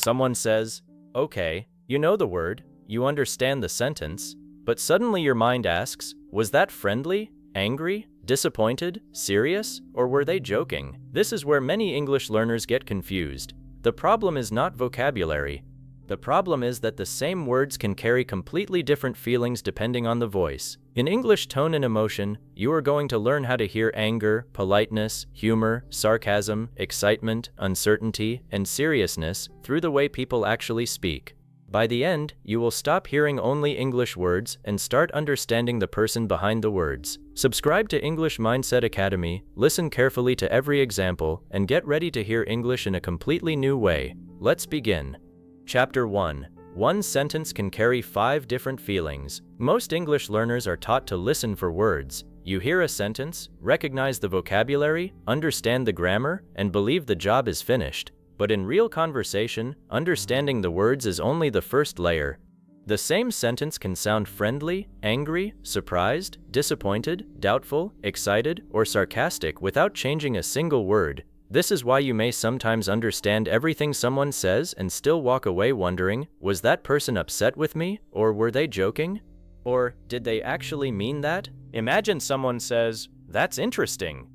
Someone says, okay, you know the word, you understand the sentence, but suddenly your mind asks, was that friendly, angry, disappointed, serious, or were they joking? This is where many English learners get confused. The problem is not vocabulary. The problem is that the same words can carry completely different feelings depending on the voice. In English tone and emotion, you are going to learn how to hear anger, politeness, humor, sarcasm, excitement, uncertainty, and seriousness through the way people actually speak. By the end, you will stop hearing only English words and start understanding the person behind the words. Subscribe to English Mindset Academy, listen carefully to every example, and get ready to hear English in a completely new way. Let's begin. Chapter 1. One sentence can carry 5 different feelings. Most English learners are taught to listen for words. You hear a sentence, recognize the vocabulary, understand the grammar, and believe the job is finished. But in real conversation, understanding the words is only the first layer. The same sentence can sound friendly, angry, surprised, disappointed, doubtful, excited, or sarcastic without changing a single word. This is why you may sometimes understand everything someone says and still walk away wondering, was that person upset with me, or were they joking? Or, did they actually mean that? Imagine someone says, that's interesting.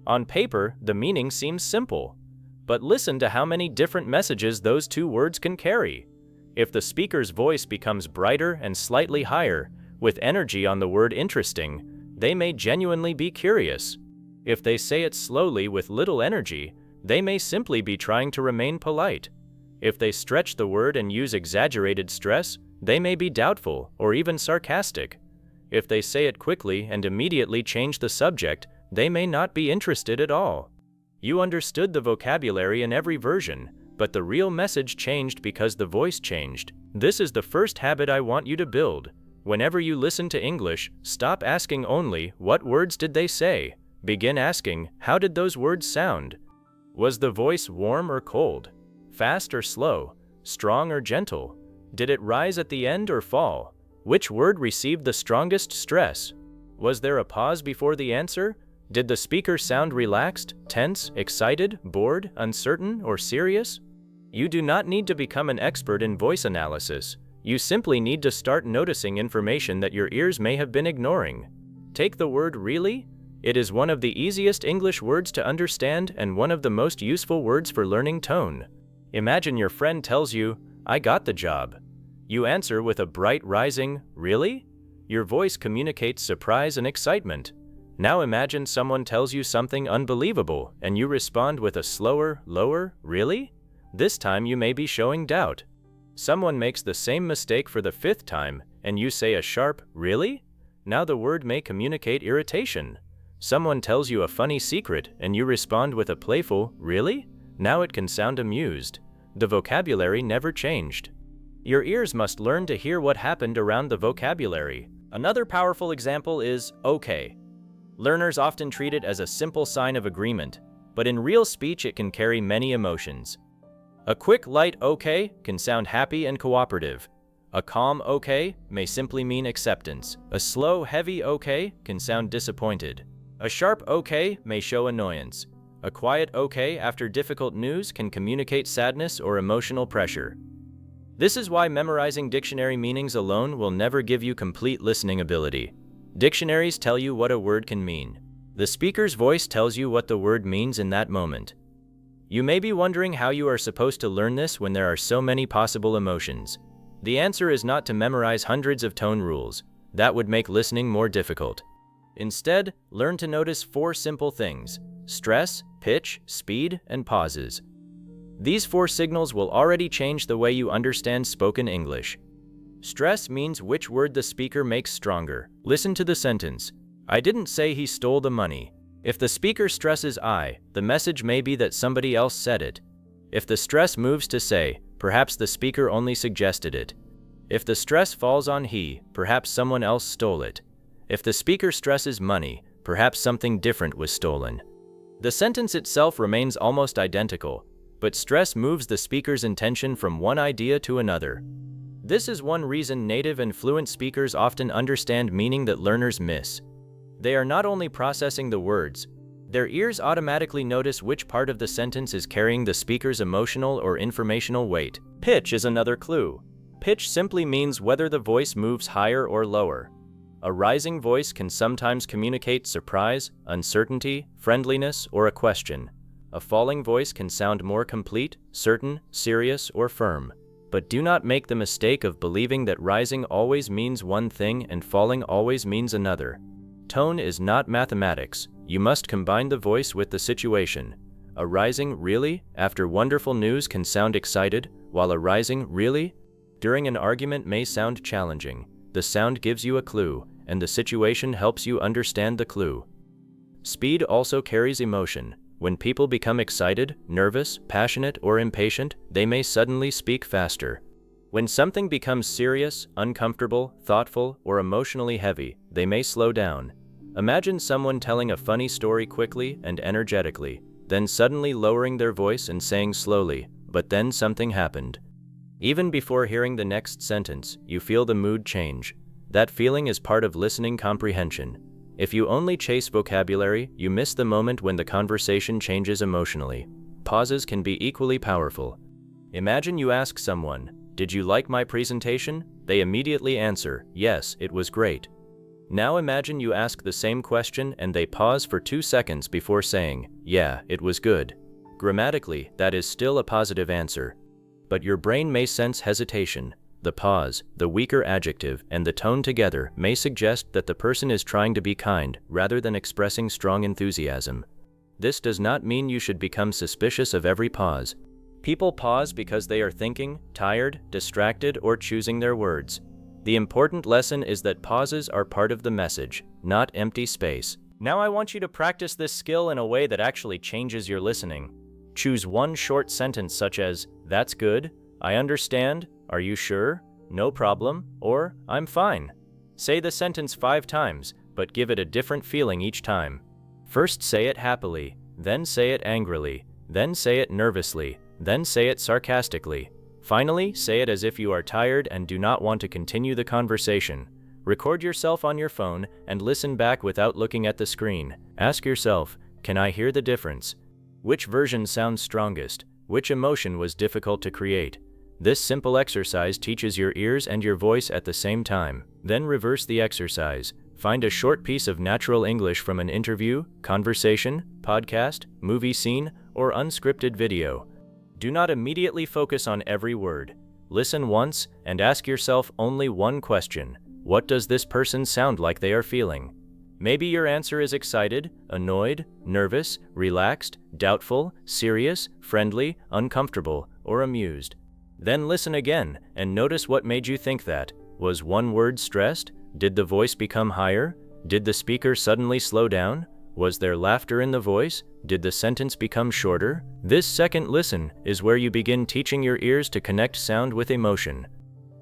On paper, the meaning seems simple. But listen to how many different messages those 2 words can carry. If the speaker's voice becomes brighter and slightly higher, with energy on the word interesting, they may genuinely be curious. If they say it slowly with little energy, they may simply be trying to remain polite. If they stretch the word and use exaggerated stress, they may be doubtful or even sarcastic. If they say it quickly and immediately change the subject, they may not be interested at all. You understood the vocabulary in every version, but the real message changed because the voice changed. This is the first habit I want you to build. Whenever you listen to English, stop asking only, what words did they say? Begin asking, how did those words sound? Was the voice warm or cold? Fast or slow? Strong or gentle? Did it rise at the end or fall? Which word received the strongest stress? Was there a pause before the answer? Did the speaker sound relaxed, tense, excited, bored, uncertain, or serious? You do not need to become an expert in voice analysis. You simply need to start noticing information that your ears may have been ignoring. Take the word really. It is one of the easiest English words to understand and one of the most useful words for learning tone. Imagine your friend tells you, I got the job. You answer with a bright rising, really? Your voice communicates surprise and excitement. Now imagine someone tells you something unbelievable and you respond with a slower, lower, really? This time you may be showing doubt. Someone makes the same mistake for the 5th time and you say a sharp, really? Now the word may communicate irritation. Someone tells you a funny secret and you respond with a playful, really? Now it can sound amused. The vocabulary never changed. Your ears must learn to hear what happened around the vocabulary. Another powerful example is okay. Learners often treat it as a simple sign of agreement, but in real speech it can carry many emotions. A quick, light okay can sound happy and cooperative. A calm okay may simply mean acceptance. A slow, heavy okay can sound disappointed. A sharp okay may show annoyance. A quiet okay after difficult news can communicate sadness or emotional pressure. This is why memorizing dictionary meanings alone will never give you complete listening ability. Dictionaries tell you what a word can mean. The speaker's voice tells you what the word means in that moment. You may be wondering how you are supposed to learn this when there are so many possible emotions. The answer is not to memorize hundreds of tone rules. That would make listening more difficult. Instead, learn to notice 4 simple things: stress, pitch, speed, and pauses. These 4 signals will already change the way you understand spoken English. Stress means which word the speaker makes stronger. Listen to the sentence. I didn't say he stole the money. If the speaker stresses I, the message may be that somebody else said it. If the stress moves to say, perhaps the speaker only suggested it. If the stress falls on he, perhaps someone else stole it. If the speaker stresses money, perhaps something different was stolen. The sentence itself remains almost identical, but stress moves the speaker's intention from one idea to another. This is one reason native and fluent speakers often understand meaning that learners miss. They are not only processing the words, Their ears automatically notice which part of the sentence is carrying the speaker's emotional or informational weight. Pitch is another clue. Pitch simply means whether the voice moves higher or lower. A rising voice can sometimes communicate surprise, uncertainty, friendliness, or a question. A falling voice can sound more complete, certain, serious, or firm. But do not make the mistake of believing that rising always means one thing and falling always means another. Tone is not mathematics. You must combine the voice with the situation. A rising really after wonderful news can sound excited, while a rising really during an argument may sound challenging. The sound gives you a clue, and the situation helps you understand the clue. Speed also carries emotion. When people become excited, nervous, passionate, or impatient, they may suddenly speak faster. When something becomes serious, uncomfortable, thoughtful, or emotionally heavy, they may slow down. Imagine someone telling a funny story quickly and energetically, then suddenly lowering their voice and saying slowly, "But then something happened." Even before hearing the next sentence, you feel the mood change. That feeling is part of listening comprehension. If you only chase vocabulary, you miss the moment when the conversation changes emotionally. Pauses can be equally powerful. Imagine you ask someone, "Did you like my presentation?" They immediately answer, "Yes, it was great." Now imagine you ask the same question and they pause for 2 seconds before saying, "Yeah, it was good." Grammatically, that is still a positive answer. But your brain may sense hesitation. The pause, the weaker adjective, and the tone together may suggest that the person is trying to be kind rather than expressing strong enthusiasm. This does not mean you should become suspicious of every pause. People pause because they are thinking, tired, distracted, or choosing their words. The important lesson is that pauses are part of the message, not empty space. Now I want you to practice this skill in a way that actually changes your listening. Choose one short sentence such as, "That's good," "I understand," "Are you sure?" "No problem," or "I'm fine." Say the sentence 5 times, but give it a different feeling each time. First say it happily, then say it angrily, then say it nervously, then say it sarcastically. Finally, say it as if you are tired and do not want to continue the conversation. Record yourself on your phone and listen back without looking at the screen. Ask yourself, "Can I hear the difference? Which version sounds strongest? Which emotion was difficult to create?" This simple exercise teaches your ears and your voice at the same time. Then reverse the exercise. Find a short piece of natural English from an interview, conversation, podcast, movie scene, or unscripted video. Do not immediately focus on every word. Listen once and ask yourself only one question. What does this person sound like they are feeling? Maybe your answer is excited, annoyed, nervous, relaxed, doubtful, serious, friendly, uncomfortable, or amused. Then listen again and notice what made you think that. Was one word stressed? Did the voice become higher? Did the speaker suddenly slow down? Was there laughter in the voice? Did the sentence become shorter? This second listen is where you begin teaching your ears to connect sound with emotion.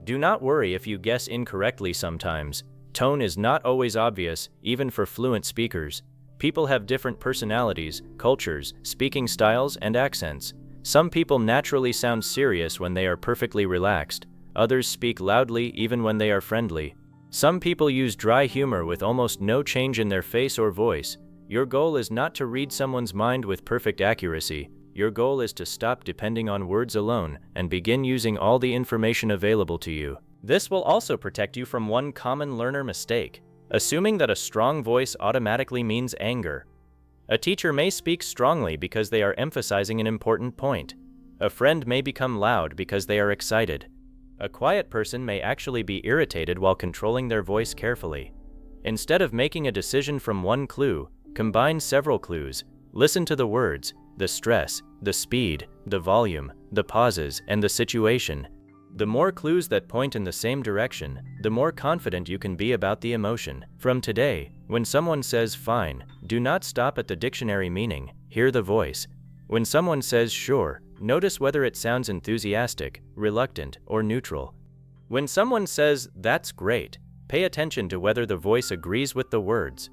Do not worry if you guess incorrectly sometimes. Tone is not always obvious, even for fluent speakers. People have different personalities, cultures, speaking styles, and accents. Some people naturally sound serious when they are perfectly relaxed. Others speak loudly even when they are friendly. Some people use dry humor with almost no change in their face or voice. Your goal is not to read someone's mind with perfect accuracy. Your goal is to stop depending on words alone and begin using all the information available to you. This will also protect you from one common learner mistake, assuming that a strong voice automatically means anger. A teacher may speak strongly because they are emphasizing an important point. A friend may become loud because they are excited. A quiet person may actually be irritated while controlling their voice carefully. Instead of making a decision from one clue, combine several clues. Listen to the words, the stress, the speed, the volume, the pauses, and the situation. The more clues that point in the same direction, the more confident you can be about the emotion. From today, when someone says fine, do not stop at the dictionary meaning, hear the voice. When someone says sure, notice whether it sounds enthusiastic, reluctant, or neutral. When someone says that's great, pay attention to whether the voice agrees with the words.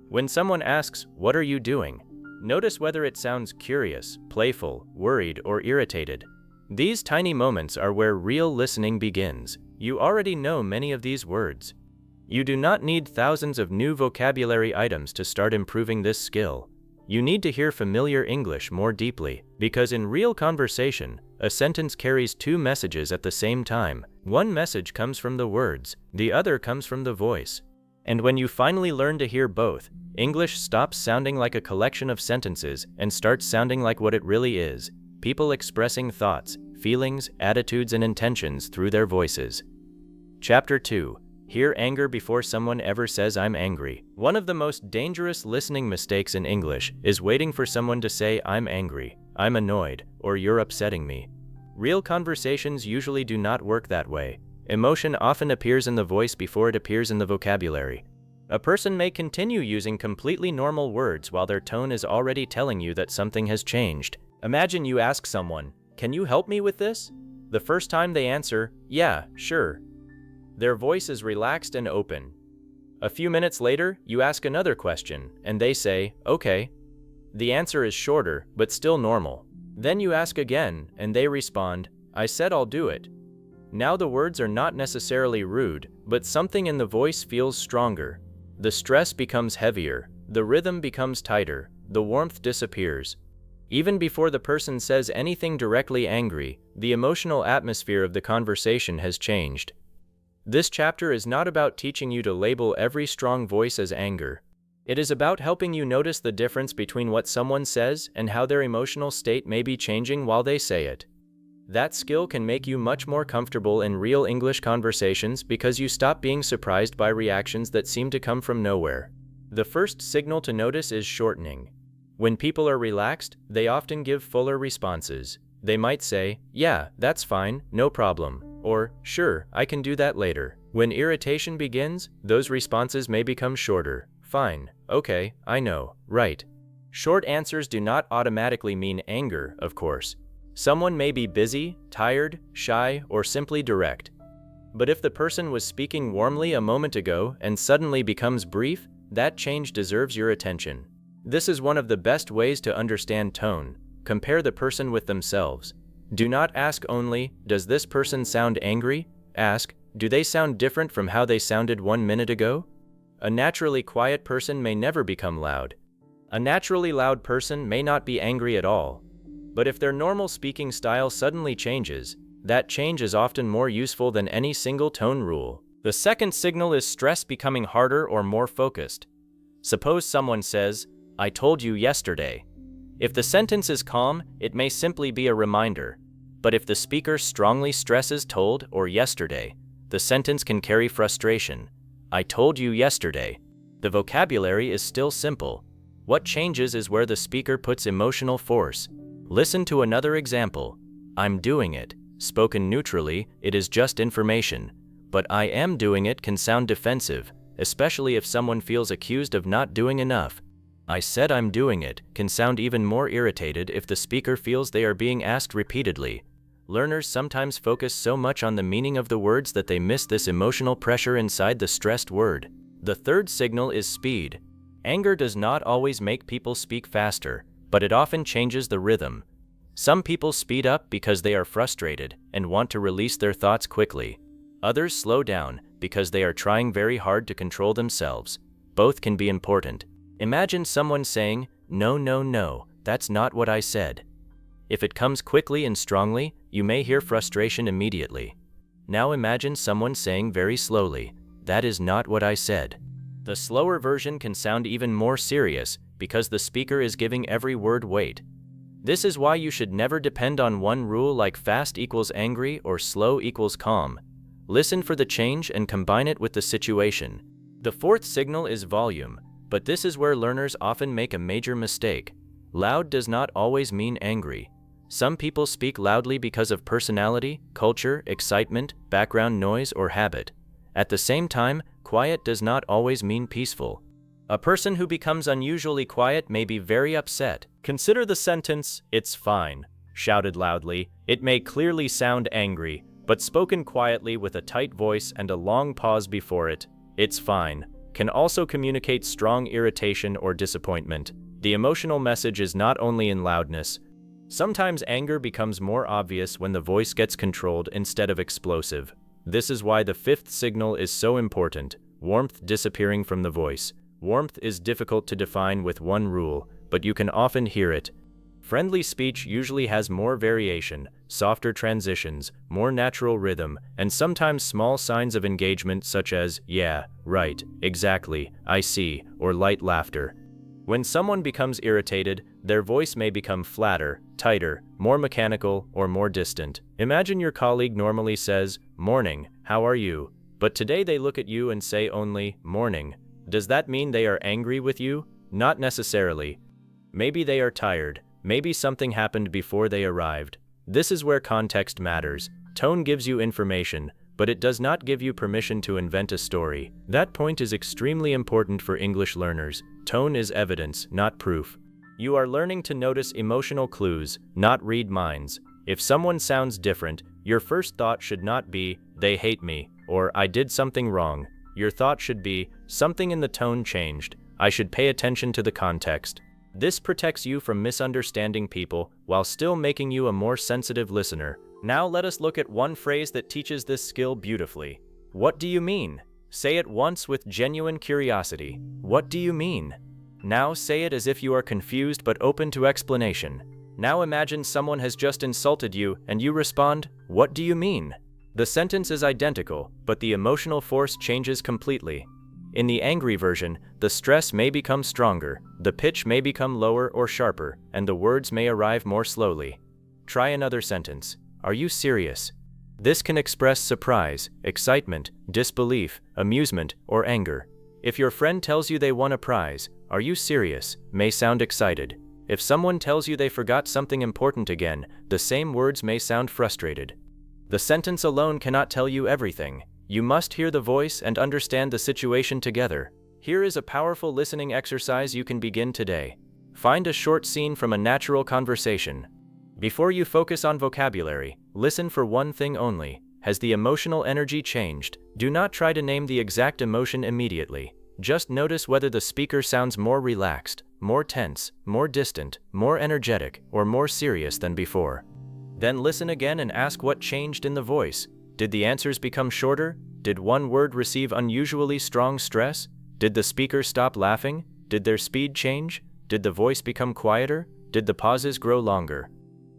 When someone asks, "What are you doing?" notice whether it sounds curious, playful, worried, or irritated. These tiny moments are where real listening begins. You already know many of these words. You do not need thousands of new vocabulary items to start improving this skill. You need to hear familiar English more deeply, because in real conversation, a sentence carries two messages at the same time. One message comes from the words, the other comes from the voice. And when you finally learn to hear both, English stops sounding like a collection of sentences and starts sounding like what it really is: people expressing thoughts, feelings, attitudes, and intentions through their voices. Chapter 2. Hear anger before someone ever says I'm angry. One of the most dangerous listening mistakes in English is waiting for someone to say I'm angry, I'm annoyed, or you're upsetting me. Real conversations usually do not work that way. Emotion often appears in the voice before it appears in the vocabulary. A person may continue using completely normal words while their tone is already telling you that something has changed. Imagine you ask someone, "Can you help me with this?" The first time they answer, "Yeah, sure." Their voice is relaxed and open. A few minutes later, you ask another question, and they say, "Okay." The answer is shorter, but still normal. Then you ask again, and they respond, "I said I'll do it." Now the words are not necessarily rude, but something in the voice feels stronger. The stress becomes heavier, the rhythm becomes tighter, the warmth disappears. Even before the person says anything directly angry, the emotional atmosphere of the conversation has changed. This chapter is not about teaching you to label every strong voice as anger. It is about helping you notice the difference between what someone says and how their emotional state may be changing while they say it. That skill can make you much more comfortable in real English conversations because you stop being surprised by reactions that seem to come from nowhere. The first signal to notice is shortening. When people are relaxed, they often give fuller responses. They might say, "Yeah, that's fine, no problem," or "Sure, I can do that later." When irritation begins, those responses may become shorter. "Fine, okay, I know, right." Short answers do not automatically mean anger, of course. Someone may be busy, tired, shy, or simply direct. But if the person was speaking warmly a moment ago and suddenly becomes brief, that change deserves your attention. This is one of the best ways to understand tone. Compare the person with themselves. Do not ask only, "Does this person sound angry?" Ask, "Do they sound different from how they sounded 1 minute ago?" A naturally quiet person may never become loud. A naturally loud person may not be angry at all. But if their normal speaking style suddenly changes, that change is often more useful than any single tone rule. The second signal is stress becoming harder or more focused. Suppose someone says, "I told you yesterday." If the sentence is calm, it may simply be a reminder. But if the speaker strongly stresses told or yesterday, the sentence can carry frustration. "I told you yesterday." The vocabulary is still simple. What changes is where the speaker puts emotional force. Listen to another example. "I'm doing it." Spoken neutrally, it is just information. But "I am doing it" can sound defensive, especially if someone feels accused of not doing enough. "I said I'm doing it" can sound even more irritated if the speaker feels they are being asked repeatedly. Learners sometimes focus so much on the meaning of the words that they miss this emotional pressure inside the stressed word. The third signal is speed. Anger does not always make people speak faster, but it often changes the rhythm. Some people speed up because they are frustrated and want to release their thoughts quickly. Others slow down because they are trying very hard to control themselves. Both can be important. Imagine someone saying, "No, no, no, that's not what I said." If it comes quickly and strongly, you may hear frustration immediately. Now imagine someone saying very slowly, "That is not what I said." The slower version can sound even more serious because the speaker is giving every word weight. This is why you should never depend on one rule like fast equals angry or slow equals calm. Listen for the change and combine it with the situation. The fourth signal is volume, but this is where learners often make a major mistake. Loud does not always mean angry. Some people speak loudly because of personality, culture, excitement, background noise, or habit. At the same time, quiet does not always mean peaceful. A person who becomes unusually quiet may be very upset. Consider the sentence, "It's fine," shouted loudly. It may clearly sound angry, but spoken quietly with a tight voice and a long pause before it, "It's fine," can also communicate strong irritation or disappointment. The emotional message is not only in loudness. Sometimes anger becomes more obvious when the voice gets controlled instead of explosive. This is why the fifth signal is so important: warmth disappearing from the voice. Warmth is difficult to define with one rule, but you can often hear it. Friendly speech usually has more variation, softer transitions, more natural rhythm, and sometimes small signs of engagement such as, yeah, right, exactly, I see, or light laughter. When someone becomes irritated, their voice may become flatter, tighter, more mechanical, or more distant. Imagine your colleague normally says, "Morning, how are you?" But today they look at you and say only, "Morning." Does that mean they are angry with you? Not necessarily. Maybe they are tired. Maybe something happened before they arrived. This is where context matters. Tone gives you information, but it does not give you permission to invent a story. That point is extremely important for English learners. Tone is evidence, not proof. You are learning to notice emotional clues, not read minds. If someone sounds different, your first thought should not be, "They hate me," or "I did something wrong." Your thought should be, "Something in the tone changed. I should pay attention to the context." This protects you from misunderstanding people while still making you a more sensitive listener. Now let us look at one phrase that teaches this skill beautifully. What do you mean? Say it once with genuine curiosity. What do you mean? Now say it as if you are confused but open to explanation. Now imagine someone has just insulted you and you respond, "What do you mean?" The sentence is identical, but the emotional force changes completely. In the angry version, the stress may become stronger, the pitch may become lower or sharper, and the words may arrive more slowly. Try another sentence. Are you serious? This can express surprise, excitement, disbelief, amusement, or anger. If your friend tells you they won a prize, "Are you serious?" may sound excited. If someone tells you they forgot something important again, the same words may sound frustrated. The sentence alone cannot tell you everything. You must hear the voice and understand the situation together. Here is a powerful listening exercise you can begin today. Find a short scene from a natural conversation. Before you focus on vocabulary, listen for one thing only. Has the emotional energy changed? Do not try to name the exact emotion immediately. Just notice whether the speaker sounds more relaxed, more tense, more distant, more energetic, or more serious than before. Then listen again and ask what changed in the voice. Did the answers become shorter? Did one word receive unusually strong stress? Did the speaker stop laughing? Did their speed change? Did the voice become quieter? Did the pauses grow longer?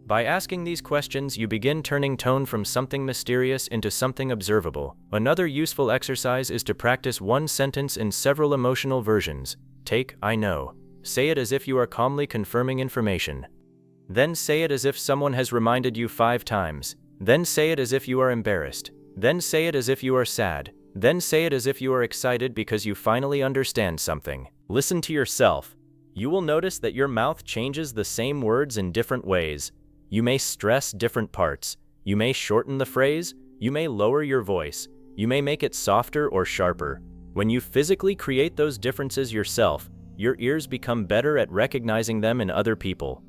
By asking these questions, you begin turning tone from something mysterious into something observable. Another useful exercise is to practice one sentence in several emotional versions. Take, "I know." Say it as if you are calmly confirming information. Then say it as if someone has reminded you 5 times. Then say it as if you are embarrassed. Then say it as if you are sad. Then say it as if you are excited because you finally understand something. Listen to yourself. You will notice that your mouth changes the same words in different ways. You may stress different parts. You may shorten the phrase. You may lower your voice. You may make it softer or sharper. When you physically create those differences yourself, your ears become better at recognizing them in other people.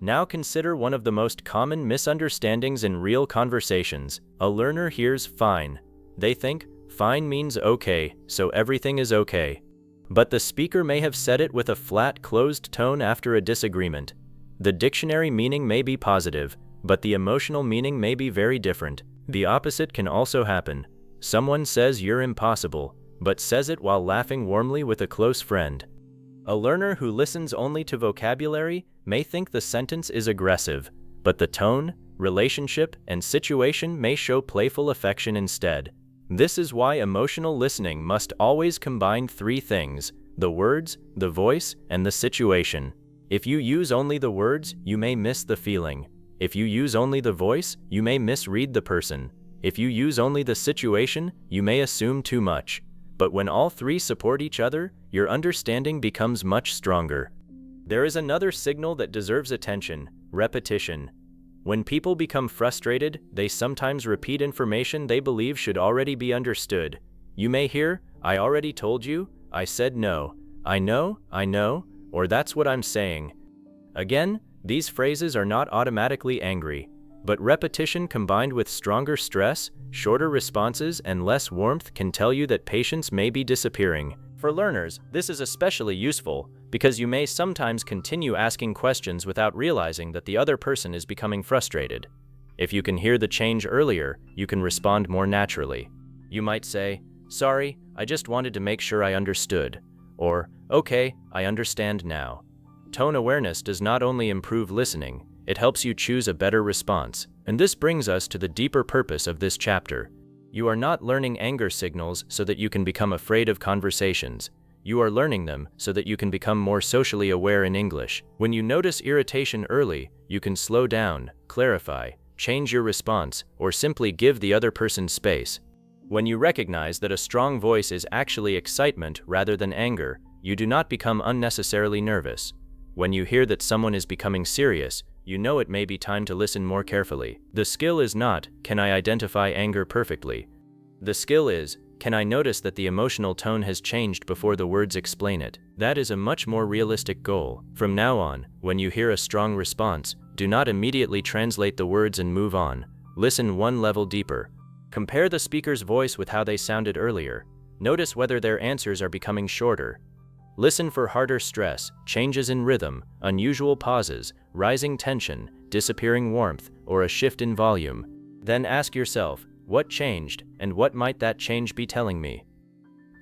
Now consider one of the most common misunderstandings in real conversations. A learner hears "fine." They think, "Fine means okay, so everything is okay." But the speaker may have said it with a flat, closed tone after a disagreement. The dictionary meaning may be positive, but the emotional meaning may be very different. The opposite can also happen. Someone says you're impossible, but says it while laughing warmly with a close friend. A learner who listens only to vocabulary may think the sentence is aggressive, but the tone, relationship, and situation may show playful affection instead. This is why emotional listening must always combine 3 things: the words, the voice, and the situation. If you use only the words, you may miss the feeling. If you use only the voice, you may misread the person. If you use only the situation, you may assume too much. But when all 3 support each other, your understanding becomes much stronger. There is another signal that deserves attention: repetition. When people become frustrated, they sometimes repeat information they believe should already be understood. You may hear, "I already told you," "I said no," I know," or "That's what I'm saying." Again, these phrases are not automatically angry, but repetition combined with stronger stress, shorter responses, and less warmth can tell you that patience may be disappearing. For learners, this is especially useful because you may sometimes continue asking questions without realizing that the other person is becoming frustrated. If you can hear the change earlier, you can respond more naturally. You might say, "Sorry, I just wanted to make sure I understood," or "Okay, I understand now." Tone awareness does not only improve listening, it helps you choose a better response. And this brings us to the deeper purpose of this chapter. You are not learning anger signals so that you can become afraid of conversations. You are learning them so that you can become more socially aware in English. When you notice irritation early, you can slow down, clarify, change your response, or simply give the other person space. When you recognize that a strong voice is actually excitement rather than anger, you do not become unnecessarily nervous. When you hear that someone is becoming serious, you know it may be time to listen more carefully. The skill is not, can I identify anger perfectly? The skill is, can I notice that the emotional tone has changed before the words explain it? That is a much more realistic goal. From now on, when you hear a strong response, do not immediately translate the words and move on. Listen one level deeper. Compare the speaker's voice with how they sounded earlier. Notice whether their answers are becoming shorter. Listen for harder stress, changes in rhythm, unusual pauses, rising tension, disappearing warmth, or a shift in volume. Then ask yourself, what changed, and what might that change be telling me?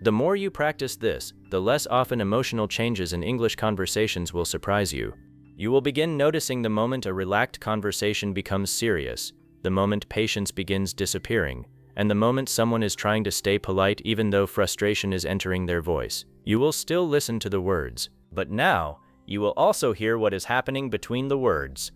The more you practice this, the less often emotional changes in English conversations will surprise you. You will begin noticing the moment a relaxed conversation becomes serious, the moment patience begins disappearing, and the moment someone is trying to stay polite even though frustration is entering their voice. You will still listen to the words, but now you will also hear what is happening between the words.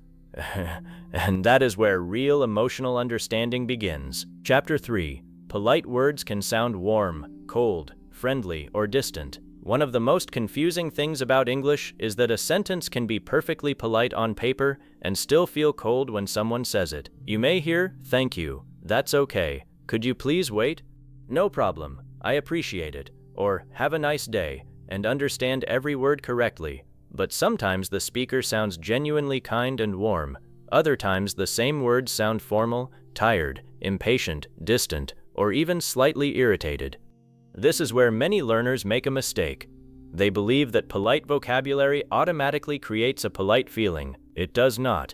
And that is where real emotional understanding begins. Chapter 3. Polite words can sound warm, cold, friendly, or distant. One of the most confusing things about English is that a sentence can be perfectly polite on paper and still feel cold when someone says it. You may hear, "Thank you, that's okay, could you please wait? No problem, I appreciate it," or "Have a nice day," and understand every word correctly. But sometimes the speaker sounds genuinely kind and warm. Other times the same words sound formal, tired, impatient, distant, or even slightly irritated. This is where many learners make a mistake. They believe that polite vocabulary automatically creates a polite feeling. It does not.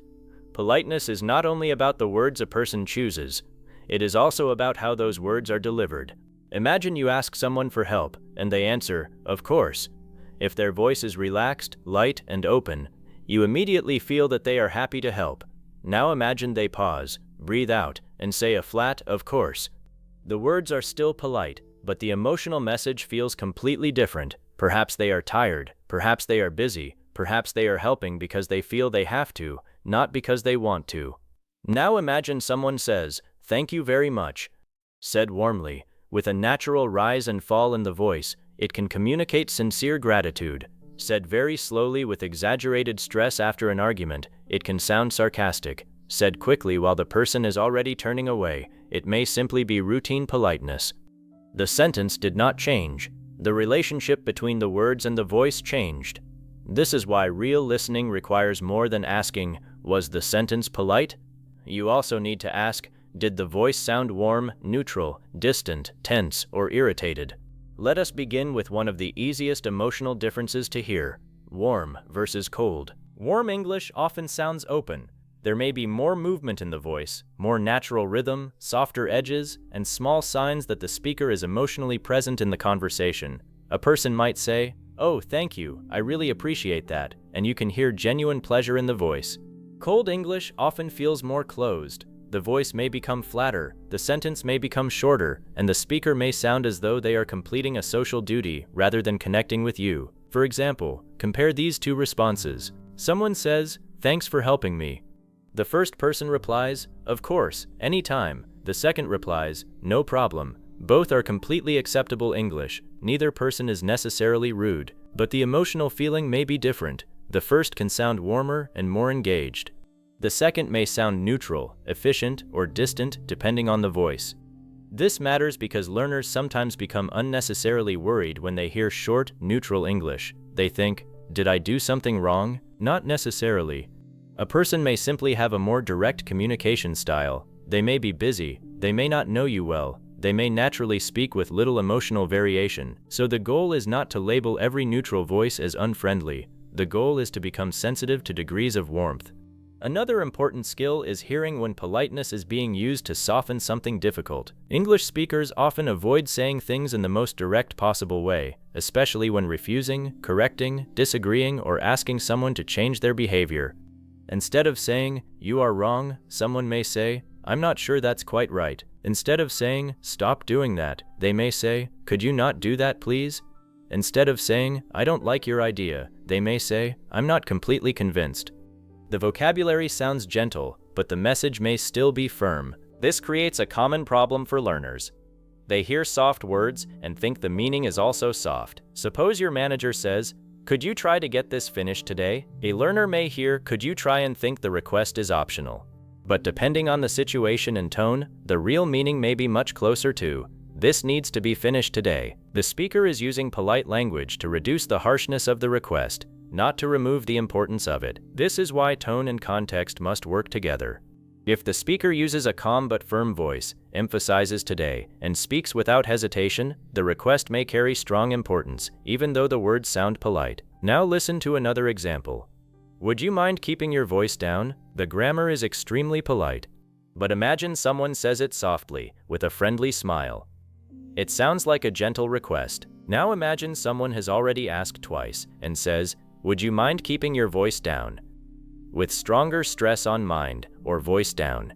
Politeness is not only about the words a person chooses, it is also about how those words are delivered. Imagine you ask someone for help, and they answer, "Of course." If their voice is relaxed, light, and open, you immediately feel that they are happy to help. Now imagine they pause, breathe out, and say a flat, "Of course." The words are still polite, but the emotional message feels completely different. Perhaps they are tired, perhaps they are busy, perhaps they are helping because they feel they have to, not because they want to. Now imagine someone says, "Thank you very much," said warmly, with a natural rise and fall in the voice. It can communicate sincere gratitude. Said very slowly with exaggerated stress after an argument, it can sound sarcastic. Said quickly while the person is already turning away, it may simply be routine politeness. The sentence did not change. The relationship between the words and the voice changed. This is why real listening requires more than asking, "Was the sentence polite?" You also need to ask, did the voice sound warm, neutral, distant, tense, or irritated? Let us begin with one of the easiest emotional differences to hear: warm versus cold. Warm English often sounds open. There may be more movement in the voice, more natural rhythm, softer edges, and small signs that the speaker is emotionally present in the conversation. A person might say, "Oh, thank you, I really appreciate that," and you can hear genuine pleasure in the voice. Cold English often feels more closed. The voice may become flatter, the sentence may become shorter, and the speaker may sound as though they are completing a social duty rather than connecting with you. For example, compare these two responses. Someone says, "Thanks for helping me." The first person replies, "Of course, anytime." The second replies, "No problem." Both are completely acceptable English. Neither person is necessarily rude, but the emotional feeling may be different. The first can sound warmer and more engaged. The second may sound neutral, efficient, or distant depending on the voice. This matters because learners sometimes become unnecessarily worried when they hear short, neutral English. They think, "Did I do something wrong?" Not necessarily. A person may simply have a more direct communication style. They may be busy, they may not know you well, they may naturally speak with little emotional variation. So the goal is not to label every neutral voice as unfriendly. The goal is to become sensitive to degrees of warmth. Another important skill is hearing when politeness is being used to soften something difficult. English speakers often avoid saying things in the most direct possible way, especially when refusing, correcting, disagreeing, or asking someone to change their behavior. Instead of saying, "You are wrong," someone may say, "I'm not sure that's quite right." Instead of saying, "Stop doing that," they may say, "Could you not do that, please?" Instead of saying, "I don't like your idea," they may say, "I'm not completely convinced." The vocabulary sounds gentle, but the message may still be firm. This creates a common problem for learners. They hear soft words and think the meaning is also soft. Suppose your manager says, "Could you try to get this finished today?" A learner may hear, "Could you try," and think the request is optional. But depending on the situation and tone, the real meaning may be much closer to, "This needs to be finished today." The speaker is using polite language to reduce the harshness of the request, not to remove the importance of it. This is why tone and context must work together. If the speaker uses a calm but firm voice, emphasizes today, and speaks without hesitation, the request may carry strong importance, even though the words sound polite. Now listen to another example. "Would you mind keeping your voice down?" The grammar is extremely polite. But imagine someone says it softly, with a friendly smile. It sounds like a gentle request. Now imagine someone has already asked twice, and says, "Would you mind keeping your voice down?" with stronger stress on mind, or voice down.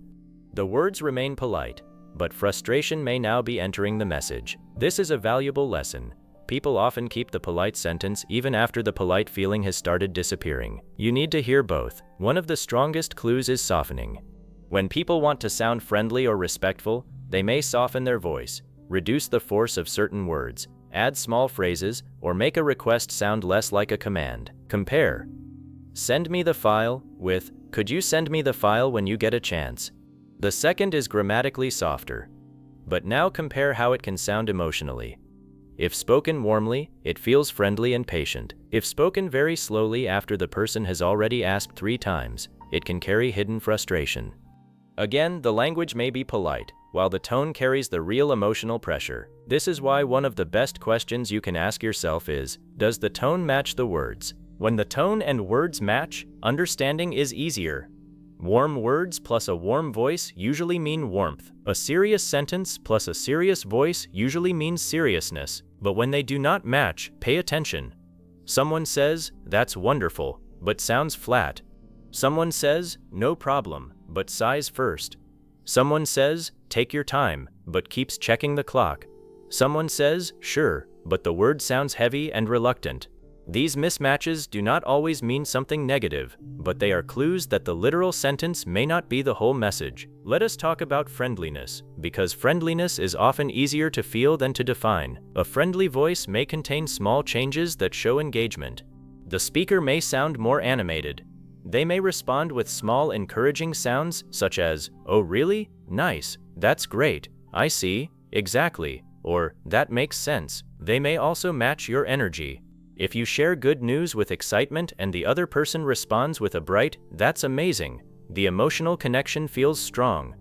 The words remain polite, but frustration may now be entering the message. This is a valuable lesson. People often keep the polite sentence even after the polite feeling has started disappearing. You need to hear both. One of the strongest clues is softening. When people want to sound friendly or respectful, they may soften their voice, reduce the force of certain words, add small phrases, or make a request sound less like a command. Compare "Send me the file" with "Could you send me the file when you get a chance?" The second is grammatically softer. But now compare how it can sound emotionally. If spoken warmly, it feels friendly and patient. If spoken very slowly after the person has already asked 3 times, it can carry hidden frustration. Again, the language may be polite, while the tone carries the real emotional pressure. This is why one of the best questions you can ask yourself is, does the tone match the words? When the tone and words match, understanding is easier. Warm words plus a warm voice usually mean warmth. A serious sentence plus a serious voice usually means seriousness. But when they do not match, pay attention. Someone says, "That's wonderful," but sounds flat. Someone says, "No problem," but sighs first. Someone says, "Take your time," but keeps checking the clock. Someone says, "Sure," but the word sounds heavy and reluctant. These mismatches do not always mean something negative, but they are clues that the literal sentence may not be the whole message. Let us talk about friendliness, because friendliness is often easier to feel than to define. A friendly voice may contain small changes that show engagement. The speaker may sound more animated. They may respond with small encouraging sounds such as, "Oh really? Nice. That's great. I see. Exactly." Or, "That makes sense." They may also match your energy. If you share good news with excitement and the other person responds with a bright, "That's amazing," the emotional connection feels strong.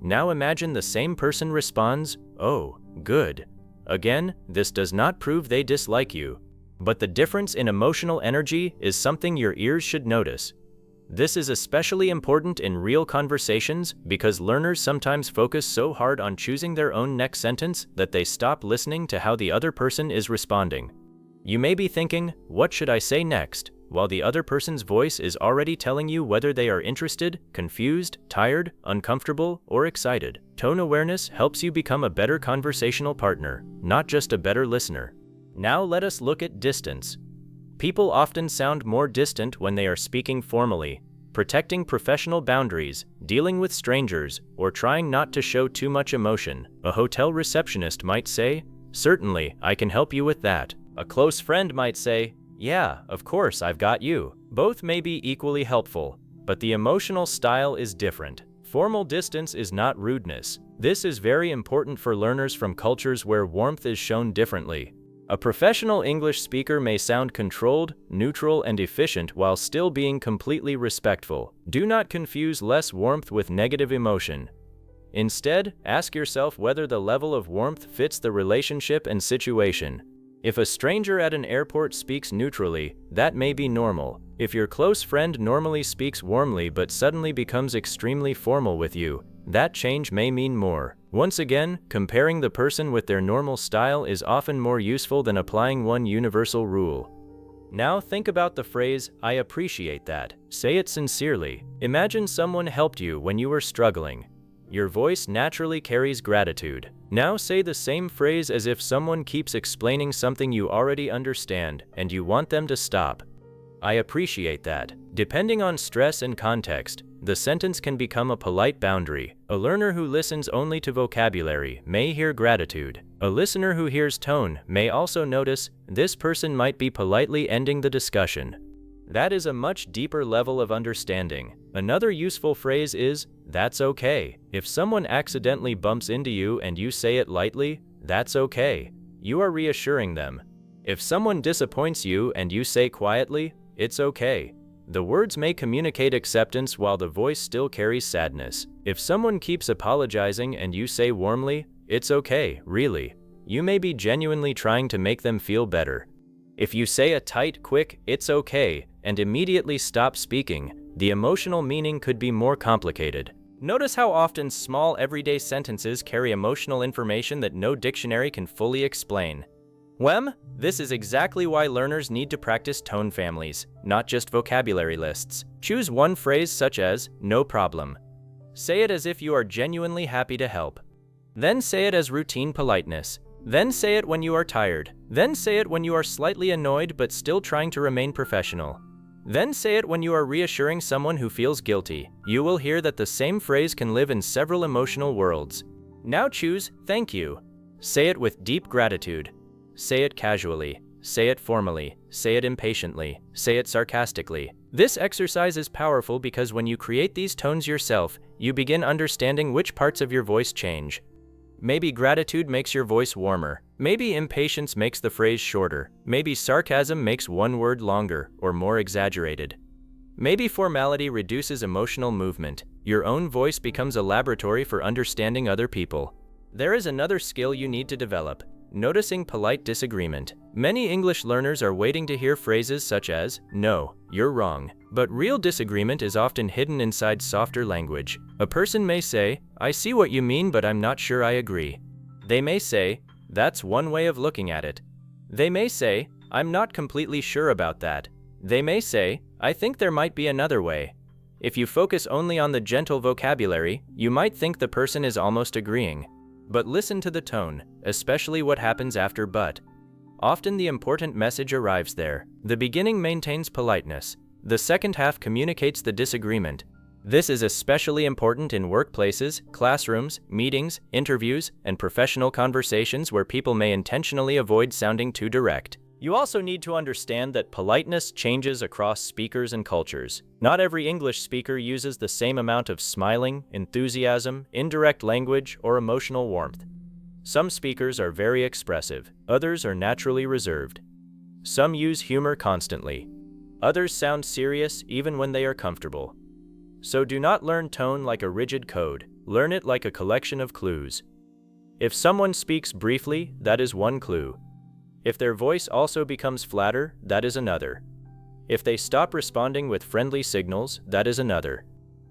Now imagine the same person responds, "Oh, good." Again, this does not prove they dislike you. But the difference in emotional energy is something your ears should notice. This is especially important in real conversations because learners sometimes focus so hard on choosing their own next sentence that they stop listening to how the other person is responding. You may be thinking, "What should I say next?" while the other person's voice is already telling you whether they are interested, confused, tired, uncomfortable, or excited. Tone awareness helps you become a better conversational partner, not just a better listener. Now let us look at distance. People often sound more distant when they are speaking formally, protecting professional boundaries, dealing with strangers, or trying not to show too much emotion. A hotel receptionist might say, "Certainly, I can help you with that." A close friend might say, "Yeah, of course, I've got you." Both may be equally helpful, but the emotional style is different. Formal distance is not rudeness. This is very important for learners from cultures where warmth is shown differently. A professional English speaker may sound controlled, neutral, and efficient while still being completely respectful. Do not confuse less warmth with negative emotion. Instead, ask yourself whether the level of warmth fits the relationship and situation. If a stranger at an airport speaks neutrally, that may be normal. If your close friend normally speaks warmly but suddenly becomes extremely formal with you, that change may mean more. Once again, comparing the person with their normal style is often more useful than applying one universal rule. Now think about the phrase, "I appreciate that." Say it sincerely. Imagine someone helped you when you were struggling. Your voice naturally carries gratitude. Now say the same phrase as if someone keeps explaining something you already understand and you want them to stop. I appreciate that. Depending on stress and context, the sentence can become a polite boundary. A learner who listens only to vocabulary may hear gratitude. A listener who hears tone may also notice this person might be politely ending the discussion. That is a much deeper level of understanding. Another useful phrase is, "That's okay." If someone accidentally bumps into you and you say it lightly, "That's okay," you are reassuring them. If someone disappoints you and you say quietly, "It's okay," the words may communicate acceptance while the voice still carries sadness. If someone keeps apologizing and you say warmly, "It's okay, really," you may be genuinely trying to make them feel better. If you say a tight, quick, "It's okay," and immediately stop speaking, the emotional meaning could be more complicated. Notice how often small everyday sentences carry emotional information that no dictionary can fully explain. This is exactly why learners need to practice tone families, not just vocabulary lists. Choose one phrase such as, "No problem." Say it as if you are genuinely happy to help. Then say it as routine politeness. Then say it when you are tired. Then say it when you are slightly annoyed but still trying to remain professional. Then say it when you are reassuring someone who feels guilty. You will hear that the same phrase can live in several emotional worlds. Now choose, "Thank you." Say it with deep gratitude. Say it casually. Say it formally. Say it impatiently. Say it sarcastically. This exercise is powerful because when you create these tones yourself, you begin understanding which parts of your voice change. Maybe gratitude makes your voice warmer. Maybe impatience makes the phrase shorter. Maybe sarcasm makes one word longer or more exaggerated. Maybe formality reduces emotional movement. Your own voice becomes a laboratory for understanding other people. There is another skill you need to develop: noticing polite disagreement. Many English learners are waiting to hear phrases such as, "No, you're wrong." But real disagreement is often hidden inside softer language. A person may say, "I see what you mean, but I'm not sure I agree." They may say, "That's one way of looking at it." They may say, "I'm not completely sure about that." They may say, "I think there might be another way." If you focus only on the gentle vocabulary, you might think the person is almost agreeing. But listen to the tone, especially what happens after "but." Often the important message arrives there. The beginning maintains politeness. The second half communicates the disagreement. This is especially important in workplaces, classrooms, meetings, interviews, and professional conversations where people may intentionally avoid sounding too direct. You also need to understand that politeness changes across speakers and cultures. Not every English speaker uses the same amount of smiling, enthusiasm, indirect language, or emotional warmth. Some speakers are very expressive. Others are naturally reserved. Some use humor constantly. Others sound serious even when they are comfortable. So do not learn tone like a rigid code. Learn it like a collection of clues. If someone speaks briefly, that is one clue. If their voice also becomes flatter, that is another. If they stop responding with friendly signals, that is another.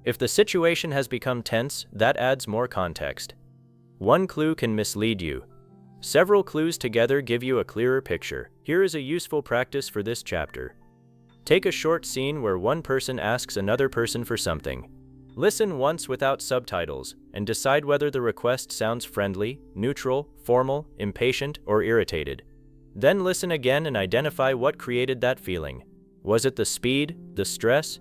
If the situation has become tense, that adds more context. One clue can mislead you. Several clues together give you a clearer picture. Here is a useful practice for this chapter. Take a short scene where one person asks another person for something. Listen once without subtitles and decide whether the request sounds friendly, neutral, formal, impatient, or irritated. Then listen again and identify what created that feeling. Was it the speed, the stress,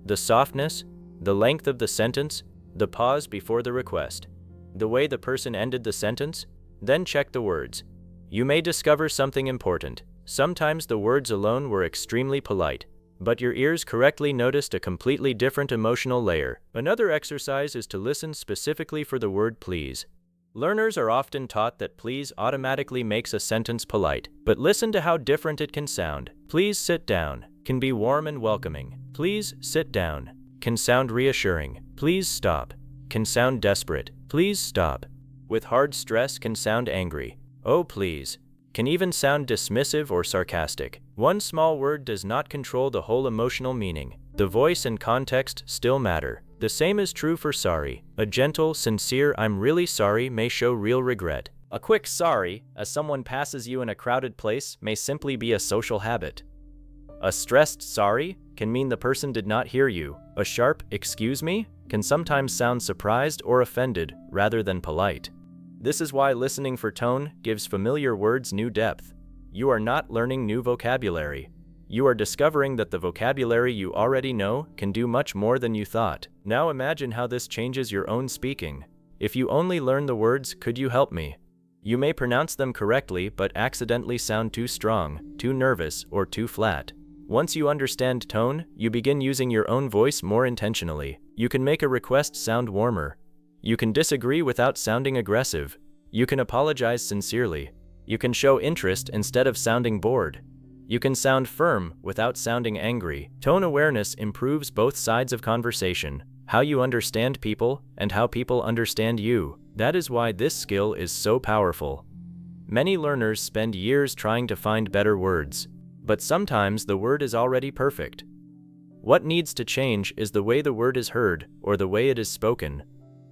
the softness, the length of the sentence, the pause before the request, the way the person ended the sentence? Then check the words. You may discover something important. Sometimes the words alone were extremely polite, but your ears correctly noticed a completely different emotional layer. Another exercise is to listen specifically for the word please. Learners are often taught that please automatically makes a sentence polite, but listen to how different it can sound. Please sit down can be warm and welcoming. Please sit down can sound reassuring. Please stop can sound desperate. Please stop with hard stress can sound angry. Oh please can even sound dismissive or sarcastic. One small word does not control the whole emotional meaning. The voice and context still matter. The same is true for sorry. A gentle, sincere "I'm really sorry" may show real regret. A quick sorry, as someone passes you in a crowded place, may simply be a social habit. A stressed sorry can mean the person did not hear you. A sharp "excuse me" can sometimes sound surprised or offended rather than polite. This is why listening for tone gives familiar words new depth. You are not learning new vocabulary. You are discovering that the vocabulary you already know can do much more than you thought. Now imagine how this changes your own speaking. If you only learn the words "could you help me," you may pronounce them correctly but accidentally sound too strong, too nervous, or too flat. Once you understand tone, you begin using your own voice more intentionally. You can make a request sound warmer. You can disagree without sounding aggressive. You can apologize sincerely. You can show interest instead of sounding bored. You can sound firm without sounding angry. Tone awareness improves both sides of conversation, how you understand people and how people understand you. That is why this skill is so powerful. Many learners spend years trying to find better words, but sometimes the word is already perfect. What needs to change is the way the word is heard or the way it is spoken.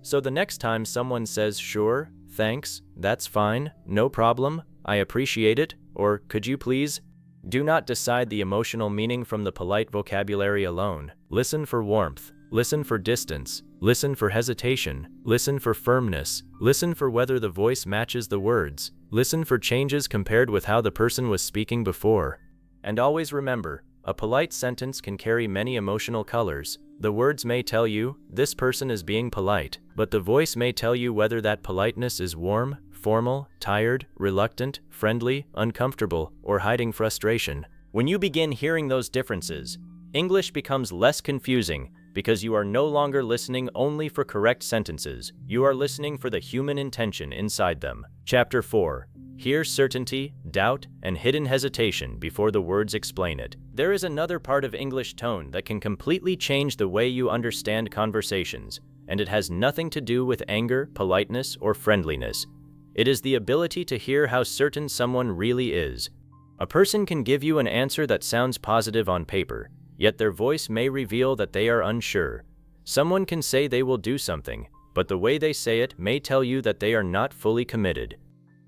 So the next time someone says "sure," "thanks," "that's fine," "no problem," "I appreciate it," or "could you please," do not decide the emotional meaning from the polite vocabulary alone. Listen for warmth. Listen for distance. Listen for hesitation. Listen for firmness. Listen for whether the voice matches the words. Listen for changes compared with how the person was speaking before. And always remember, a polite sentence can carry many emotional colors. The words may tell you, this person is being polite, but the voice may tell you whether that politeness is warm, formal, tired, reluctant, friendly, uncomfortable, or hiding frustration. When you begin hearing those differences, English becomes less confusing because you are no longer listening only for correct sentences. You are listening for the human intention inside them. Chapter 4. Hear certainty, doubt, and hidden hesitation before the words explain it. There is another part of English tone that can completely change the way you understand conversations, and it has nothing to do with anger, politeness, or friendliness. It is the ability to hear how certain someone really is. A person can give you an answer that sounds positive on paper, yet their voice may reveal that they are unsure. Someone can say they will do something, but the way they say it may tell you that they are not fully committed.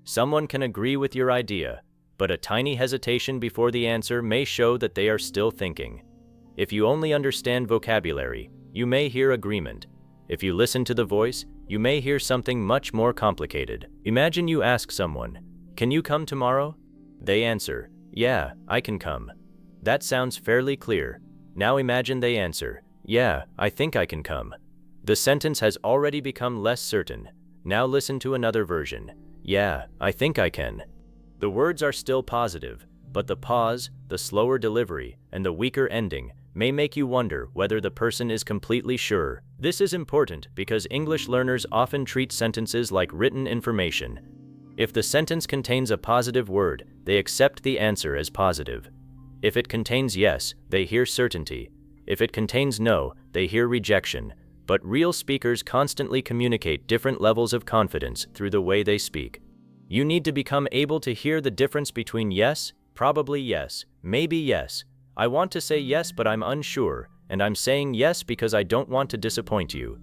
Someone can agree with your idea, but a tiny hesitation before the answer may show that they are still thinking. If you only understand vocabulary, you may hear agreement. If you listen to the voice, you may hear something much more complicated. Imagine you ask someone, "Can you come tomorrow?" They answer, "Yeah, I can come." That sounds fairly clear. Now imagine they answer, "Yeah, I think I can come." The sentence has already become less certain. Now listen to another version. "Yeah, I think I can." The words are still positive, but the pause, the slower delivery, and the weaker ending may make you wonder whether the person is completely sure. This is important because English learners often treat sentences like written information. If the sentence contains a positive word, they accept the answer as positive. If it contains yes, they hear certainty. If it contains no, they hear rejection. But real speakers constantly communicate different levels of confidence through the way they speak. You need to become able to hear the difference between yes, probably yes, maybe yes, I want to say yes but I'm unsure, and I'm saying yes because I don't want to disappoint you.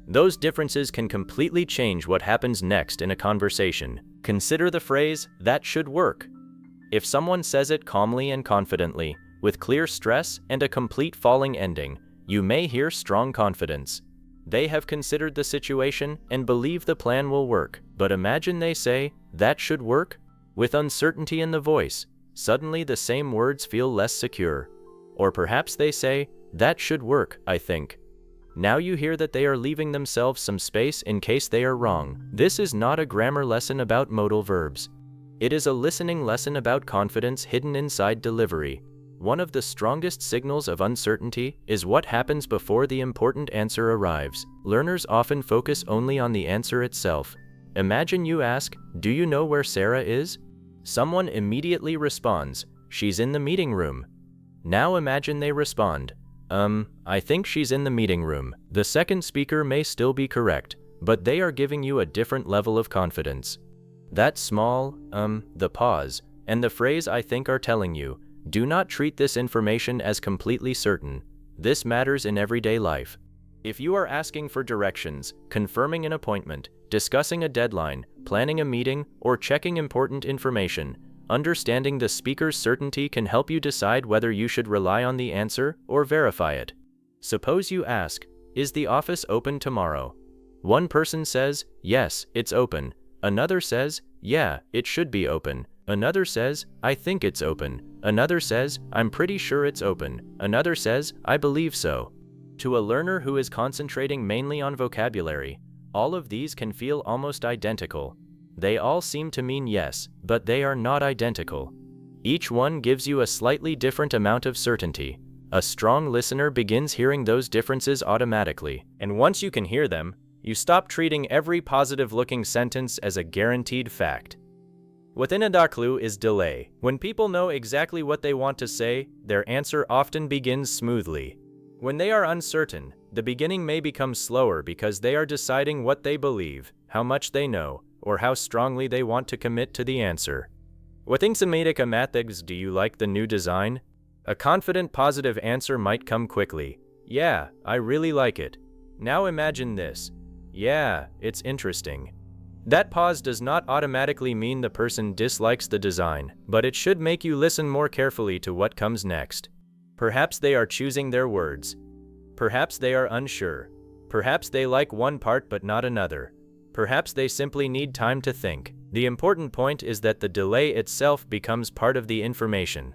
Those differences can completely change what happens next in a conversation. Consider the phrase, "that should work." If someone says it calmly and confidently, with clear stress and a complete falling ending, you may hear strong confidence. They have considered the situation and believe the plan will work. But imagine they say, "that should work," with uncertainty in the voice. Suddenly the same words feel less secure. Or perhaps they say, "that should work, I think." Now you hear that they are leaving themselves some space in case they are wrong. This is not a grammar lesson about modal verbs. It is a listening lesson about confidence hidden inside delivery. One of the strongest signals of uncertainty is what happens before the important answer arrives. Learners often focus only on the answer itself. Imagine you ask, "Do you know where Sarah is?" Someone immediately responds, "She's in the meeting room." Now imagine they respond, I think she's in the meeting room." The second speaker may still be correct, but they are giving you a different level of confidence. That small, the pause, and the phrase "I think" are telling you, do not treat this information as completely certain. This matters in everyday life. If you are asking for directions, confirming an appointment, discussing a deadline, planning a meeting, or checking important information, understanding the speaker's certainty can help you decide whether you should rely on the answer or verify it. Suppose you ask, "Is the office open tomorrow?" One person says, "Yes, it's open." Another says, "Yeah, it should be open." Another says, "I think it's open." Another says, "I'm pretty sure it's open." Another says, "I believe so." To a learner who is concentrating mainly on vocabulary, all of these can feel almost identical. They all seem to mean yes, but they are not identical. Each one gives you a slightly different amount of certainty. A strong listener begins hearing those differences automatically, and once you can hear them, you stop treating every positive-looking sentence as a guaranteed fact. Within a clue is delay. When people know exactly what they want to say, their answer often begins smoothly. When they are uncertain, the beginning may become slower because they are deciding what they believe, how much they know, or how strongly they want to commit to the answer. Within Semitic methods, do you like the new design? A confident positive answer might come quickly. "Yeah, I really like it." Now imagine this. "Yeah, it's interesting." That pause does not automatically mean the person dislikes the design, but it should make you listen more carefully to what comes next. Perhaps they are choosing their words. Perhaps they are unsure. Perhaps they like one part but not another. Perhaps they simply need time to think. The important point is that the delay itself becomes part of the information.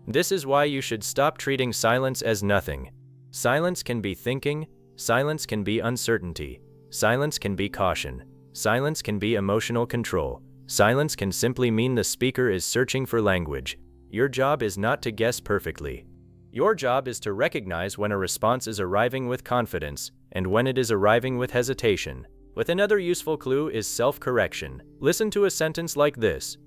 This is why you should stop treating silence as nothing. Silence can be thinking. Silence can be uncertainty. Silence can be caution. Silence can be emotional control. Silence can simply mean the speaker is searching for language. Your job is not to guess perfectly. Your job is to recognize when a response is arriving with confidence and when it is arriving with hesitation. With another useful clue is self-correction. Listen to a sentence like this.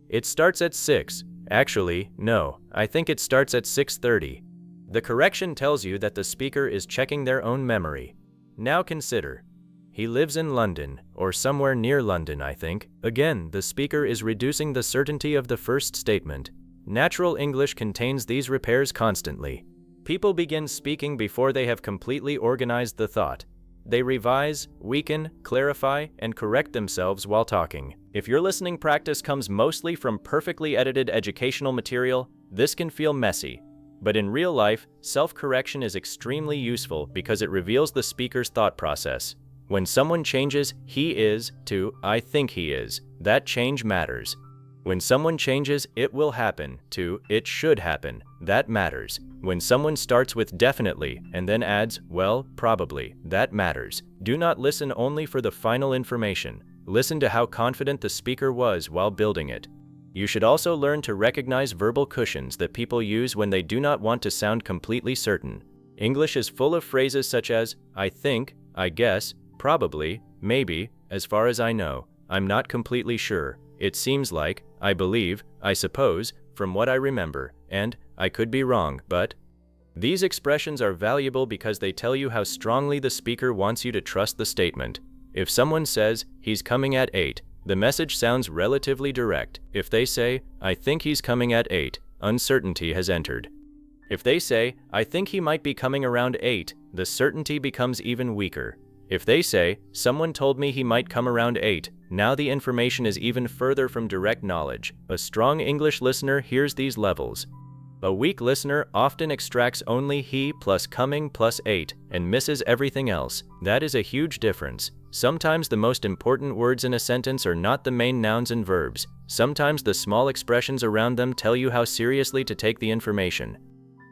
"It starts at 6. Actually, no, I think it starts at 6:30. The correction tells you that the speaker is checking their own memory. Now consider. "He lives in London, or somewhere near London, I think." Again, the speaker is reducing the certainty of the first statement. Natural English contains these repairs constantly. People begin speaking before they have completely organized the thought. They revise, weaken, clarify, and correct themselves while talking. If your listening practice comes mostly from perfectly edited educational material, this can feel messy. But in real life, self-correction is extremely useful because it reveals the speaker's thought process. When someone changes "he is" to "I think he is," that change matters. When someone changes "it will happen" to "it should happen," that matters. When someone starts with "definitely" and then adds "well, probably," that matters. Do not listen only for the final information. Listen to how confident the speaker was while building it. You should also learn to recognize verbal cushions that people use when they do not want to sound completely certain. English is full of phrases such as "I think," "I guess," "probably," "maybe," "as far as I know," "I'm not completely sure," "it seems like," "I believe," "I suppose," "from what I remember," and "I could be wrong, but." These expressions are valuable because they tell you how strongly the speaker wants you to trust the statement. If someone says, "He's coming at 8," the message sounds relatively direct. If they say, "I think he's coming at 8," uncertainty has entered. If they say, "I think he might be coming around 8," the certainty becomes even weaker. If they say, "Someone told me he might come around 8," now the information is even further from direct knowledge. A strong English listener hears these levels. A weak listener often extracts only "he" plus "coming" plus 8 and misses everything else. That is a huge difference. Sometimes the most important words in a sentence are not the main nouns and verbs. Sometimes the small expressions around them tell you how seriously to take the information.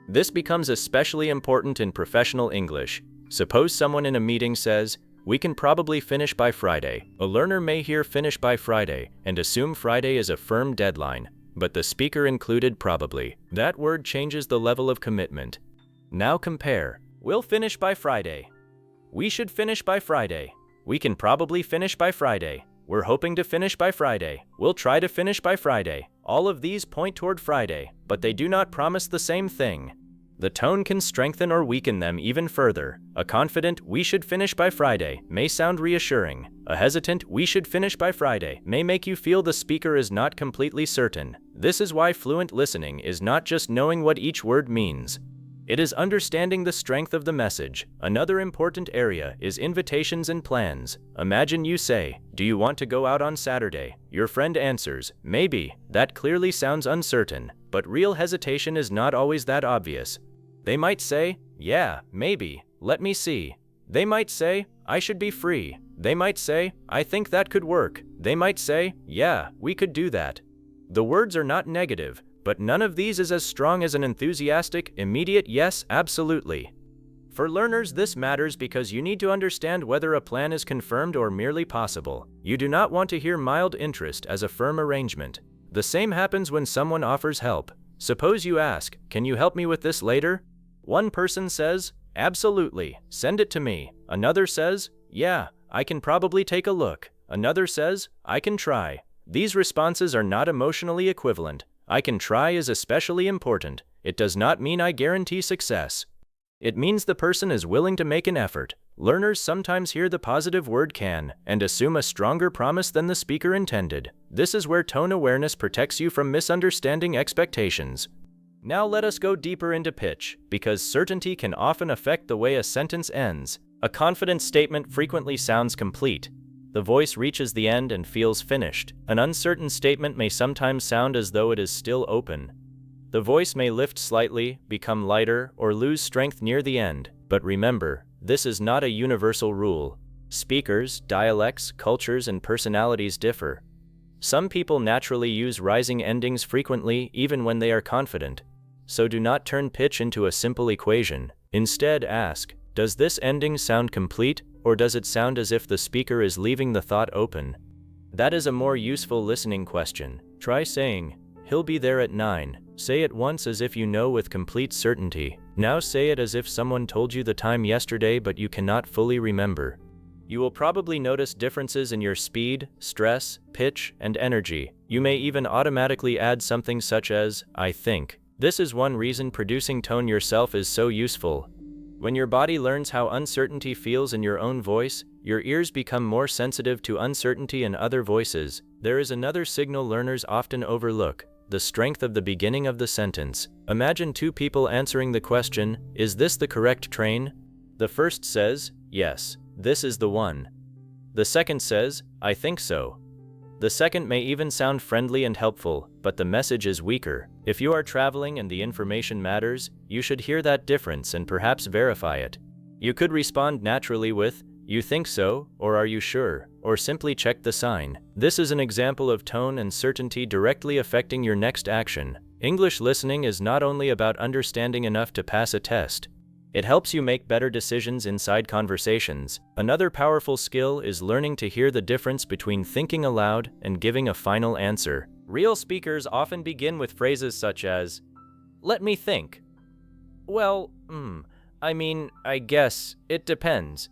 This becomes especially important in professional English. Suppose someone in a meeting says, "We can probably finish by Friday." A learner may hear "finish by Friday" and assume Friday is a firm deadline, but the speaker included "probably." That word changes the level of commitment. Now compare. "We'll finish by Friday." "We should finish by Friday." "We can probably finish by Friday." "We're hoping to finish by Friday." "We'll try to finish by Friday." All of these point toward Friday, but they do not promise the same thing. The tone can strengthen or weaken them even further. A confident "we should finish by Friday" may sound reassuring. A hesitant "we should finish by Friday" may make you feel the speaker is not completely certain. This is why fluent listening is not just knowing what each word means. It is understanding the strength of the message. Another important area is invitations and plans. Imagine you say, "Do you want to go out on Saturday?" Your friend answers, "Maybe." That clearly sounds uncertain, but real hesitation is not always that obvious. They might say, "Yeah, maybe, let me see." They might say, "I should be free." They might say, "I think that could work." They might say, "Yeah, we could do that." The words are not negative, but none of these is as strong as an enthusiastic, immediate "yes, absolutely." For learners, this matters because you need to understand whether a plan is confirmed or merely possible. You do not want to hear mild interest as a firm arrangement. The same happens when someone offers help. Suppose you ask, "Can you help me with this later?" One person says, "Absolutely, send it to me." Another says, "Yeah, I can probably take a look." Another says, "I can try." These responses are not emotionally equivalent. "I can try" is especially important. It does not mean I guarantee success. It means the person is willing to make an effort. Learners sometimes hear the positive word "can" and assume a stronger promise than the speaker intended. This is where tone awareness protects you from misunderstanding expectations. Now let us go deeper into pitch, because certainty can often affect the way a sentence ends. A confident statement frequently sounds complete. The voice reaches the end and feels finished. An uncertain statement may sometimes sound as though it is still open. The voice may lift slightly, become lighter, or lose strength near the end. But remember, this is not a universal rule. Speakers, dialects, cultures, and personalities differ. Some people naturally use rising endings frequently, even when they are confident. So do not turn pitch into a simple equation. Instead, ask, does this ending sound complete, or does it sound as if the speaker is leaving the thought open? That is a more useful listening question. Try saying, "He'll be there at 9. Say it once as if you know with complete certainty. Now say it as if someone told you the time yesterday but you cannot fully remember. You will probably notice differences in your speed, stress, pitch, and energy. You may even automatically add something such as, "I think." This is one reason producing tone yourself is so useful. When your body learns how uncertainty feels in your own voice, your ears become more sensitive to uncertainty in other voices. There is another signal learners often overlook: the strength of the beginning of the sentence. Imagine two people answering the question, "Is this the correct train?" The first says, "Yes, this is the one." The second says, "I think so." The second may even sound friendly and helpful, but the message is weaker. If you are traveling and the information matters, you should hear that difference and perhaps verify it. You could respond naturally with, "You think so?" or "Are you sure?" or simply check the sign. This is an example of tone and certainty directly affecting your next action. English listening is not only about understanding enough to pass a test. It helps you make better decisions inside conversations. Another powerful skill is learning to hear the difference between thinking aloud and giving a final answer. Real speakers often begin with phrases such as, "Let me think." "Well, I guess, it depends."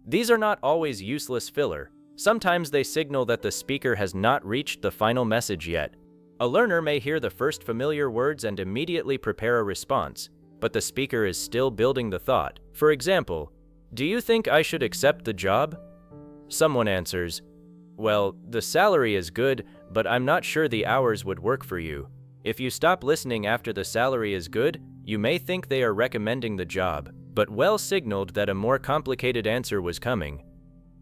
These are not always useless filler. Sometimes they signal that the speaker has not reached the final message yet. A learner may hear the first familiar words and immediately prepare a response, but the speaker is still building the thought. For example, "Do you think I should accept the job?" Someone answers, "Well, the salary is good, but I'm not sure the hours would work for you." If you stop listening after "the salary is good," you may think they are recommending the job, but well signaled that a more complicated answer was coming.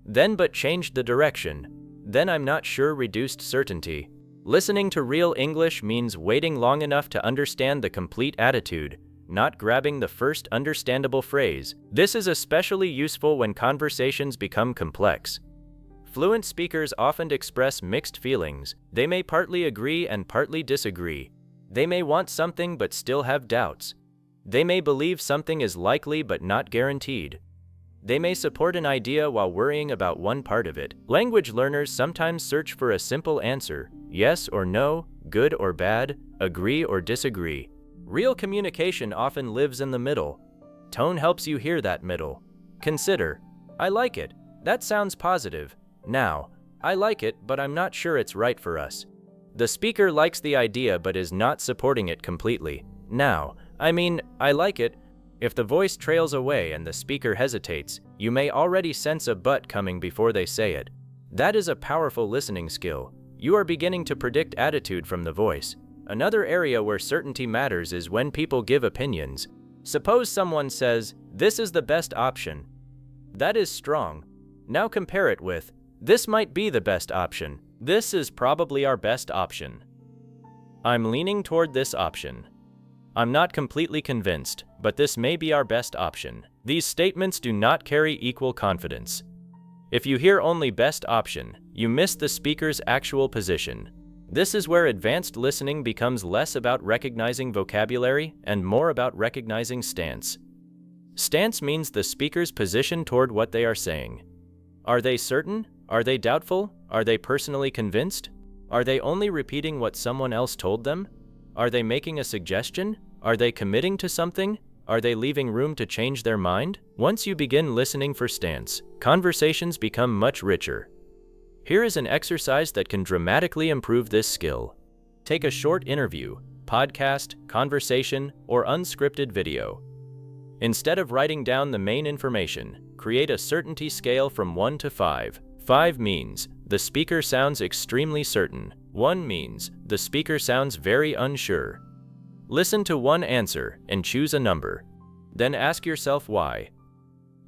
Then but changed the direction. Then "I'm not sure" reduced certainty. Listening to real English means waiting long enough to understand the complete attitude, not grabbing the first understandable phrase. This is especially useful when conversations become complex. Fluent speakers often express mixed feelings. They may partly agree and partly disagree. They may want something but still have doubts. They may believe something is likely but not guaranteed. They may support an idea while worrying about one part of it. Language learners sometimes search for a simple answer: yes or no, good or bad, agree or disagree. Real communication often lives in the middle. Tone helps you hear that middle. Consider, "I like it. That sounds positive." Now, "I like it, but I'm not sure it's right for us." The speaker likes the idea but is not supporting it completely. Now, I mean, I like it. If the voice trails away and the speaker hesitates, you may already sense a but coming before they say it. That is a powerful listening skill. You are beginning to predict attitude from the voice. Another area where certainty matters is when people give opinions. Suppose someone says, "This is the best option." That is strong. Now compare it with, "This might be the best option." This is probably our best option. I'm leaning toward this option. I'm not completely convinced, but this may be our best option. These statements do not carry equal confidence. If you hear only best option, you miss the speaker's actual position. This is where advanced listening becomes less about recognizing vocabulary and more about recognizing stance. Stance means the speaker's position toward what they are saying. Are they certain? Are they doubtful? Are they personally convinced? Are they only repeating what someone else told them? Are they making a suggestion? Are they committing to something? Are they leaving room to change their mind? Once you begin listening for stance, conversations become much richer. Here is an exercise that can dramatically improve this skill. Take a short interview, podcast, conversation, or unscripted video. Instead of writing down the main information, create a certainty scale from 1 to 5. 5 means the speaker sounds extremely certain. 1 means the speaker sounds very unsure. Listen to one answer and choose a number. Then ask yourself why.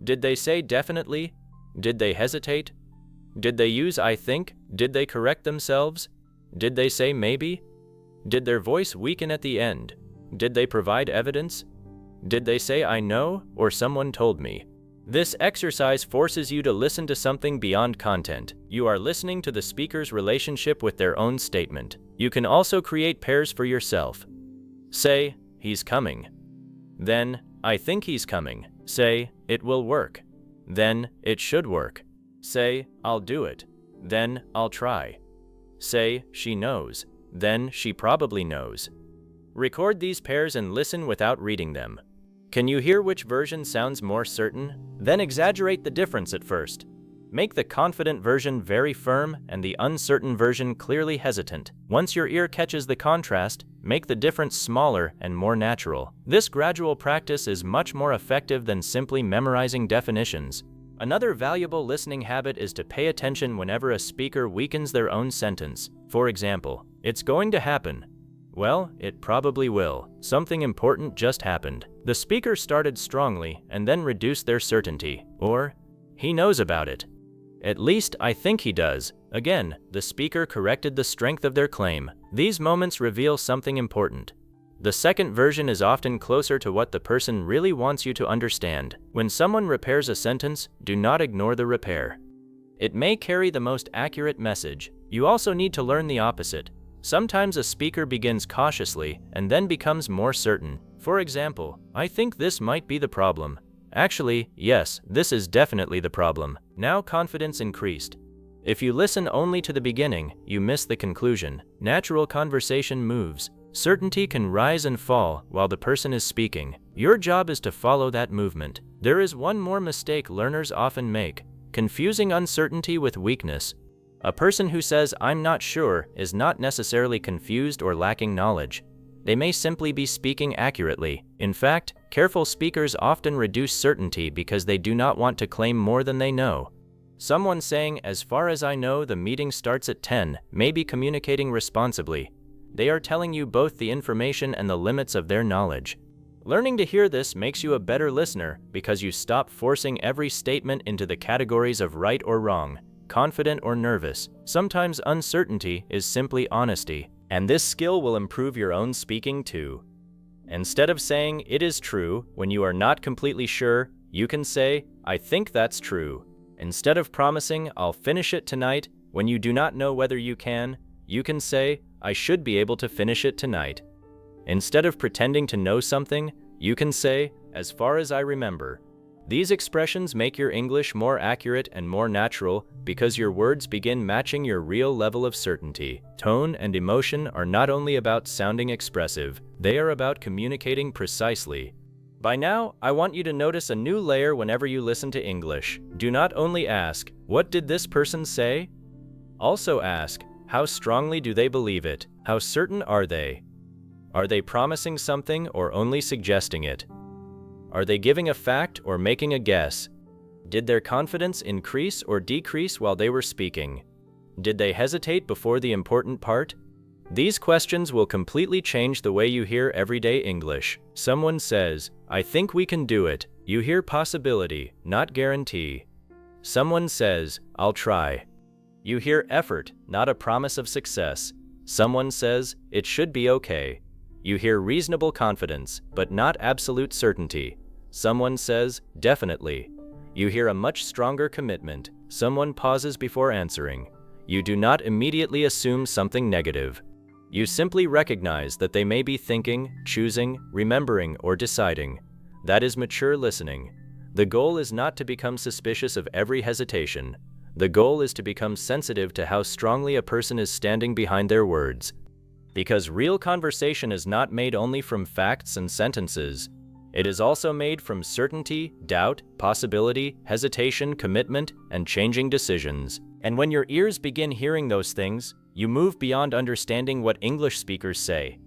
Did they say definitely? Did they hesitate? Did they use I think? Did they correct themselves? Did they say maybe? Did their voice weaken at the end? Did they provide evidence? Did they say I know or someone told me? This exercise forces you to listen to something beyond content. You are listening to the speaker's relationship with their own statement. You can also create pairs for yourself. Say, "He's coming." Then, "I think he's coming." Say, "It will work." Then, "It should work." Say, "I'll do it." Then, "I'll try." Say, "She knows." Then, "She probably knows." Record these pairs and listen without reading them. Can you hear which version sounds more certain? Then exaggerate the difference at first. Make the confident version very firm and the uncertain version clearly hesitant. Once your ear catches the contrast, make the difference smaller and more natural. This gradual practice is much more effective than simply memorizing definitions. Another valuable listening habit is to pay attention whenever a speaker weakens their own sentence. For example, "It's going to happen." Well, it probably will. Something important just happened. The speaker started strongly and then reduced their certainty. Or, "He knows about it." "At least I think he does." Again, the speaker corrected the strength of their claim. These moments reveal something important. The second version is often closer to what the person really wants you to understand. When someone repairs a sentence, do not ignore the repair. It may carry the most accurate message. You also need to learn the opposite. Sometimes a speaker begins cautiously and then becomes more certain. For example, "I think this might be the problem." Actually, yes, this is definitely the problem. Now confidence increased. If you listen only to the beginning, you miss the conclusion. Natural conversation moves. Certainty can rise and fall while the person is speaking. Your job is to follow that movement. There is one more mistake learners often make: confusing uncertainty with weakness. A person who says, "I'm not sure," is not necessarily confused or lacking knowledge. They may simply be speaking accurately. In fact, careful speakers often reduce certainty because they do not want to claim more than they know. Someone saying, "As far as I know, the meeting starts at 10, may be communicating responsibly. They are telling you both the information and the limits of their knowledge. Learning to hear this makes you a better listener because you stop forcing every statement into the categories of right or wrong, confident or nervous. Sometimes uncertainty is simply honesty, and this skill will improve your own speaking too. Instead of saying, "It is true," when you are not completely sure, you can say, "I think that's true." Instead of promising, "I'll finish it tonight," when you do not know whether you can, you can say, "I should be able to finish it tonight." Instead of pretending to know something, you can say, "As far as I remember." These expressions make your English more accurate and more natural because your words begin matching your real level of certainty. Tone and emotion are not only about sounding expressive, they are about communicating precisely. By now, I want you to notice a new layer whenever you listen to English. Do not only ask, "What did this person say?" Also ask, "How strongly do they believe it? How certain are they?" Are they promising something or only suggesting it? Are they giving a fact or making a guess? Did their confidence increase or decrease while they were speaking? Did they hesitate before the important part? These questions will completely change the way you hear everyday English. Someone says, "I think we can do it." You hear possibility, not guarantee. Someone says, "I'll try." You hear effort, not a promise of success. Someone says, "It should be okay." You hear reasonable confidence, but not absolute certainty. Someone says, "Definitely." You hear a much stronger commitment. Someone pauses before answering. You do not immediately assume something negative. You simply recognize that they may be thinking, choosing, remembering, or deciding. That is mature listening. The goal is not to become suspicious of every hesitation. The goal is to become sensitive to how strongly a person is standing behind their words. Because real conversation is not made only from facts and sentences. It is also made from certainty, doubt, possibility, hesitation, commitment, and changing decisions. And when your ears begin hearing those things, you move beyond understanding what English speakers say.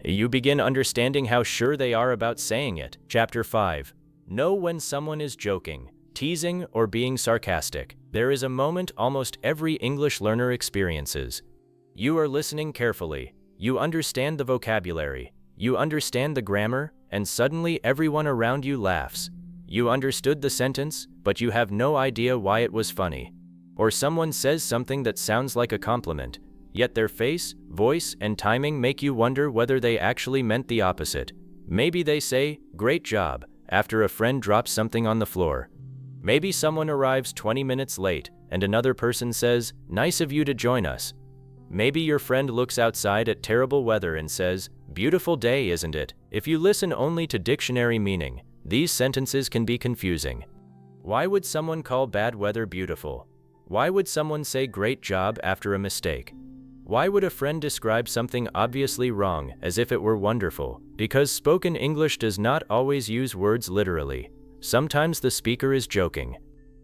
You begin understanding how sure they are about saying it. Chapter 5. Know when someone is joking, teasing, or being sarcastic. There is a moment almost every English learner experiences. You are listening carefully. You understand the vocabulary. You understand the grammar, and suddenly everyone around you laughs. You understood the sentence, but you have no idea why it was funny. Or someone says something that sounds like a compliment, yet their face, voice, and timing make you wonder whether they actually meant the opposite. Maybe they say, "Great job," after a friend drops something on the floor. Maybe someone arrives 20 minutes late, and another person says, "Nice of you to join us." Maybe your friend looks outside at terrible weather and says, "Beautiful day, isn't it?" If you listen only to dictionary meaning, these sentences can be confusing. Why would someone call bad weather beautiful? Why would someone say "great job" after a mistake? Why would a friend describe something obviously wrong as if it were wonderful? Because spoken English does not always use words literally. Sometimes the speaker is joking.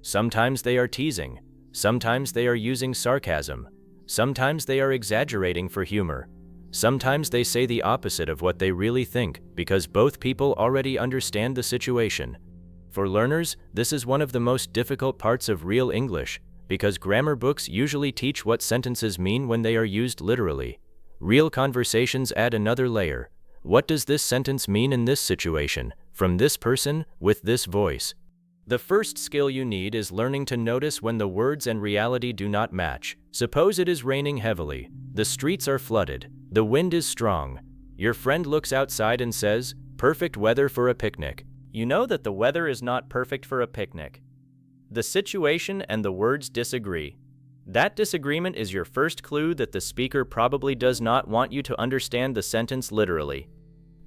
Sometimes they are teasing. Sometimes they are using sarcasm. Sometimes they are exaggerating for humor. Sometimes they say the opposite of what they really think, because both people already understand the situation. For learners, this is one of the most difficult parts of real English, because grammar books usually teach what sentences mean when they are used literally. Real conversations add another layer. What does this sentence mean in this situation, from this person, with this voice? The first skill you need is learning to notice when the words and reality do not match. Suppose it is raining heavily. The streets are flooded. The wind is strong. Your friend looks outside and says, "Perfect weather for a picnic." You know that the weather is not perfect for a picnic. The situation and the words disagree. That disagreement is your first clue that the speaker probably does not want you to understand the sentence literally.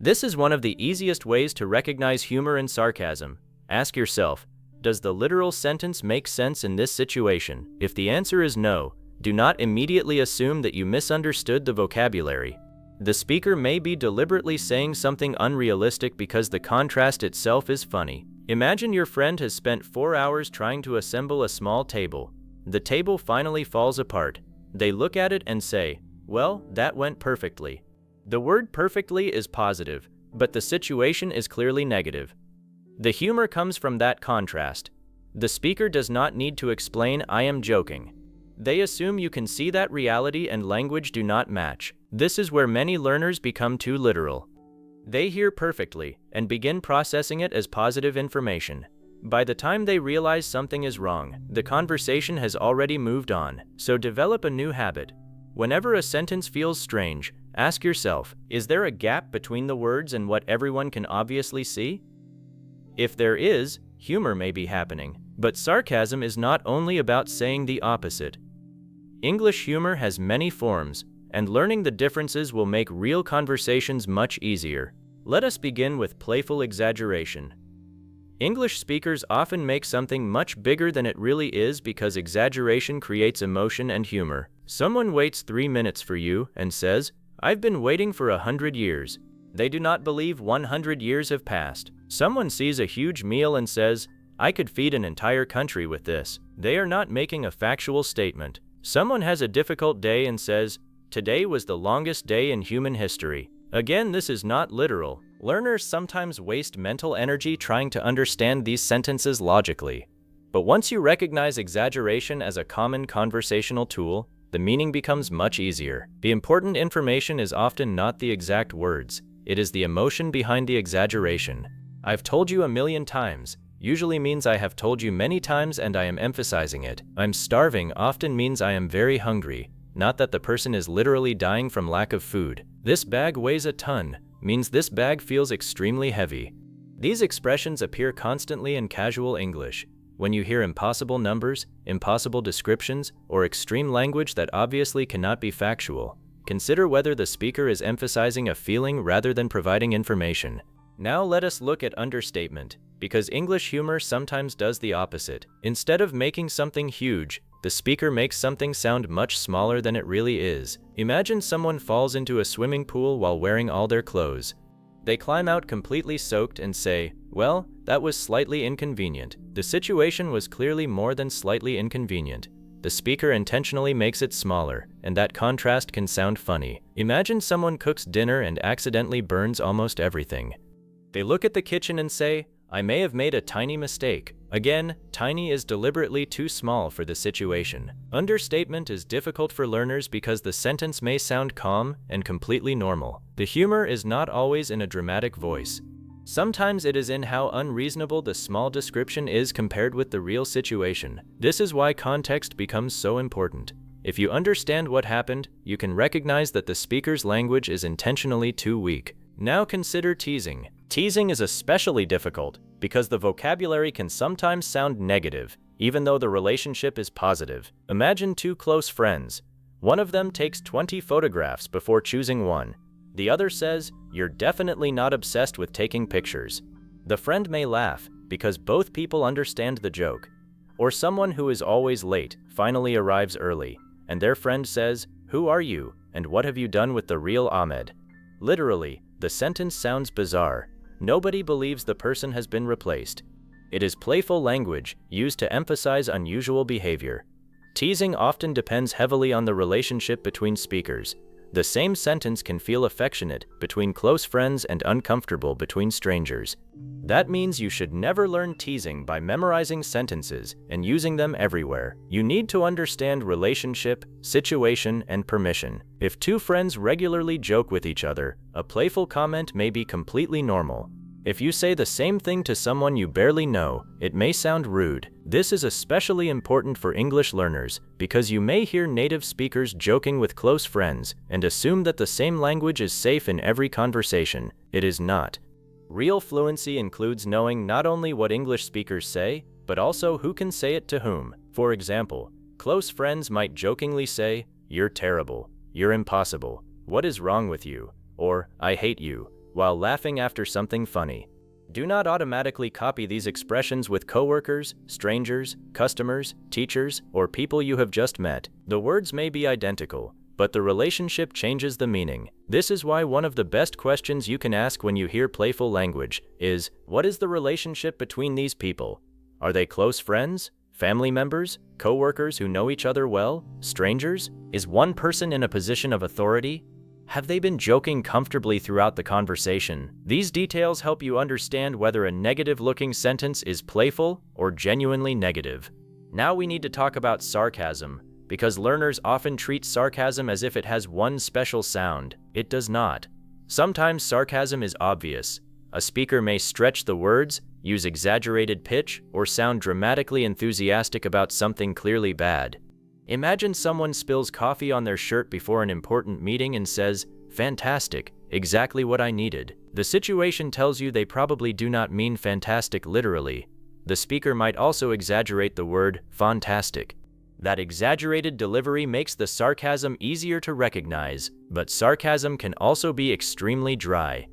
This is one of the easiest ways to recognize humor and sarcasm. Ask yourself, does the literal sentence make sense in this situation? If the answer is no, do not immediately assume that you misunderstood the vocabulary. The speaker may be deliberately saying something unrealistic because the contrast itself is funny. Imagine your friend has spent 4 hours trying to assemble a small table. The table finally falls apart. They look at it and say, "Well, that went perfectly." The word "perfectly" is positive, but the situation is clearly negative. The humor comes from that contrast. The speaker does not need to explain, "I am joking." They assume you can see that reality and language do not match. This is where many learners become too literal. They hear perfectly and begin processing it as positive information. By the time they realize something is wrong, the conversation has already moved on. So develop a new habit. Whenever a sentence feels strange, ask yourself, is there a gap between the words and what everyone can obviously see? If there is, humor may be happening. But sarcasm is not only about saying the opposite. English humor has many forms, and learning the differences will make real conversations much easier. Let us begin with playful exaggeration. English speakers often make something much bigger than it really is because exaggeration creates emotion and humor. Someone waits 3 minutes for you and says, "I've been waiting for 100 years." They do not believe 100 years have passed. Someone sees a huge meal and says, "I could feed an entire country with this." They are not making a factual statement. Someone has a difficult day and says, "Today was the longest day in human history." Again, this is not literal. Learners sometimes waste mental energy trying to understand these sentences logically. But once you recognize exaggeration as a common conversational tool, the meaning becomes much easier. The important information is often not the exact words. It is the emotion behind the exaggeration. "I've told you a million times" usually means I have told you many times and I am emphasizing it. "I'm starving" often means I am very hungry, not that the person is literally dying from lack of food. "This bag weighs a ton" means this bag feels extremely heavy. These expressions appear constantly in casual English. When you hear impossible numbers, impossible descriptions, or extreme language that obviously cannot be factual, consider whether the speaker is emphasizing a feeling rather than providing information. Now let us look at understatement, because English humor sometimes does the opposite. Instead of making something huge, the speaker makes something sound much smaller than it really is. Imagine someone falls into a swimming pool while wearing all their clothes. They climb out completely soaked and say, "Well, that was slightly inconvenient." The situation was clearly more than slightly inconvenient. The speaker intentionally makes it smaller, and that contrast can sound funny. Imagine someone cooks dinner and accidentally burns almost everything. They look at the kitchen and say, "I may have made a tiny mistake." Again, tiny is deliberately too small for the situation. Understatement is difficult for learners because the sentence may sound calm and completely normal. The humor is not always in a dramatic voice. Sometimes it is in how unreasonable the small description is compared with the real situation. This is why context becomes so important. If you understand what happened, you can recognize that the speaker's language is intentionally too weak. Now consider teasing. Teasing is especially difficult because the vocabulary can sometimes sound negative, even though the relationship is positive. Imagine two close friends. One of them takes 20 photographs before choosing one. The other says, "You're definitely not obsessed with taking pictures." The friend may laugh because both people understand the joke. Or someone who is always late finally arrives early, and their friend says, "Who are you, and what have you done with the real Ahmed?" Literally, the sentence sounds bizarre. Nobody believes the person has been replaced. It is playful language used to emphasize unusual behavior. Teasing often depends heavily on the relationship between speakers. The same sentence can feel affectionate between close friends and uncomfortable between strangers. That means you should never learn teasing by memorizing sentences and using them everywhere. You need to understand relationship, situation, and permission. If two friends regularly joke with each other, a playful comment may be completely normal. If you say the same thing to someone you barely know, it may sound rude. This is especially important for English learners because you may hear native speakers joking with close friends and assume that the same language is safe in every conversation. It is not. Real fluency includes knowing not only what English speakers say, but also who can say it to whom. For example, close friends might jokingly say, "You're terrible," "You're impossible," "What is wrong with you?" or "I hate you," while laughing after something funny. Do not automatically copy these expressions with coworkers, strangers, customers, teachers, or people you have just met. The words may be identical, but the relationship changes the meaning. This is why one of the best questions you can ask when you hear playful language is, what is the relationship between these people? Are they close friends, family members, coworkers who know each other well, strangers? Is one person in a position of authority? Have they been joking comfortably throughout the conversation? These details help you understand whether a negative-looking sentence is playful or genuinely negative. Now we need to talk about sarcasm, because learners often treat sarcasm as if it has one special sound. It does not. Sometimes sarcasm is obvious. A speaker may stretch the words, use exaggerated pitch, or sound dramatically enthusiastic about something clearly bad. Imagine someone spills coffee on their shirt before an important meeting and says, "Fantastic, exactly what I needed." The situation tells you they probably do not mean fantastic literally. The speaker might also exaggerate the word fantastic. That exaggerated delivery makes the sarcasm easier to recognize, but sarcasm can also be extremely dry.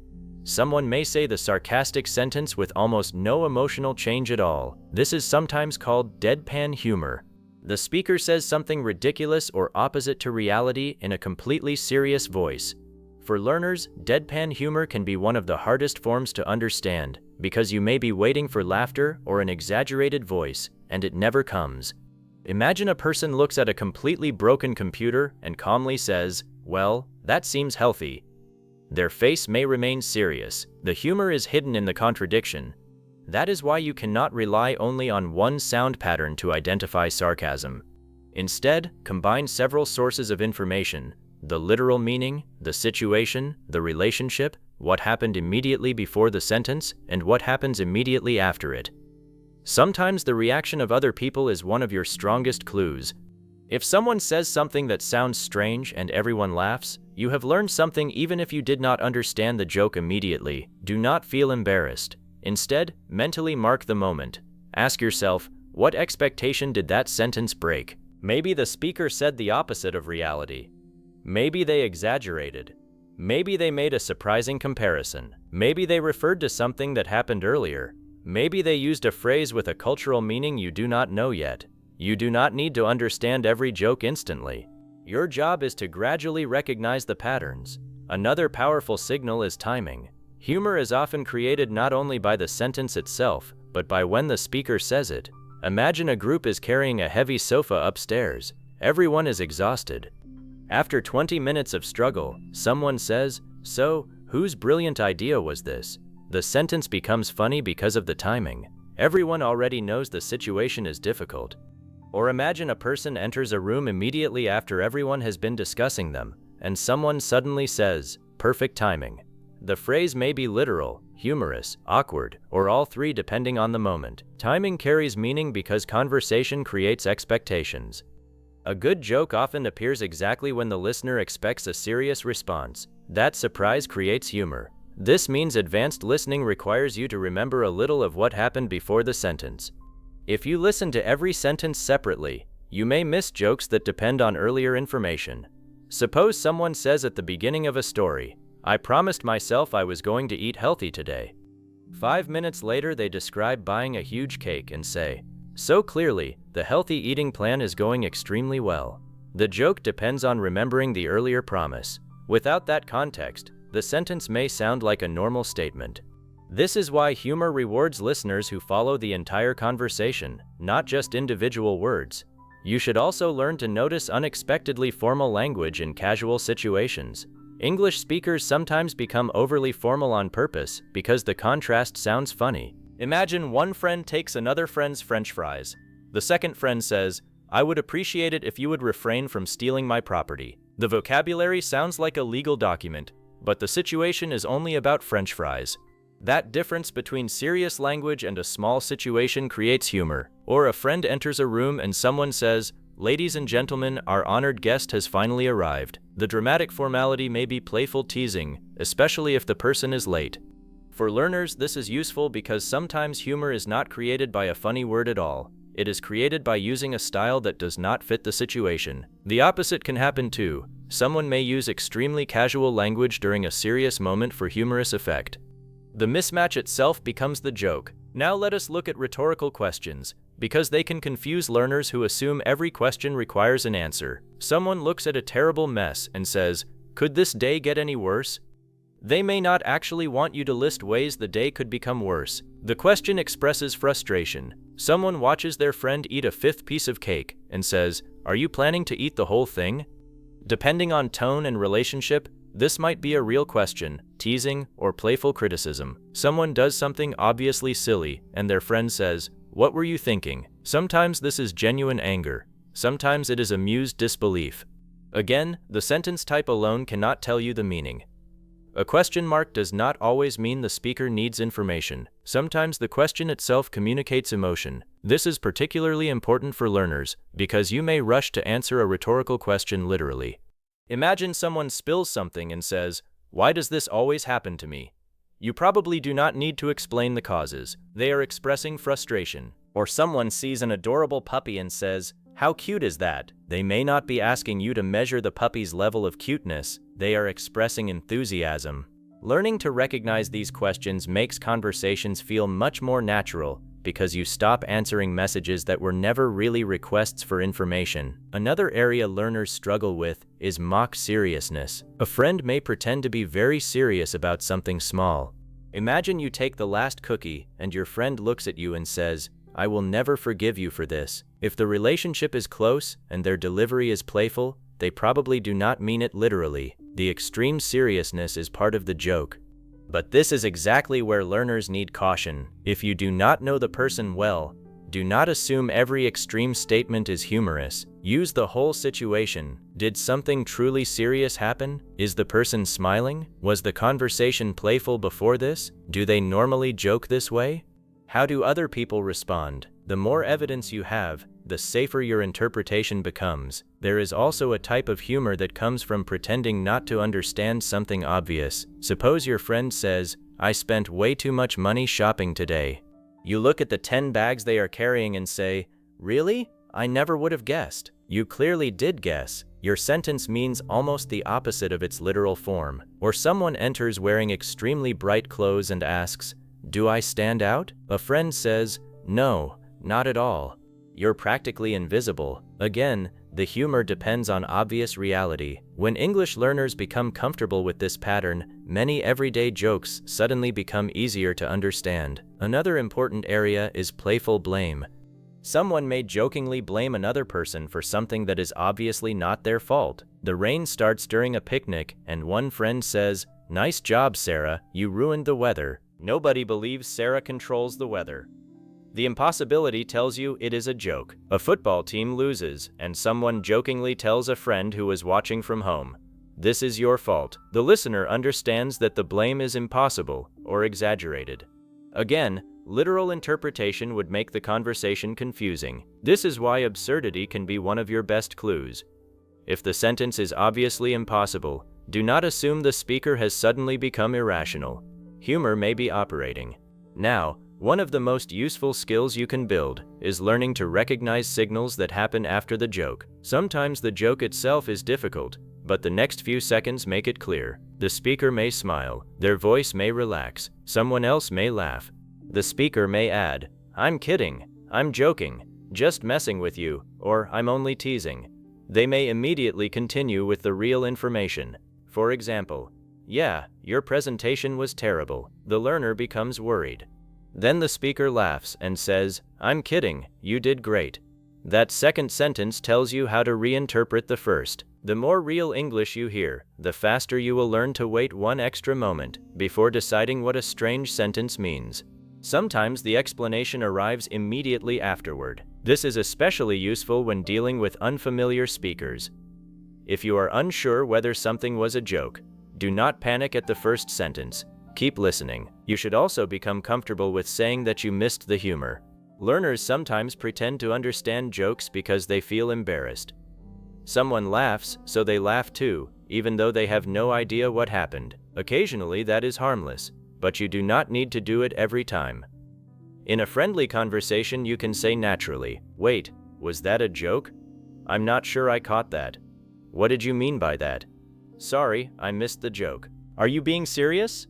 Someone may say the sarcastic sentence with almost no emotional change at all. This is sometimes called deadpan humor. The speaker says something ridiculous or opposite to reality in a completely serious voice. For learners, deadpan humor can be one of the hardest forms to understand because you may be waiting for laughter or an exaggerated voice, and it never comes. Imagine a person looks at a completely broken computer and calmly says, "Well, that seems healthy." Their face may remain serious. The humor is hidden in the contradiction. That is why you cannot rely only on one sound pattern to identify sarcasm. Instead, combine several sources of information: the literal meaning, the situation, the relationship, what happened immediately before the sentence, and what happens immediately after it. Sometimes the reaction of other people is one of your strongest clues. If someone says something that sounds strange and everyone laughs, you have learned something even if you did not understand the joke immediately. Do not feel embarrassed. Instead, mentally mark the moment. Ask yourself, what expectation did that sentence break? Maybe the speaker said the opposite of reality. Maybe they exaggerated. Maybe they made a surprising comparison. Maybe they referred to something that happened earlier. Maybe they used a phrase with a cultural meaning you do not know yet. You do not need to understand every joke instantly. Your job is to gradually recognize the patterns. Another powerful signal is timing. Humor is often created not only by the sentence itself, but by when the speaker says it. Imagine a group is carrying a heavy sofa upstairs. Everyone is exhausted. After 20 minutes of struggle, someone says, "So, whose brilliant idea was this?" The sentence becomes funny because of the timing. Everyone already knows the situation is difficult. Or imagine a person enters a room immediately after everyone has been discussing them, and someone suddenly says, "Perfect timing." The phrase may be literal, humorous, awkward, or all three depending on the moment. Timing carries meaning because conversation creates expectations. A good joke often appears exactly when the listener expects a serious response. That surprise creates humor. This means advanced listening requires you to remember a little of what happened before the sentence. If you listen to every sentence separately, you may miss jokes that depend on earlier information. Suppose someone says at the beginning of a story, "I promised myself I was going to eat healthy today." 5 minutes later, they describe buying a huge cake and say, "So clearly, the healthy eating plan is going extremely well." The joke depends on remembering the earlier promise. Without that context, the sentence may sound like a normal statement. This is why humor rewards listeners who follow the entire conversation, not just individual words. You should also learn to notice unexpectedly formal language in casual situations. English speakers sometimes become overly formal on purpose because the contrast sounds funny. Imagine one friend takes another friend's French fries. The second friend says, "I would appreciate it if you would refrain from stealing my property." The vocabulary sounds like a legal document, but the situation is only about French fries. That difference between serious language and a small situation creates humor. Or a friend enters a room and someone says, "Ladies and gentlemen, our honored guest has finally arrived." The dramatic formality may be playful teasing, especially if the person is late. For learners, this is useful because sometimes humor is not created by a funny word at all. It is created by using a style that does not fit the situation. The opposite can happen too. Someone may use extremely casual language during a serious moment for humorous effect. The mismatch itself becomes the joke. Now let us look at rhetorical questions, because they can confuse learners who assume every question requires an answer. Someone looks at a terrible mess and says, "Could this day get any worse?" They may not actually want you to list ways the day could become worse. The question expresses frustration. Someone watches their friend eat a fifth piece of cake and says, "Are you planning to eat the whole thing?" Depending on tone and relationship, this might be a real question, teasing, or playful criticism. Someone does something obviously silly, and their friend says, "What were you thinking?" Sometimes this is genuine anger. Sometimes it is amused disbelief. Again, the sentence type alone cannot tell you the meaning. A question mark does not always mean the speaker needs information. Sometimes the question itself communicates emotion. This is particularly important for learners, because you may rush to answer a rhetorical question literally. Imagine someone spills something and says, "Why does this always happen to me?" You probably do not need to explain the causes. They are expressing frustration. Or someone sees an adorable puppy and says, "How cute is that?" They may not be asking you to measure the puppy's level of cuteness. They are expressing enthusiasm. Learning to recognize these questions makes conversations feel much more natural, because you stop answering messages that were never really requests for information. Another area learners struggle with is mock seriousness. A friend may pretend to be very serious about something small. Imagine you take the last cookie and your friend looks at you and says, "I will never forgive you for this." If the relationship is close and their delivery is playful, they probably do not mean it literally. The extreme seriousness is part of the joke. But this is exactly where learners need caution. If you do not know the person well, do not assume every extreme statement is humorous. Use the whole situation. Did something truly serious happen? Is the person smiling? Was the conversation playful before this? Do they normally joke this way? How do other people respond? The more evidence you have, the safer your interpretation becomes. There is also a type of humor that comes from pretending not to understand something obvious. Suppose your friend says, "I spent way too much money shopping today." You look at the 10 bags they are carrying and say, "Really? I never would have guessed." You clearly did guess. Your sentence means almost the opposite of its literal form. Or someone enters wearing extremely bright clothes and asks, "Do I stand out?" A friend says, "No, not at all. You're practically invisible." Again, the humor depends on obvious reality. When English learners become comfortable with this pattern, many everyday jokes suddenly become easier to understand. Another important area is playful blame. Someone may jokingly blame another person for something that is obviously not their fault. The rain starts during a picnic, and one friend says, "Nice job, Sarah, you ruined the weather." Nobody believes Sarah controls the weather. The impossibility tells you it is a joke. A football team loses, and someone jokingly tells a friend who was watching from home, "This is your fault." The listener understands that the blame is impossible or exaggerated. Again, literal interpretation would make the conversation confusing. This is why absurdity can be one of your best clues. If the sentence is obviously impossible, do not assume the speaker has suddenly become irrational. Humor may be operating. Now, one of the most useful skills you can build is learning to recognize signals that happen after the joke. Sometimes the joke itself is difficult, but the next few seconds make it clear. The speaker may smile, their voice may relax, someone else may laugh. The speaker may add, "I'm kidding, I'm joking, just messing with you," or "I'm only teasing." They may immediately continue with the real information. For example, "Yeah, your presentation was terrible." The learner becomes worried. Then the speaker laughs and says, "I'm kidding, you did great." That second sentence tells you how to reinterpret the first. The more real English you hear, the faster you will learn to wait one extra moment before deciding what a strange sentence means. Sometimes the explanation arrives immediately afterward. This is especially useful when dealing with unfamiliar speakers. If you are unsure whether something was a joke, do not panic at the first sentence. Keep listening. You should also become comfortable with saying that you missed the humor. Learners sometimes pretend to understand jokes because they feel embarrassed. Someone laughs, so they laugh too, even though they have no idea what happened. Occasionally that is harmless, but you do not need to do it every time. In a friendly conversation you can say naturally, "Wait, was that a joke? I'm not sure I caught that. What did you mean by that? Sorry, I missed the joke." Are you being serious?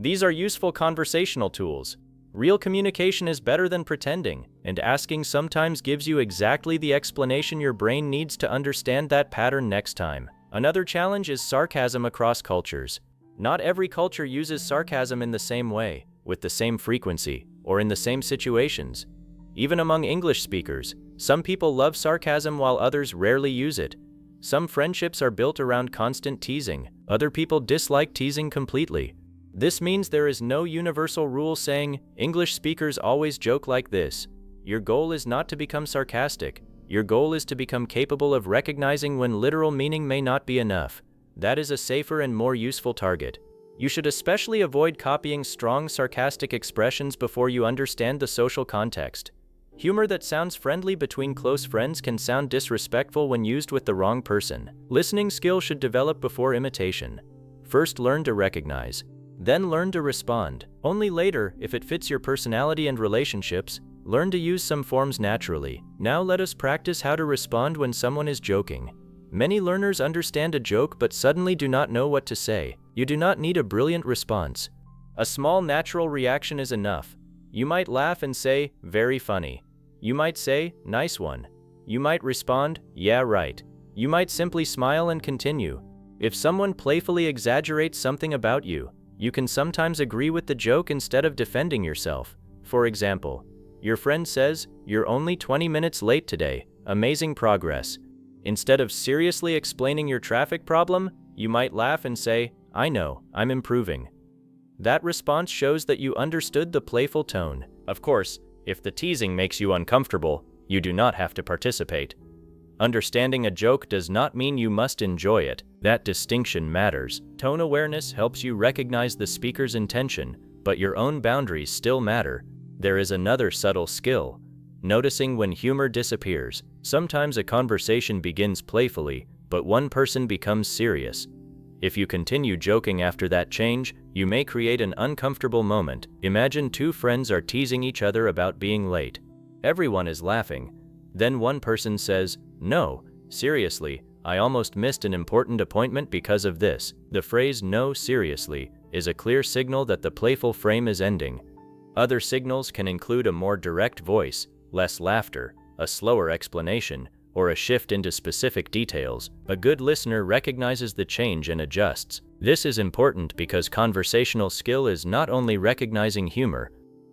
These are useful conversational tools. Real communication is better than pretending, and asking sometimes gives you exactly the explanation your brain needs to understand that pattern next time. Another challenge is sarcasm across cultures. Not every culture uses sarcasm in the same way, with the same frequency, or in the same situations. Even among English speakers, some people love sarcasm while others rarely use it. Some friendships are built around constant teasing. Other people dislike teasing completely. This means there is no universal rule saying, "English speakers always joke like this." Your goal is not to become sarcastic. Your goal is to become capable of recognizing when literal meaning may not be enough. That is a safer and more useful target. You should especially avoid copying strong sarcastic expressions before you understand the social context. Humor that sounds friendly between close friends can sound disrespectful when used with the wrong person. Listening skill should develop before imitation. First, learn to recognize. Then learn to respond. Only later, if it fits your personality and relationships, learn to use some forms naturally. Now let us practice how to respond when someone is joking. Many learners understand a joke but suddenly do not know what to say. You do not need a brilliant response. A small natural reaction is enough. You might laugh and say, "Very funny." You might say, "Nice one." You might respond, "Yeah, right." You might simply smile and continue. If someone playfully exaggerates something about you, you can sometimes agree with the joke instead of defending yourself. For example, your friend says, "You're only 20 minutes late today. Amazing progress." Instead of seriously explaining your traffic problem, you might laugh and say, "I know, I'm improving." That response shows that you understood the playful tone. Of course, if the teasing makes you uncomfortable, you do not have to participate. Understanding a joke does not mean you must enjoy it. That distinction matters. Tone awareness helps you recognize the speaker's intention, but your own boundaries still matter. There is another subtle skill: noticing when humor disappears. Sometimes a conversation begins playfully, but one person becomes serious. If you continue joking after that change, you may create an uncomfortable moment. Imagine two friends are teasing each other about being late. Everyone is laughing. Then one person says, "No, seriously, I almost missed an important appointment because of this." The phrase "no, seriously" is a clear signal that the playful frame is ending. Other signals can include a more direct voice, less laughter, a slower explanation, or a shift into specific details. A good listener recognizes the change and adjusts. This is important because conversational skill is not only recognizing humor,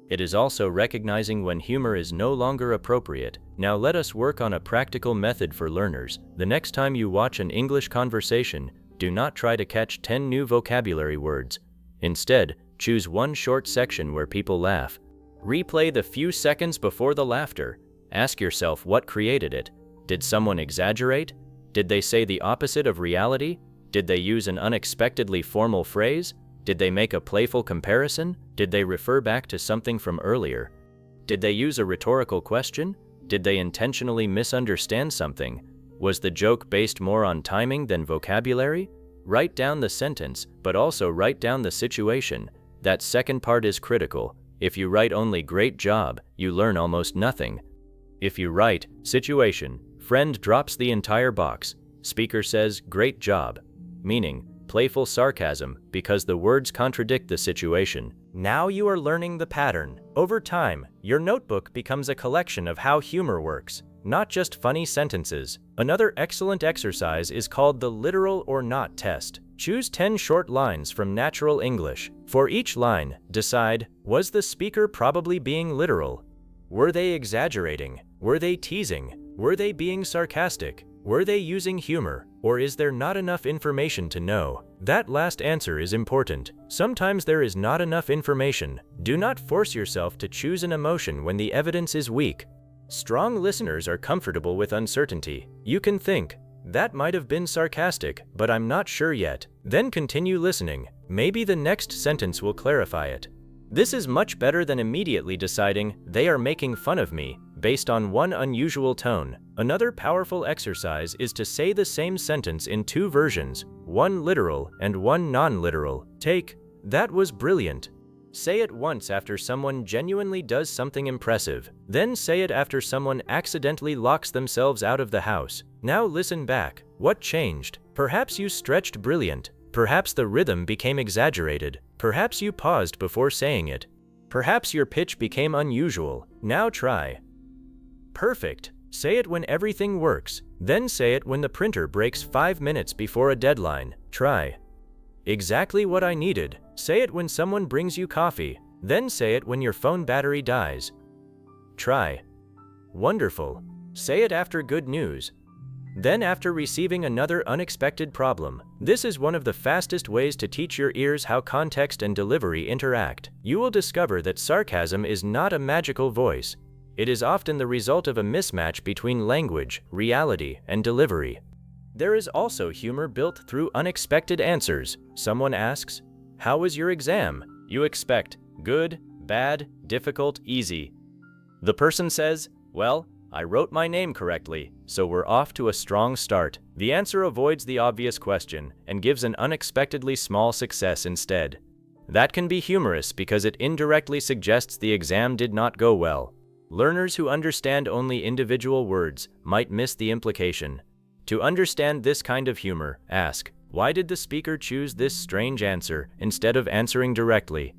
it is also recognizing when humor is no longer appropriate. Now let us work on a practical method for learners. The next time you watch an English conversation, do not try to catch 10 new vocabulary words. Instead, choose one short section where people laugh. Replay the few seconds before the laughter. Ask yourself what created it. Did someone exaggerate? Did they say the opposite of reality? Did they use an unexpectedly formal phrase? Did they make a playful comparison? Did they refer back to something from earlier? Did they use a rhetorical question? Did they intentionally misunderstand something? Was the joke based more on timing than vocabulary? Write down the sentence, but also write down the situation. That second part is critical. If you write only "great job," you learn almost nothing. If you write "situation," friend drops the entire box. Speaker says "great job," meaning playful sarcasm because the words contradict the situation. Now you are learning the pattern. Over time, your notebook becomes a collection of how humor works, not just funny sentences. Another excellent exercise is called the literal or not test. Choose 10 short lines from natural English. For each line, decide, was the speaker probably being literal? Were they exaggerating? Were they teasing? Were they being sarcastic? Were they using humor? Or is there not enough information to know? That last answer is important. Sometimes there is not enough information. Do not force yourself to choose an emotion when the evidence is weak. Strong listeners are comfortable with uncertainty. You can think, that might have been sarcastic, but I'm not sure yet. Then continue listening. Maybe the next sentence will clarify it. This is much better than immediately deciding, they are making fun of me, based on one unusual tone. Another powerful exercise is to say the same sentence in 2 versions, one literal and one non-literal. Take, "That was brilliant." Say it once after someone genuinely does something impressive. Then say it after someone accidentally locks themselves out of the house. Now listen back. What changed? Perhaps you stretched brilliant. Perhaps the rhythm became exaggerated. Perhaps you paused before saying it. Perhaps your pitch became unusual. Now try. Perfect. Say it when everything works. Then say it when the printer breaks 5 minutes before a deadline. Try. Exactly what I needed. Say it when someone brings you coffee. Then say it when your phone battery dies. Try. Wonderful. Say it after good news. Then after receiving another unexpected problem. This is one of the fastest ways to teach your ears how context and delivery interact. You will discover that sarcasm is not a magical voice. It is often the result of a mismatch between language, reality, and delivery. There is also humor built through unexpected answers. Someone asks, "How was your exam?" You expect, "Good, bad, difficult, easy." The person says, "Well, I wrote my name correctly, so we're off to a strong start." The answer avoids the obvious question and gives an unexpectedly small success instead. That can be humorous because it indirectly suggests the exam did not go well. Learners who understand only individual words might miss the implication. To understand this kind of humor, ask, why did the speaker choose this strange answer instead of answering directly?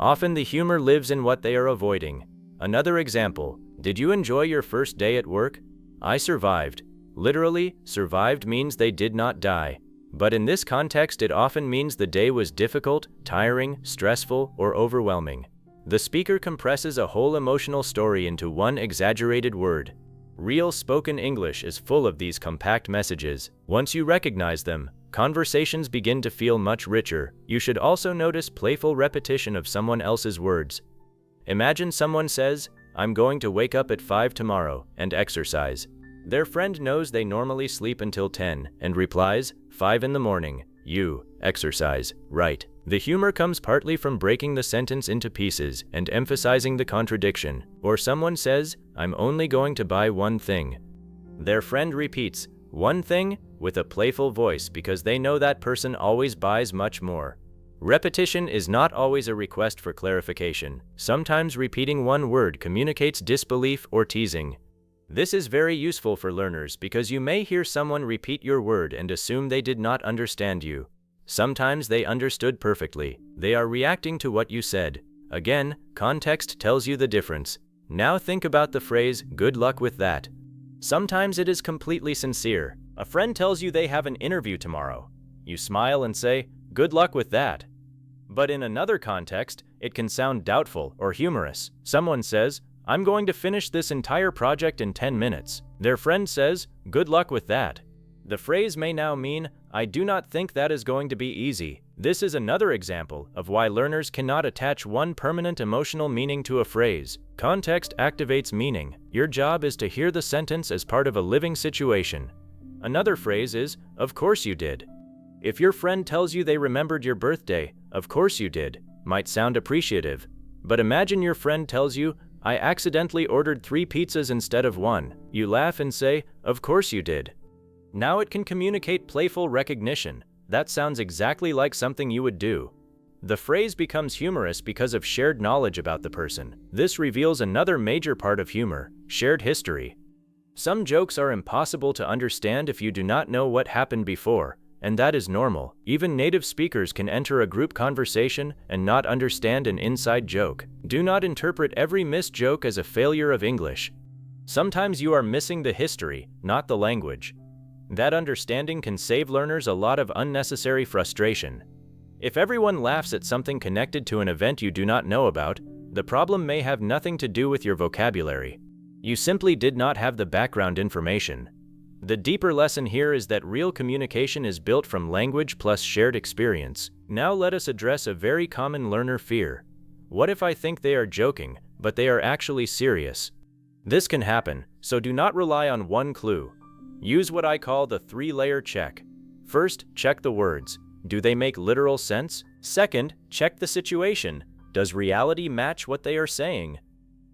Often the humor lives in what they are avoiding. Another example, did you enjoy your first day at work? I survived. Literally, survived means they did not die. But in this context, it often means the day was difficult, tiring, stressful, or overwhelming. The speaker compresses a whole emotional story into one exaggerated word. Real spoken English is full of these compact messages. Once you recognize them, conversations begin to feel much richer. You should also notice playful repetition of someone else's words. Imagine someone says, "I'm going to wake up at 5 tomorrow and exercise." Their friend knows they normally sleep until 10 and replies, 5 in the morning, you exercise, right? The humor comes partly from breaking the sentence into pieces and emphasizing the contradiction. Or someone says, "I'm only going to buy one thing." Their friend repeats, "One thing?" with a playful voice because they know that person always buys much more. Repetition is not always a request for clarification. Sometimes repeating one word communicates disbelief or teasing. This is very useful for learners because you may hear someone repeat your word and assume they did not understand you. Sometimes they understood perfectly. They are reacting to what you said. Again, context tells you the difference. Now think about the phrase, "Good luck with that." Sometimes it is completely sincere. A friend tells you they have an interview tomorrow. You smile and say, "Good luck with that." But in another context, it can sound doubtful or humorous. Someone says, "I'm going to finish this entire project in 10 minutes. Their friend says, "Good luck with that." The phrase may now mean, "I do not think that is going to be easy." This is another example of why learners cannot attach one permanent emotional meaning to a phrase. Context activates meaning. Your job is to hear the sentence as part of a living situation. Another phrase is, "Of course you did." If your friend tells you they remembered your birthday, "Of course you did," might sound appreciative. But imagine your friend tells you, "I accidentally ordered 3 pizzas instead of 1. You laugh and say, "Of course you did." Now it can communicate playful recognition. That sounds exactly like something you would do. The phrase becomes humorous because of shared knowledge about the person. This reveals another major part of humor, shared history. Some jokes are impossible to understand if you do not know what happened before, and that is normal. Even native speakers can enter a group conversation and not understand an inside joke. Do not interpret every missed joke as a failure of English. Sometimes you are missing the history, not the language. That understanding can save learners a lot of unnecessary frustration. If everyone laughs at something connected to an event you do not know about, the problem may have nothing to do with your vocabulary. You simply did not have the background information. The deeper lesson here is that real communication is built from language plus shared experience. Now let us address a very common learner fear. What if I think they are joking, but they are actually serious? This can happen, so do not rely on one clue. Use what I call the 3-layer check. First, check the words. Do they make literal sense? Second, check the situation. Does reality match what they are saying?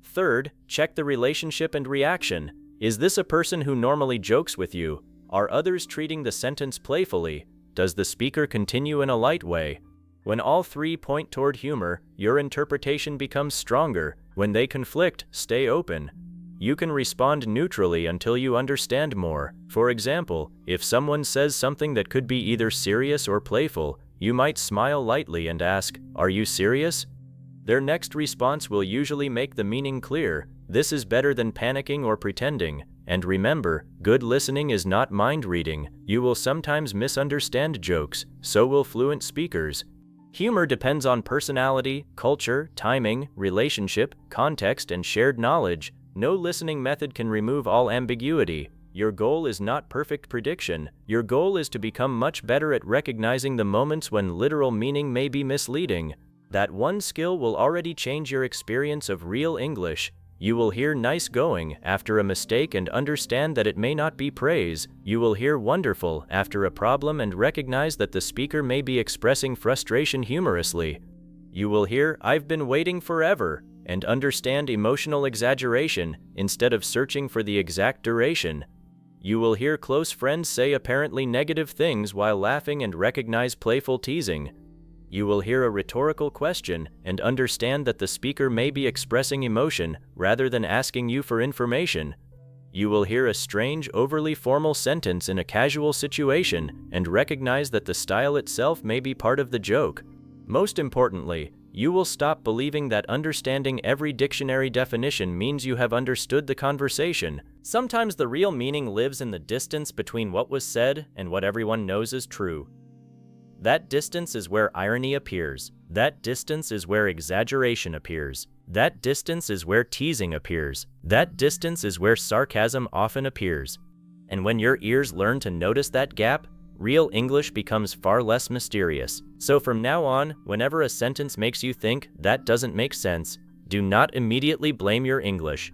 Third, check the relationship and reaction. Is this a person who normally jokes with you? Are others treating the sentence playfully? Does the speaker continue in a light way? When all 3 point toward humor, your interpretation becomes stronger. When they conflict, stay open. You can respond neutrally until you understand more. For example, if someone says something that could be either serious or playful, you might smile lightly and ask, "Are you serious?" Their next response will usually make the meaning clear. This is better than panicking or pretending. And remember, good listening is not mind reading. You will sometimes misunderstand jokes, so will fluent speakers. Humor depends on personality, culture, timing, relationship, context, and shared knowledge. No listening method can remove all ambiguity. Your goal is not perfect prediction. Your goal is to become much better at recognizing the moments when literal meaning may be misleading. That one skill will already change your experience of real English. You will hear "nice going" after a mistake and understand that it may not be praise. You will hear "wonderful" after a problem and recognize that the speaker may be expressing frustration humorously. You will hear "I've been waiting forever" and understand emotional exaggeration instead of searching for the exact duration. You will hear close friends say apparently negative things while laughing and recognize playful teasing. You will hear a rhetorical question and understand that the speaker may be expressing emotion rather than asking you for information. You will hear a strange, overly formal sentence in a casual situation and recognize that the style itself may be part of the joke. Most importantly, you will stop believing that understanding every dictionary definition means you have understood the conversation. Sometimes the real meaning lives in the distance between what was said and what everyone knows is true. That distance is where irony appears. That distance is where exaggeration appears. That distance is where teasing appears. That distance is where sarcasm often appears. And when your ears learn to notice that gap, real English becomes far less mysterious. So from now on, whenever a sentence makes you think that doesn't make sense, do not immediately blame your English.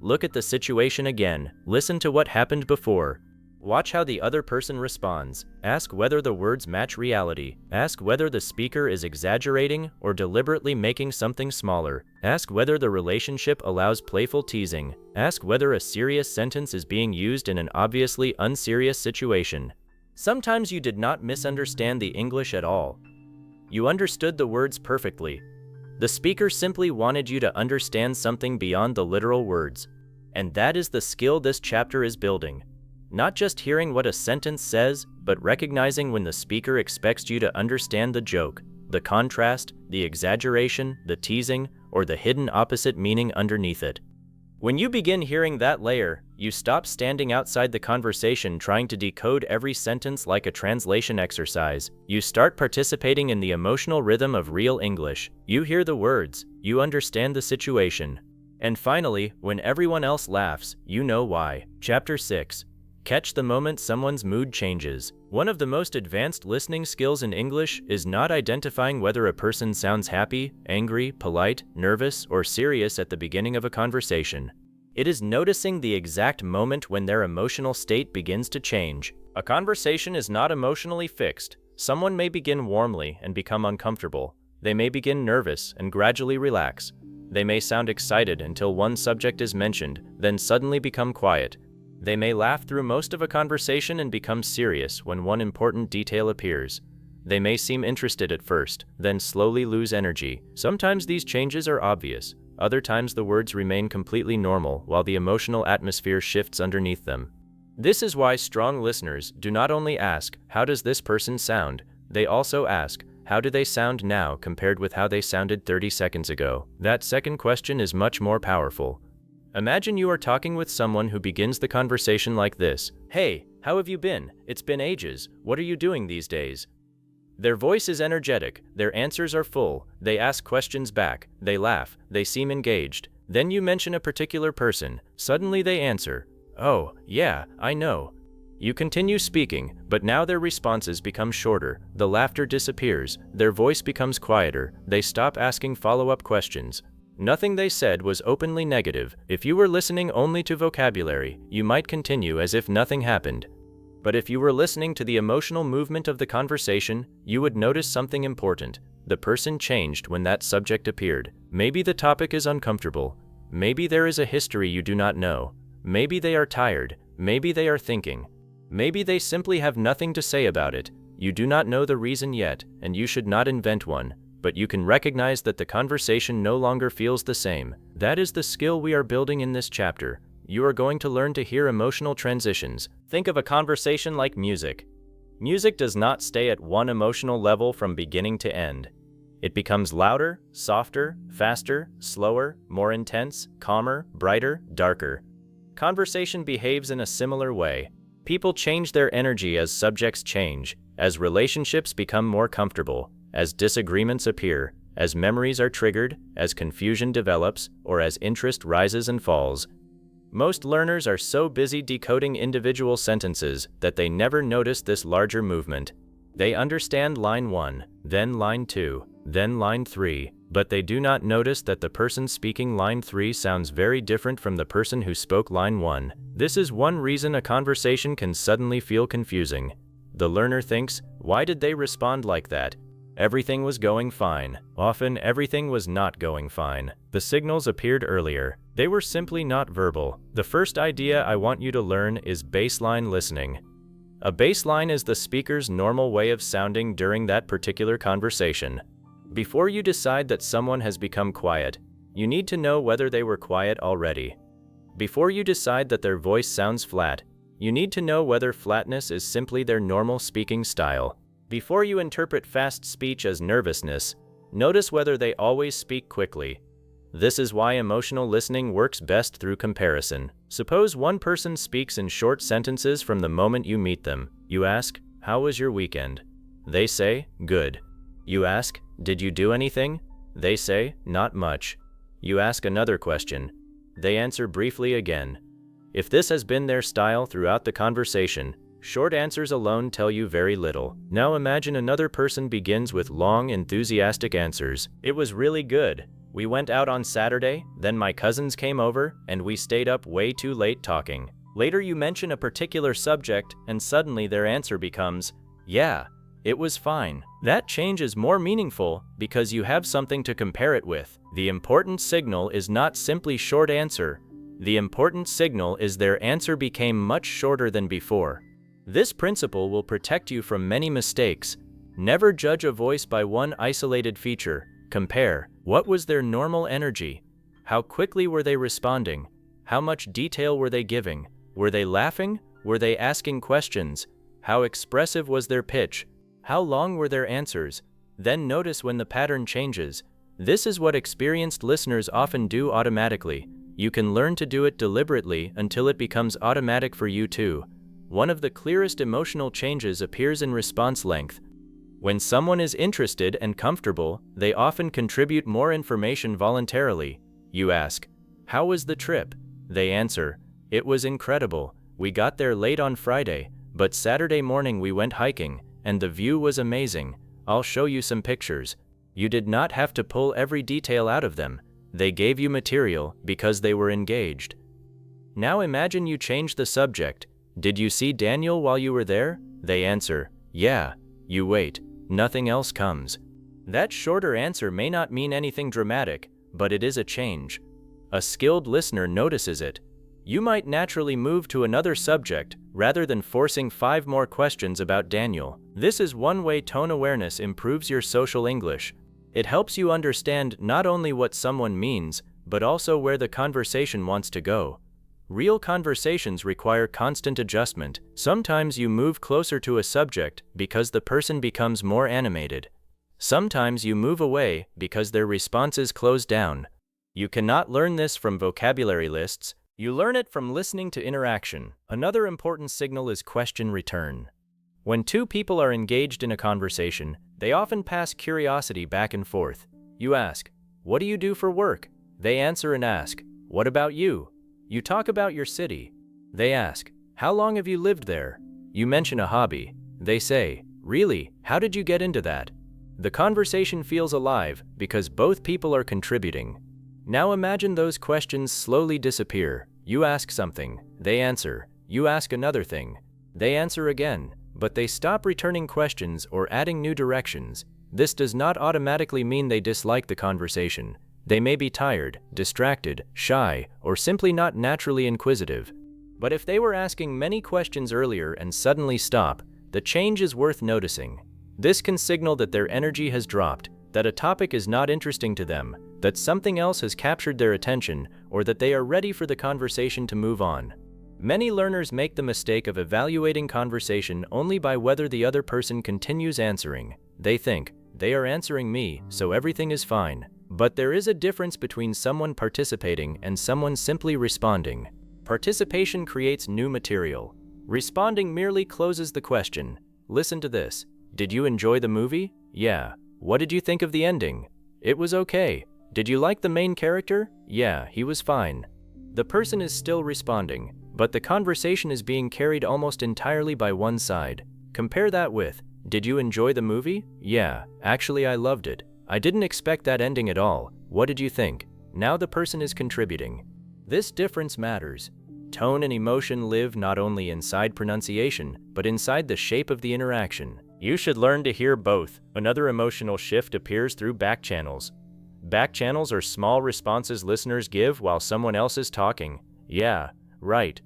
Look at the situation again. Listen to what happened before. Watch how the other person responds. Ask whether the words match reality. Ask whether the speaker is exaggerating or deliberately making something smaller. Ask whether the relationship allows playful teasing. Ask whether a serious sentence is being used in an obviously unserious situation. Sometimes you did not misunderstand the English at all. You understood the words perfectly. The speaker simply wanted you to understand something beyond the literal words. And that is the skill this chapter is building. Not just hearing what a sentence says, but recognizing when the speaker expects you to understand the joke, the contrast, the exaggeration, the teasing, or the hidden opposite meaning underneath it. When you begin hearing that layer, you stop standing outside the conversation trying to decode every sentence like a translation exercise. You start participating in the emotional rhythm of real English. You hear the words, you understand the situation. And finally, when everyone else laughs, you know why. Chapter 6. Catch the moment someone's mood changes. One of the most advanced listening skills in English is not identifying whether a person sounds happy, angry, polite, nervous, or serious at the beginning of a conversation. It is noticing the exact moment when their emotional state begins to change. A conversation is not emotionally fixed. Someone may begin warmly and become uncomfortable. They may begin nervous and gradually relax. They may sound excited until one subject is mentioned, then suddenly become quiet. They may laugh through most of a conversation and become serious when one important detail appears. They may seem interested at first, then slowly lose energy. Sometimes these changes are obvious. Other times the words remain completely normal while the emotional atmosphere shifts underneath them. This is why strong listeners do not only ask, "How does this person sound?" They also ask, "How do they sound now compared with how they sounded 30 seconds ago?" That second question is much more powerful. Imagine you are talking with someone who begins the conversation like this. "Hey, how have you been? It's been ages. What are you doing these days?" Their voice is energetic, their answers are full, they ask questions back, they laugh, they seem engaged. Then you mention a particular person. Suddenly they answer, "Oh, yeah, I know." You continue speaking, but now their responses become shorter, the laughter disappears, their voice becomes quieter, they stop asking follow-up questions. Nothing they said was openly negative. If you were listening only to vocabulary, you might continue as if nothing happened. But if you were listening to the emotional movement of the conversation, you would notice something important. The person changed when that subject appeared. Maybe the topic is uncomfortable. Maybe there is a history you do not know. Maybe they are tired. Maybe they are thinking. Maybe they simply have nothing to say about it. You do not know the reason yet, and you should not invent one. But you can recognize that the conversation no longer feels the same. That is the skill we are building in this chapter. You are going to learn to hear emotional transitions. Think of a conversation like music. Music does not stay at one emotional level from beginning to end. It becomes louder, softer, faster, slower, more intense, calmer, brighter, darker. Conversation behaves in a similar way. People change their energy as subjects change, as relationships become more comfortable, as disagreements appear, as memories are triggered, as confusion develops, or as interest rises and falls. Most learners are so busy decoding individual sentences that they never notice this larger movement. They understand line 1, then line 2, then line 3, but they do not notice that the person speaking line 3 sounds very different from the person who spoke line 1. This is one reason a conversation can suddenly feel confusing. The learner thinks, "Why did they respond like that? Everything was going fine." Often, everything was not going fine. The signals appeared earlier. They were simply not verbal. The first idea I want you to learn is baseline listening. A baseline is the speaker's normal way of sounding during that particular conversation. Before you decide that someone has become quiet, you need to know whether they were quiet already. Before you decide that their voice sounds flat, you need to know whether flatness is simply their normal speaking style. Before you interpret fast speech as nervousness, notice whether they always speak quickly. This is why emotional listening works best through comparison. Suppose one person speaks in short sentences from the moment you meet them. You ask, "How was your weekend?" They say, "Good." You ask, "Did you do anything?" They say, "Not much." You ask another question. They answer briefly again. If this has been their style throughout the conversation, Short answers alone tell you very little. Now imagine another person begins with long, enthusiastic answers. It was really good. We went out on Saturday, then my cousins came over, and we stayed up way too late talking. Later you mention a particular subject, and suddenly their answer becomes, yeah, it was fine. That change is more meaningful because you have something to compare it with. The important signal is not simply short answer. The important signal is their answer became much shorter than before. This principle will protect you from many mistakes. Never judge a voice by one isolated feature. Compare. What was their normal energy? How quickly were they responding? How much detail were they giving? Were they laughing? Were they asking questions? How expressive was their pitch? How long were their answers? Then notice when the pattern changes. This is what experienced listeners often do automatically. You can learn to do it deliberately until it becomes automatic for you too. One of the clearest emotional changes appears in response length. When someone is interested and comfortable, they often contribute more information voluntarily. You ask, "How was the trip?" They answer, "It was incredible. We got there late on Friday, but Saturday morning we went hiking, and the view was amazing. I'll show you some pictures." You did not have to pull every detail out of them. They gave you material because they were engaged. Now imagine you change the subject. "Did you see Daniel while you were there?" They answer, "Yeah." You wait. Nothing else comes. That shorter answer may not mean anything dramatic, but it is a change. A skilled listener notices it. You might naturally move to another subject rather than forcing 5 more questions about Daniel. This is one way tone awareness improves your social English. It helps you understand not only what someone means, but also where the conversation wants to go. Real conversations require constant adjustment. Sometimes you move closer to a subject because the person becomes more animated. Sometimes you move away because their responses close down. You cannot learn this from vocabulary lists. You learn it from listening to interaction. Another important signal is question return. When two people are engaged in a conversation, they often pass curiosity back and forth. You ask, "What do you do for work?" They answer and ask, "What about you?" You talk about your city. They ask, "How long have you lived there?" You mention a hobby. They say, "Really? How did you get into that?" The conversation feels alive because both people are contributing. Now imagine those questions slowly disappear. You ask something. They answer. You ask another thing. They answer again, but they stop returning questions or adding new directions. This does not automatically mean they dislike the conversation. They may be tired, distracted, shy, or simply not naturally inquisitive. But if they were asking many questions earlier and suddenly stop, the change is worth noticing. This can signal that their energy has dropped, that a topic is not interesting to them, that something else has captured their attention, or that they are ready for the conversation to move on. Many learners make the mistake of evaluating conversation only by whether the other person continues answering. They think, "They are answering me, so everything is fine." But there is a difference between someone participating and someone simply responding. Participation creates new material. Responding merely closes the question. Listen to this. "Did you enjoy the movie?" "Yeah." "What did you think of the ending?" "It was okay." "Did you like the main character?" "Yeah, he was fine." The person is still responding, but the conversation is being carried almost entirely by one side. Compare that with, "Did you enjoy the movie?" "Yeah, actually I loved it. I didn't expect that ending at all. What did you think?" Now the person is contributing. This difference matters. Tone and emotion live not only inside pronunciation, but inside the shape of the interaction. You should learn to hear both. Another emotional shift appears through back channels. Back channels are small responses listeners give while someone else is talking. "Yeah, right,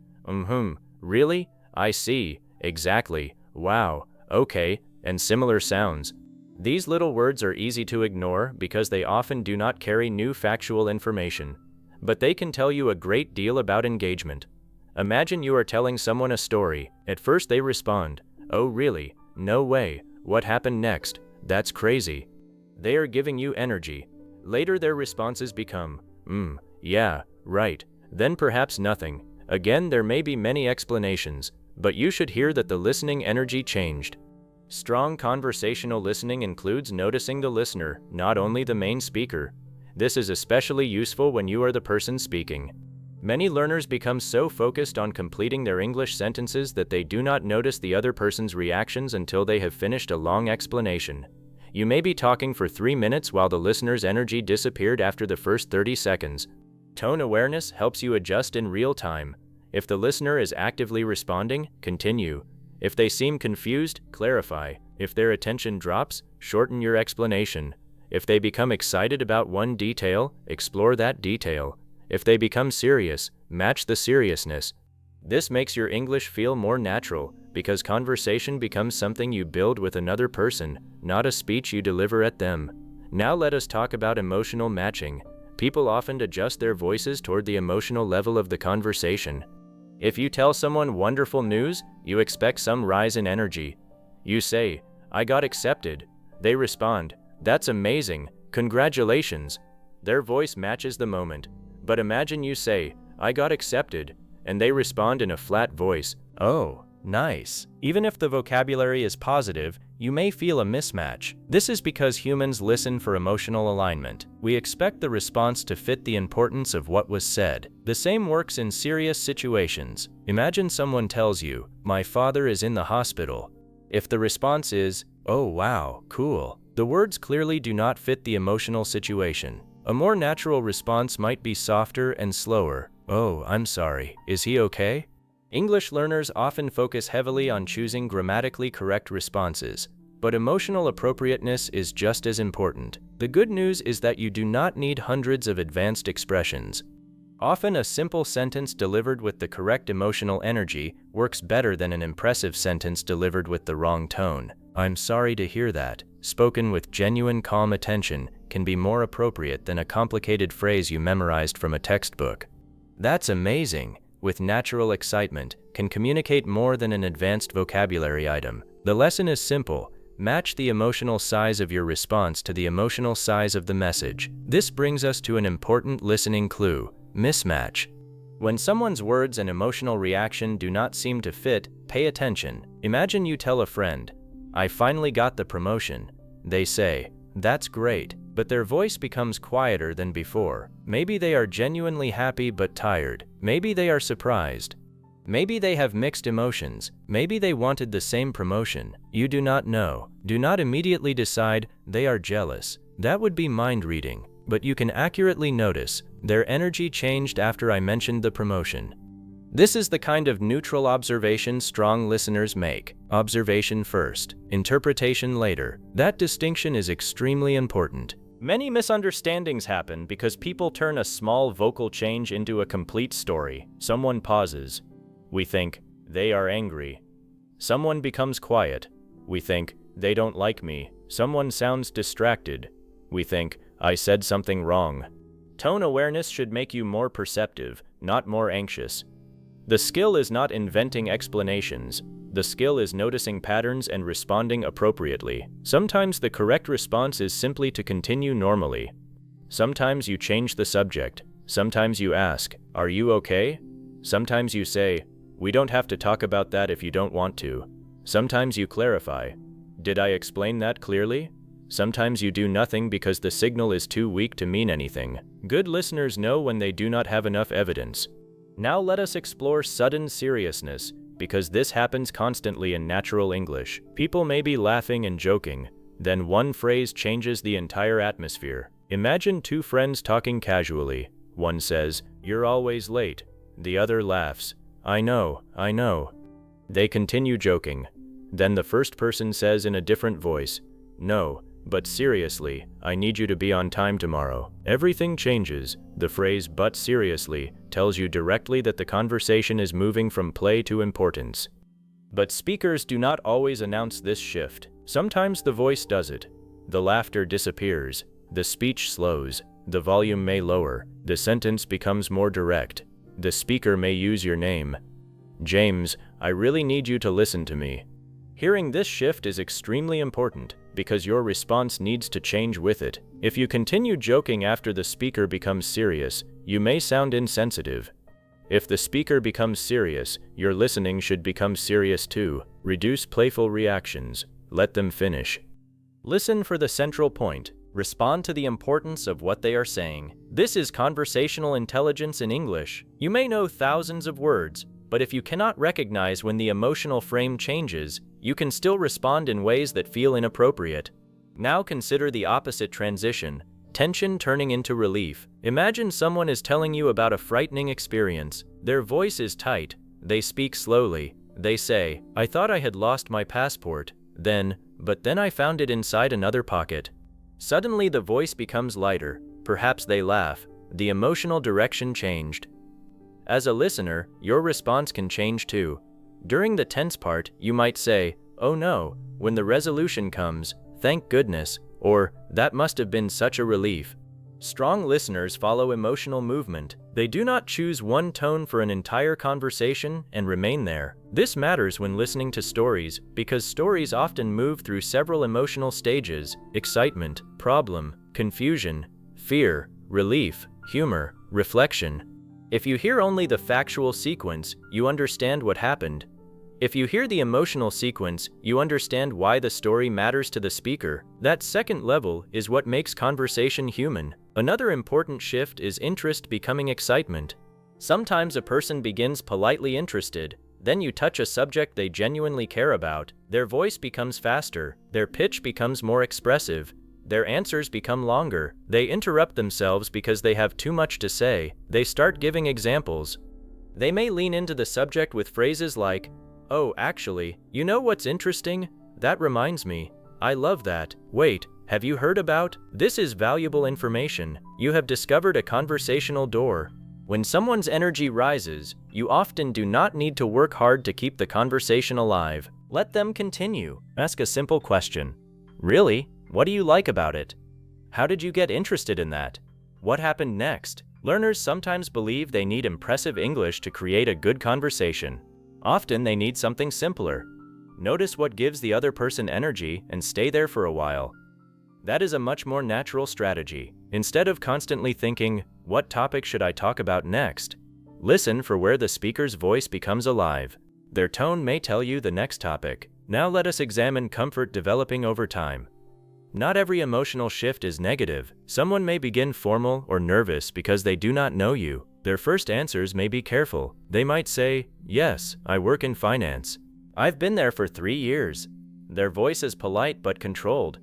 really, I see, exactly, wow, okay," and similar sounds. These little words are easy to ignore because they often do not carry new factual information, but they can tell you a great deal about engagement. Imagine you are telling someone a story. At first they respond, "Oh really? No way. What happened next? That's crazy." They are giving you energy. Later their responses become, yeah, right, then perhaps nothing. Again, there may be many explanations, but you should hear that the listening energy changed. Strong conversational listening includes noticing the listener, not only the main speaker. This is especially useful when you are the person speaking. Many learners become so focused on completing their English sentences that they do not notice the other person's reactions until they have finished a long explanation. You may be talking for 3 minutes while the listener's energy disappeared after the first 30 seconds. Tone awareness helps you adjust in real time. If the listener is actively responding, continue. If they seem confused, clarify. If their attention drops, shorten your explanation. If they become excited about one detail, explore that detail. If they become serious, match the seriousness. This makes your English feel more natural, because conversation becomes something you build with another person, not a speech you deliver at them. Now let us talk about emotional matching. People often adjust their voices toward the emotional level of the conversation. If you tell someone wonderful news, you expect some rise in energy. You say, "I got accepted." They respond, "That's amazing, congratulations." Their voice matches the moment. But imagine you say, "I got accepted," and they respond in a flat voice, "Oh, nice." Even if the vocabulary is positive, you may feel a mismatch. This is because humans listen for emotional alignment. We expect the response to fit the importance of what was said. The same works in serious situations. Imagine someone tells you, "My father is in the hospital." If the response is, "Oh wow, cool," the words clearly do not fit the emotional situation. A more natural response might be softer and slower. "Oh, I'm sorry. Is he okay?" English learners often focus heavily on choosing grammatically correct responses, but emotional appropriateness is just as important. The good news is that you do not need hundreds of advanced expressions. Often a simple sentence delivered with the correct emotional energy works better than an impressive sentence delivered with the wrong tone. "I'm sorry to hear that," spoken with genuine calm attention, can be more appropriate than a complicated phrase you memorized from a textbook. "That's amazing," with natural excitement, can communicate more than an advanced vocabulary item. The lesson is simple. Match the emotional size of your response to the emotional size of the message. This brings us to an important listening clue: mismatch. When someone's words and emotional reaction do not seem to fit, pay attention. Imagine you tell a friend, "I finally got the promotion." They say, "That's great," but their voice becomes quieter than before. Maybe they are genuinely happy but tired. Maybe they are surprised. Maybe they have mixed emotions. Maybe they wanted the same promotion. You do not know. Do not immediately decide they are jealous. That would be mind reading. But you can accurately notice their energy changed after I mentioned the promotion. This is the kind of neutral observation strong listeners make. Observation first, interpretation later. That distinction is extremely important. Many misunderstandings happen because people turn a small vocal change into a complete story. Someone pauses. We think, they are angry. Someone becomes quiet. We think, they don't like me. Someone sounds distracted. We think, I said something wrong. Tone awareness should make you more perceptive, not more anxious. The skill is not inventing explanations. The skill is noticing patterns and responding appropriately. Sometimes the correct response is simply to continue normally. Sometimes you change the subject. Sometimes you ask, "Are you okay?" Sometimes you say, "We don't have to talk about that if you don't want to." Sometimes you clarify, "Did I explain that clearly?" Sometimes you do nothing because the signal is too weak to mean anything. Good listeners know when they do not have enough evidence. Now let us explore sudden seriousness, because this happens constantly in natural English. People may be laughing and joking, then one phrase changes the entire atmosphere. Imagine two friends talking casually. One says, "You're always late." The other laughs, I know." They continue joking. Then the first person says in a different voice, "No, but seriously, I need you to be on time tomorrow." Everything changes. The phrase "but seriously" tells you directly that the conversation is moving from play to importance. But speakers do not always announce this shift. Sometimes the voice does it. The laughter disappears. The speech slows. The volume may lower. The sentence becomes more direct. The speaker may use your name. "James, I really need you to listen to me." Hearing this shift is extremely important, because your response needs to change with it. If you continue joking after the speaker becomes serious, you may sound insensitive. If the speaker becomes serious, your listening should become serious too. Reduce playful reactions. Let them finish. Listen for the central point. Respond to the importance of what they are saying. This is conversational intelligence in English. You may know thousands of words, but if you cannot recognize when the emotional frame changes, you can still respond in ways that feel inappropriate. Now consider the opposite transition, tension turning into relief. Imagine someone is telling you about a frightening experience. Their voice is tight. They speak slowly. They say, "I thought I had lost my passport. But then I found it inside another pocket." Suddenly the voice becomes lighter. Perhaps they laugh. The emotional direction changed. As a listener, your response can change too. During the tense part, you might say, "Oh no," when the resolution comes, "Thank goodness," or "That must have been such a relief." Strong listeners follow emotional movement. They do not choose one tone for an entire conversation and remain there. This matters when listening to stories, because stories often move through several emotional stages: excitement, problem, confusion, fear, relief, humor, reflection. If you hear only the factual sequence, you understand what happened. If you hear the emotional sequence, you understand why the story matters to the speaker. That second level is what makes conversation human. Another important shift is interest becoming excitement. Sometimes a person begins politely interested, then you touch a subject they genuinely care about. Their voice becomes faster, their pitch becomes more expressive, their answers become longer. They interrupt themselves because they have too much to say. They start giving examples. They may lean into the subject with phrases like, "Oh, actually, you know what's interesting? That reminds me. I love that. Wait, have you heard about?" This is valuable information. You have discovered a conversational door. When someone's energy rises, you often do not need to work hard to keep the conversation alive. Let them continue. Ask a simple question. "Really? What do you like about it? How did you get interested in that? What happened next?" Learners sometimes believe they need impressive English to create a good conversation. Often they need something simpler. Notice what gives the other person energy and stay there for a while. That is a much more natural strategy. Instead of constantly thinking, "What topic should I talk about next?" listen for where the speaker's voice becomes alive. Their tone may tell you the next topic. Now let us examine comfort developing over time. Not every emotional shift is negative. Someone may begin formal or nervous because they do not know you. Their first answers may be careful. They might say, "Yes, I work in finance. I've been there for 3 years." Their voice is polite but controlled.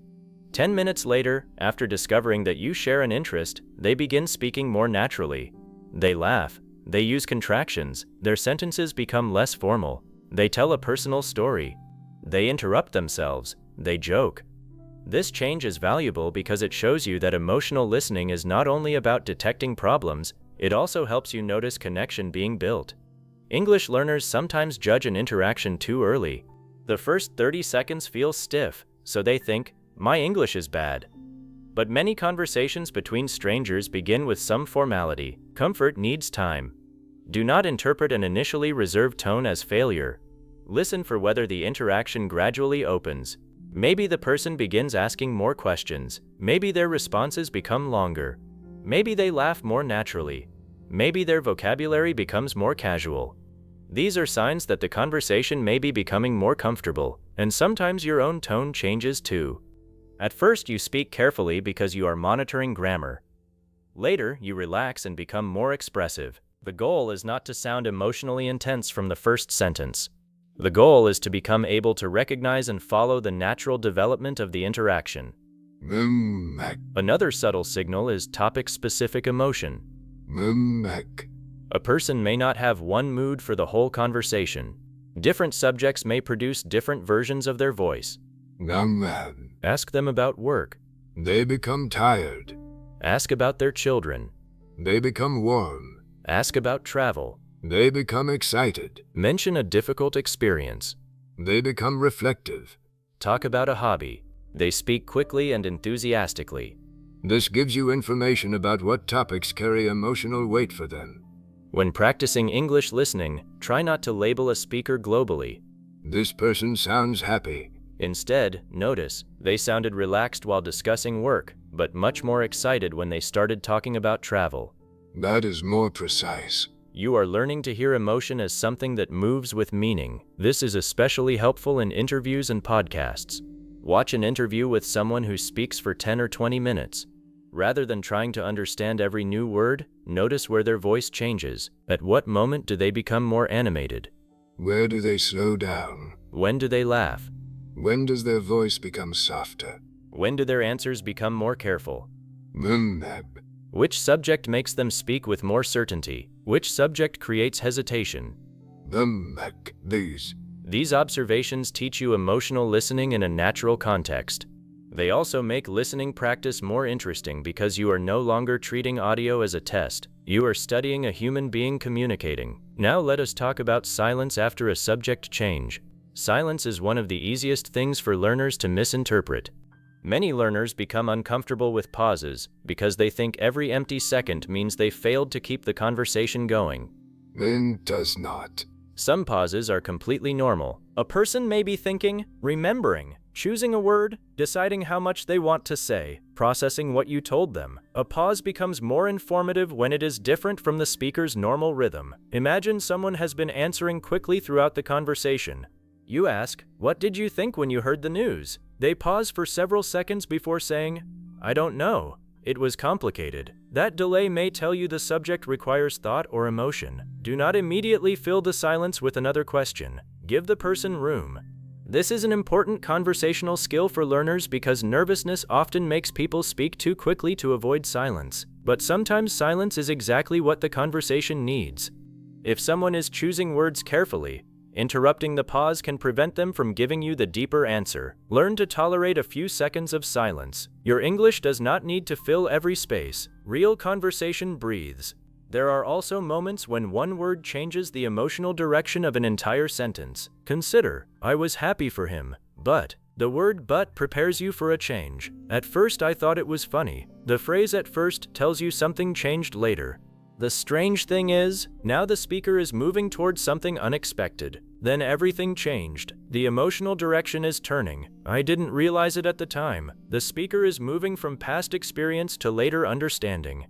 10 minutes later, after discovering that you share an interest, they begin speaking more naturally. They laugh. They use contractions. Their sentences become less formal. They tell a personal story. They interrupt themselves. They joke. This change is valuable because it shows you that emotional listening is not only about detecting problems, it also helps you notice connection being built. English learners sometimes judge an interaction too early. The first 30 seconds feel stiff, so they think, "My English is bad." But many conversations between strangers begin with some formality. Comfort needs time. Do not interpret an initially reserved tone as failure. Listen for whether the interaction gradually opens. Maybe the person begins asking more questions. Maybe their responses become longer. Maybe they laugh more naturally. Maybe their vocabulary becomes more casual. These are signs that the conversation may be becoming more comfortable, and sometimes your own tone changes too. At first you speak carefully because you are monitoring grammar. Later you relax and become more expressive. The goal is not to sound emotionally intense from the first sentence. The goal is to become able to recognize and follow the natural development of the interaction. Another subtle signal is topic-specific emotion. A person may not have one mood for the whole conversation. Different subjects may produce different versions of their voice. Ask them about work. They become tired. Ask about their children. They become warm. Ask about travel. They become excited. Mention a difficult experience. They become reflective. Talk about a hobby. They speak quickly and enthusiastically. This gives you information about what topics carry emotional weight for them. When practicing English listening, try not to label a speaker globally. This person sounds happy. Instead, notice, they sounded relaxed while discussing work, but much more excited when they started talking about travel. That is more precise. You are learning to hear emotion as something that moves with meaning. This is especially helpful in interviews and podcasts. Watch an interview with someone who speaks for 10 or 20 minutes. Rather than trying to understand every new word, notice where their voice changes. At what moment do they become more animated? Where do they slow down? When do they laugh? When does their voice become softer? When do their answers become more careful? Mab. Which subject makes them speak with more certainty? Which subject creates hesitation? These. These observations teach you emotional listening in a natural context. They also make listening practice more interesting because you are no longer treating audio as a test. You are studying a human being communicating. Now let us talk about silence after a subject change. Silence is one of the easiest things for learners to misinterpret. Many learners become uncomfortable with pauses because they think every empty second means they failed to keep the conversation going. It does not. Some pauses are completely normal. A person may be thinking, remembering, choosing a word, deciding how much they want to say, processing what you told them. A pause becomes more informative when it is different from the speaker's normal rhythm. Imagine someone has been answering quickly throughout the conversation. You ask, "What did you think when you heard the news?" They pause for several seconds before saying, "I don't know. It was complicated." That delay may tell you the subject requires thought or emotion. Do not immediately fill the silence with another question. Give the person room. This is an important conversational skill for learners because nervousness often makes people speak too quickly to avoid silence. But sometimes silence is exactly what the conversation needs. If someone is choosing words carefully, interrupting the pause can prevent them from giving you the deeper answer. Learn to tolerate a few seconds of silence. Your English does not need to fill every space. Real conversation breathes. There are also moments when one word changes the emotional direction of an entire sentence. Consider, "I was happy for him, but..." The word "but" prepares you for a change. "At first I thought it was funny." The phrase "at first" tells you something changed later. The strange thing is, now the speaker is moving towards something unexpected. Then everything changed. The emotional direction is turning. I didn't realize it at the time. The speaker is moving from past experience to later understanding.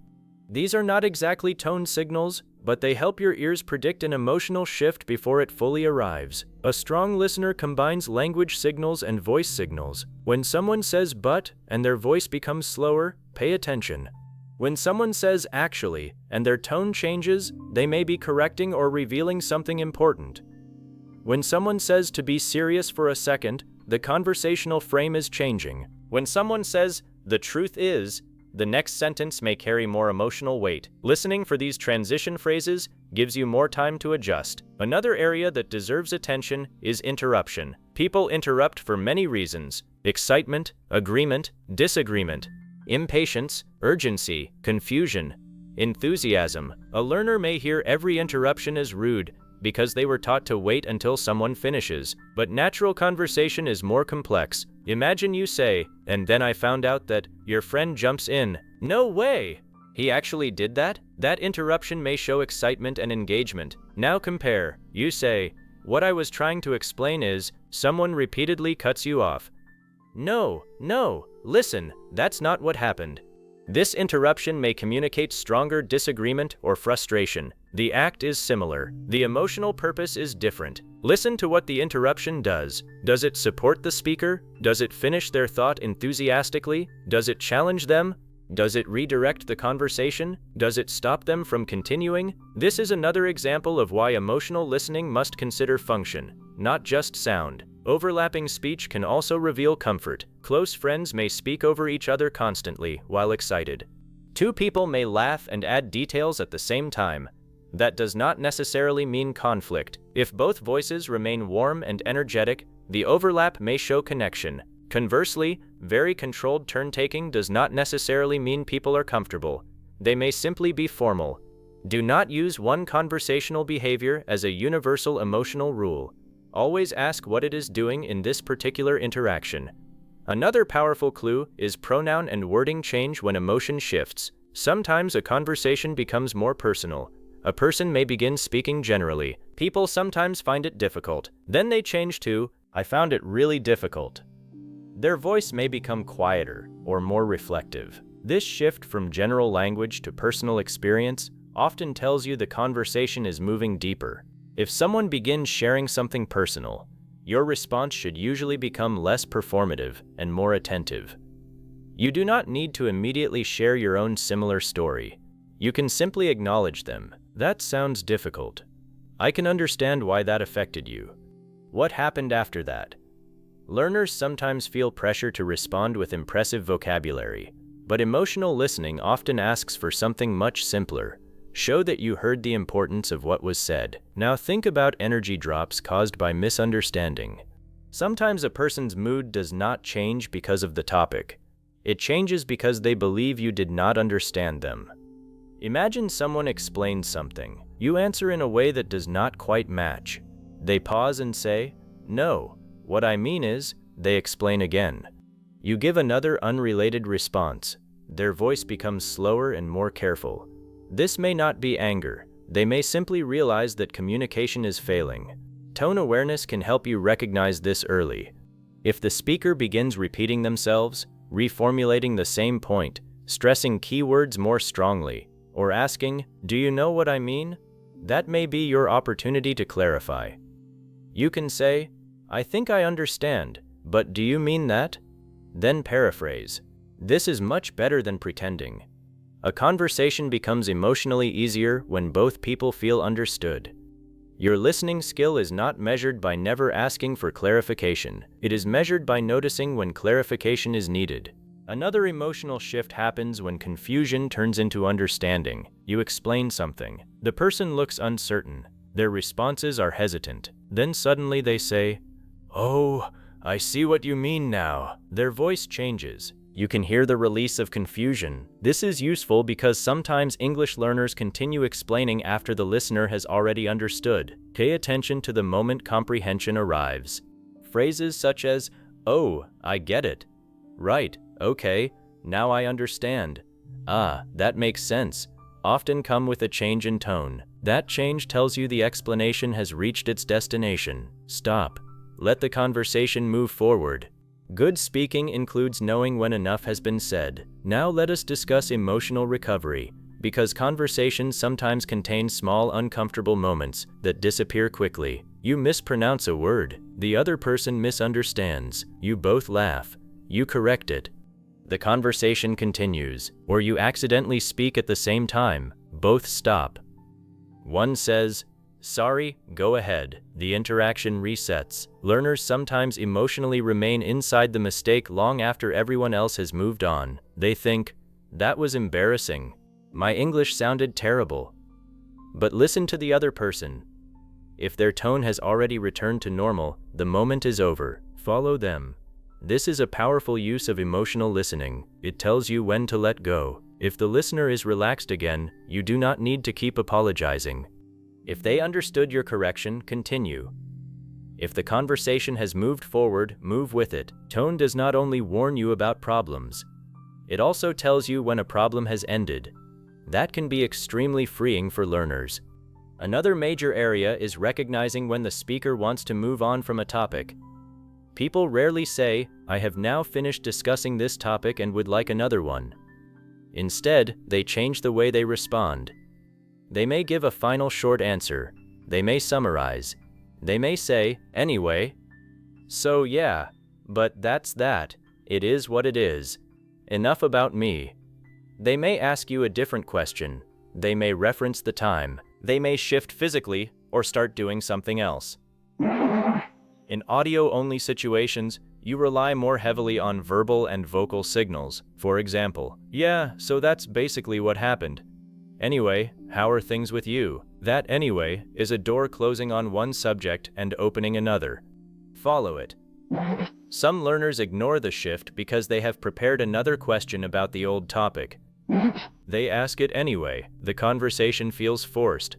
These are not exactly tone signals, but they help your ears predict an emotional shift before it fully arrives. A strong listener combines language signals and voice signals. When someone says "but" and their voice becomes slower, pay attention. When someone says "actually" and their tone changes, they may be correcting or revealing something important. When someone says "to be serious for a second," the conversational frame is changing. When someone says "the truth is," the next sentence may carry more emotional weight. Listening for these transition phrases gives you more time to adjust. Another area that deserves attention is interruption. People interrupt for many reasons: excitement, agreement, disagreement, impatience, urgency, confusion, enthusiasm. A learner may hear every interruption as rude because they were taught to wait until someone finishes. But natural conversation is more complex. Imagine you say, "And then I found out that..." Your friend jumps in. "No way! He actually did that?" That interruption may show excitement and engagement. Now compare. You say, "What I was trying to explain is..." Someone repeatedly cuts you off. "No, listen, that's not what happened." This interruption may communicate stronger disagreement or frustration. The act is similar. The emotional purpose is different. Listen to what the interruption does. Does it support the speaker? Does it finish their thought enthusiastically? Does it challenge them? Does it redirect the conversation? Does it stop them from continuing? This is another example of why emotional listening must consider function, not just sound. Overlapping speech can also reveal comfort. Close friends may speak over each other constantly while excited. Two people may laugh and add details at the same time. That does not necessarily mean conflict. If both voices remain warm and energetic, the overlap may show connection. Conversely, very controlled turn-taking does not necessarily mean people are comfortable. They may simply be formal. Do not use one conversational behavior as a universal emotional rule. Always ask what it is doing in this particular interaction. Another powerful clue is pronoun and wording change when emotion shifts. Sometimes a conversation becomes more personal. A person may begin speaking generally. People sometimes find it difficult. Then they change to, "I found it really difficult." Their voice may become quieter or more reflective. This shift from general language to personal experience often tells you the conversation is moving deeper. If someone begins sharing something personal, your response should usually become less performative and more attentive. You do not need to immediately share your own similar story. You can simply acknowledge them. That sounds difficult. I can understand why that affected you. What happened after that? Learners sometimes feel pressure to respond with impressive vocabulary, but emotional listening often asks for something much simpler. Show that you heard the importance of what was said. Now think about energy drops caused by misunderstanding. Sometimes a person's mood does not change because of the topic. It changes because they believe you did not understand them. Imagine someone explains something. You answer in a way that does not quite match. They pause and say, "No, what I mean is," they explain again. You give another unrelated response. Their voice becomes slower and more careful. This may not be anger. They may simply realize that communication is failing. Tone awareness can help you recognize this early. If the speaker begins repeating themselves, reformulating the same point, stressing keywords more strongly, or asking, "Do you know what I mean?" that may be your opportunity to clarify. You can say, "I think I understand, but do you mean that?" Then paraphrase. This is much better than pretending. A conversation becomes emotionally easier when both people feel understood. Your listening skill is not measured by never asking for clarification. It is measured by noticing when clarification is needed. Another emotional shift happens when confusion turns into understanding. You explain something. The person looks uncertain. Their responses are hesitant. Then suddenly they say, "Oh, I see what you mean now." Their voice changes. You can hear the release of confusion. This is useful because sometimes English learners continue explaining after the listener has already understood. Pay attention to the moment comprehension arrives. Phrases such as, "Oh, I get it." "Right, okay, now I understand." "Ah, that makes sense," often come with a change in tone. That change tells you the explanation has reached its destination. Stop. Let the conversation move forward. Good speaking includes knowing when enough has been said. Now let us discuss emotional recovery, because conversations sometimes contain small uncomfortable moments that disappear quickly. You mispronounce a word. The other person misunderstands. You both laugh. You correct it. The conversation continues, or you accidentally speak at the same time. Both stop. One says, "Sorry, go ahead." The interaction resets. Learners sometimes emotionally remain inside the mistake long after everyone else has moved on. They think, "That was embarrassing. My English sounded terrible." But listen to the other person. If their tone has already returned to normal, the moment is over. Follow them. This is a powerful use of emotional listening. It tells you when to let go. If the listener is relaxed again, you do not need to keep apologizing. If they understood your correction, continue. If the conversation has moved forward, move with it. Tone does not only warn you about problems, it also tells you when a problem has ended. That can be extremely freeing for learners. Another major area is recognizing when the speaker wants to move on from a topic. People rarely say, "I have now finished discussing this topic and would like another one." Instead, they change the way they respond. They may give a final short answer. They may summarize. They may say, "Anyway, so yeah, but that's that. It is what it is. Enough about me." They may ask you a different question. They may reference the time. They may shift physically or start doing something else. In audio-only situations, you rely more heavily on verbal and vocal signals. For example, "Yeah, so that's basically what happened. Anyway, how are things with you?" That "anyway" is a door closing on one subject and opening another. Follow it. Some learners ignore the shift because they have prepared another question about the old topic. They ask it anyway. The conversation feels forced.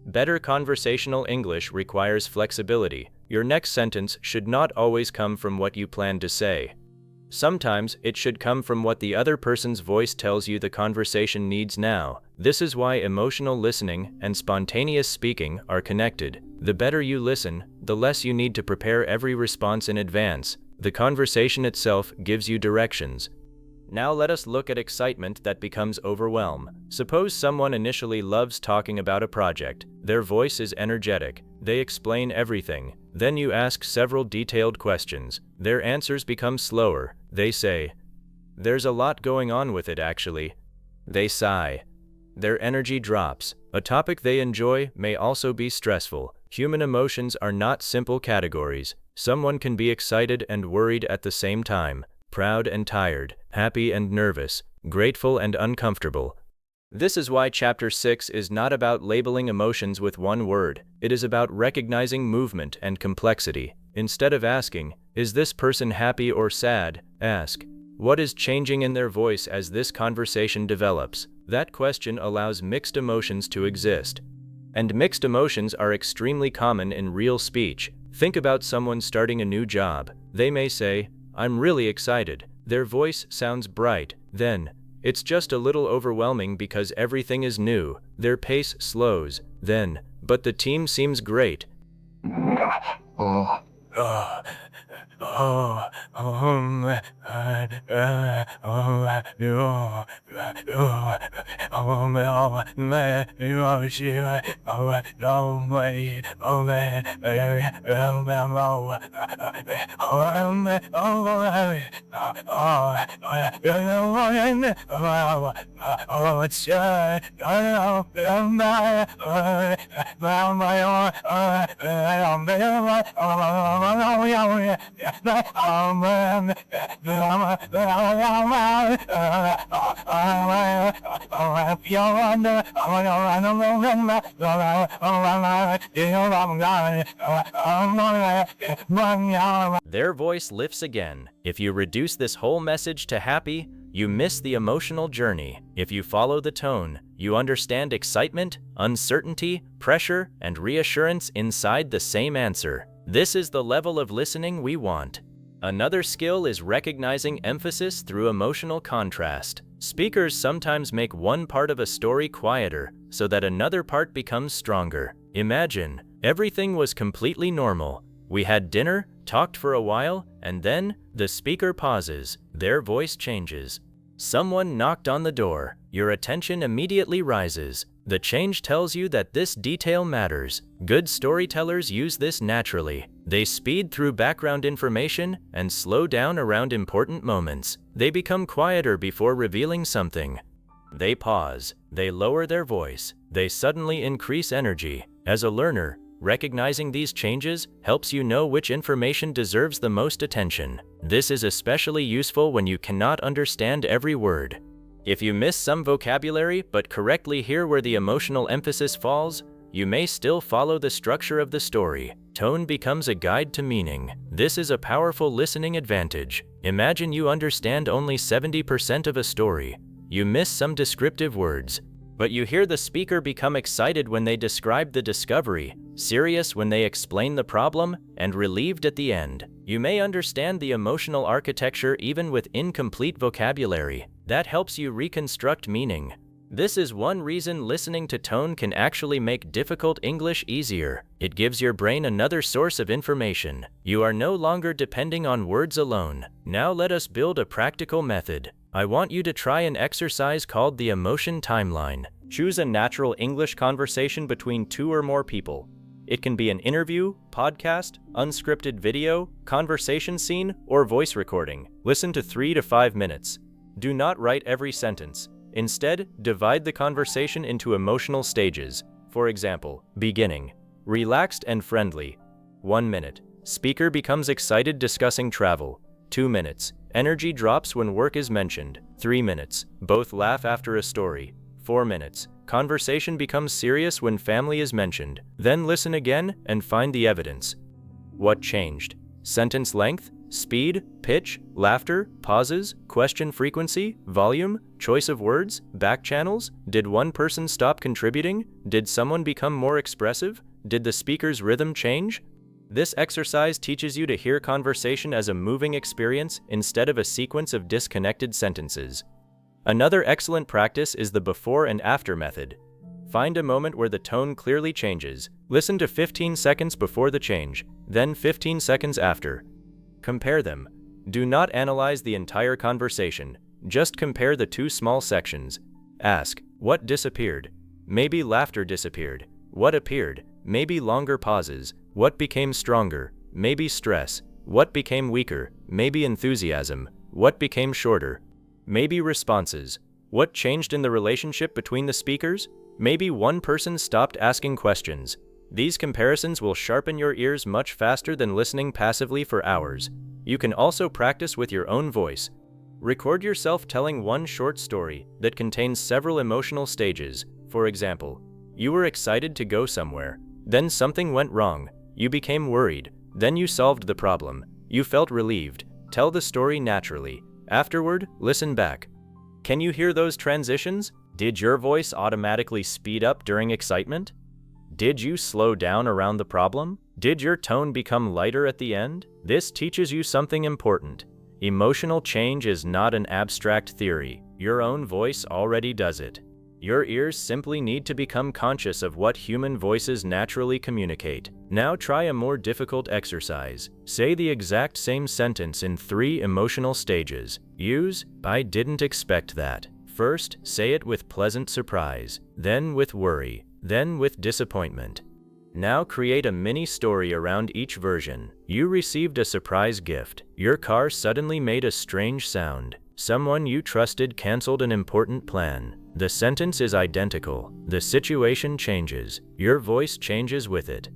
Better conversational English requires flexibility. Your next sentence should not always come from what you plan to say. Sometimes it should come from what the other person's voice tells you the conversation needs now. This is why emotional listening and spontaneous speaking are connected. The better you listen, the less you need to prepare every response in advance. The conversation itself gives you directions. Now let us look at excitement that becomes overwhelm. Suppose someone initially loves talking about a project. Their voice is energetic. They explain everything. Then you ask several detailed questions. Their answers become slower. They say, "There's a lot going on with it, actually." They sigh. Their energy drops. A topic they enjoy may also be stressful. Human emotions are not simple categories. Someone can be excited and worried at the same time, proud and tired, happy and nervous, grateful and uncomfortable. This is why Chapter 6 is not about labeling emotions with one word. It is about recognizing movement and complexity. Instead of asking, "Is this person happy or sad?" ask, "What is changing in their voice as this conversation develops?" That question allows mixed emotions to exist. And mixed emotions are extremely common in real speech. Think about someone starting a new job. They may say, "I'm really excited." Their voice sounds bright. Then, "It's just a little overwhelming because everything is new." Their pace slows. Then, "But the team seems great." Their voice lifts again. If you reduce this whole message to happy, you miss the emotional journey. If you follow the tone, you understand excitement, uncertainty, pressure, and reassurance inside the same answer. This is the level of listening we want. Another skill is recognizing emphasis through emotional contrast. Speakers sometimes make one part of a story quieter so that another part becomes stronger. Imagine, everything was completely normal. We had dinner, talked for a while, and then the speaker pauses. Their voice changes. Someone knocked on the door. Your attention immediately rises. The change tells you that this detail matters. Good storytellers use this naturally. They speed through background information and slow down around important moments. They become quieter before revealing something. They pause. They lower their voice. They suddenly increase energy. As a learner, recognizing these changes helps you know which information deserves the most attention. This is especially useful when you cannot understand every word. If you miss some vocabulary but correctly hear where the emotional emphasis falls, you may still follow the structure of the story. Tone becomes a guide to meaning. This is a powerful listening advantage. Imagine you understand only 70% of a story. You miss some descriptive words, but you hear the speaker become excited when they describe the discovery, serious when they explain the problem, and relieved at the end. You may understand the emotional architecture even with incomplete vocabulary. That helps you reconstruct meaning. This is one reason listening to tone can actually make difficult English easier. It gives your brain another source of information. You are no longer depending on words alone. Now let us build a practical method. I want you to try an exercise called the emotion timeline. Choose a natural English conversation between 2 or more people. It can be an interview, podcast, unscripted video, conversation scene, or voice recording. Listen to 3 to 5 minutes. Do not write every sentence. Instead, divide the conversation into emotional stages. For example, beginning, relaxed and friendly. 1 minute. Speaker becomes excited discussing travel. 2 minutes. Energy drops when work is mentioned. 3 minutes. Both laugh after a story. 4 minutes. Conversation becomes serious when family is mentioned. Then listen again and find the evidence. What changed? Sentence length, speed, pitch, laughter, pauses, question frequency, volume, choice of words, back channels? Did one person stop contributing? Did someone become more expressive? Did the speaker's rhythm change? This exercise teaches you to hear conversation as a moving experience instead of a sequence of disconnected sentences. Another excellent practice is the before and after method. Find a moment where the tone clearly changes. Listen to 15 seconds before the change, then 15 seconds after. Compare them. Do not analyze the entire conversation. Just compare the two small sections. Ask, what disappeared? Maybe laughter disappeared. What appeared? Maybe longer pauses. What became stronger? Maybe stress. What became weaker? Maybe enthusiasm. What became shorter? Maybe responses. What changed in the relationship between the speakers? Maybe one person stopped asking questions. These comparisons will sharpen your ears much faster than listening passively for hours. You can also practice with your own voice. Record yourself telling one short story that contains several emotional stages. For example, you were excited to go somewhere. Then something went wrong. You became worried. Then you solved the problem. You felt relieved. Tell the story naturally. Afterward, listen back. Can you hear those transitions? Did your voice automatically speed up during excitement? Did you slow down around the problem? Did your tone become lighter at the end? This teaches you something important. Emotional change is not an abstract theory. Your own voice already does it. Your ears simply need to become conscious of what human voices naturally communicate. Now try a more difficult exercise. Say the exact same sentence in 3 emotional stages. Use, I didn't expect that. First, say it with pleasant surprise, then with worry, then with disappointment. Now create a mini story around each version. You received a surprise gift. Your car suddenly made a strange sound. Someone you trusted canceled an important plan. The sentence is identical. The situation changes. Your voice changes with it.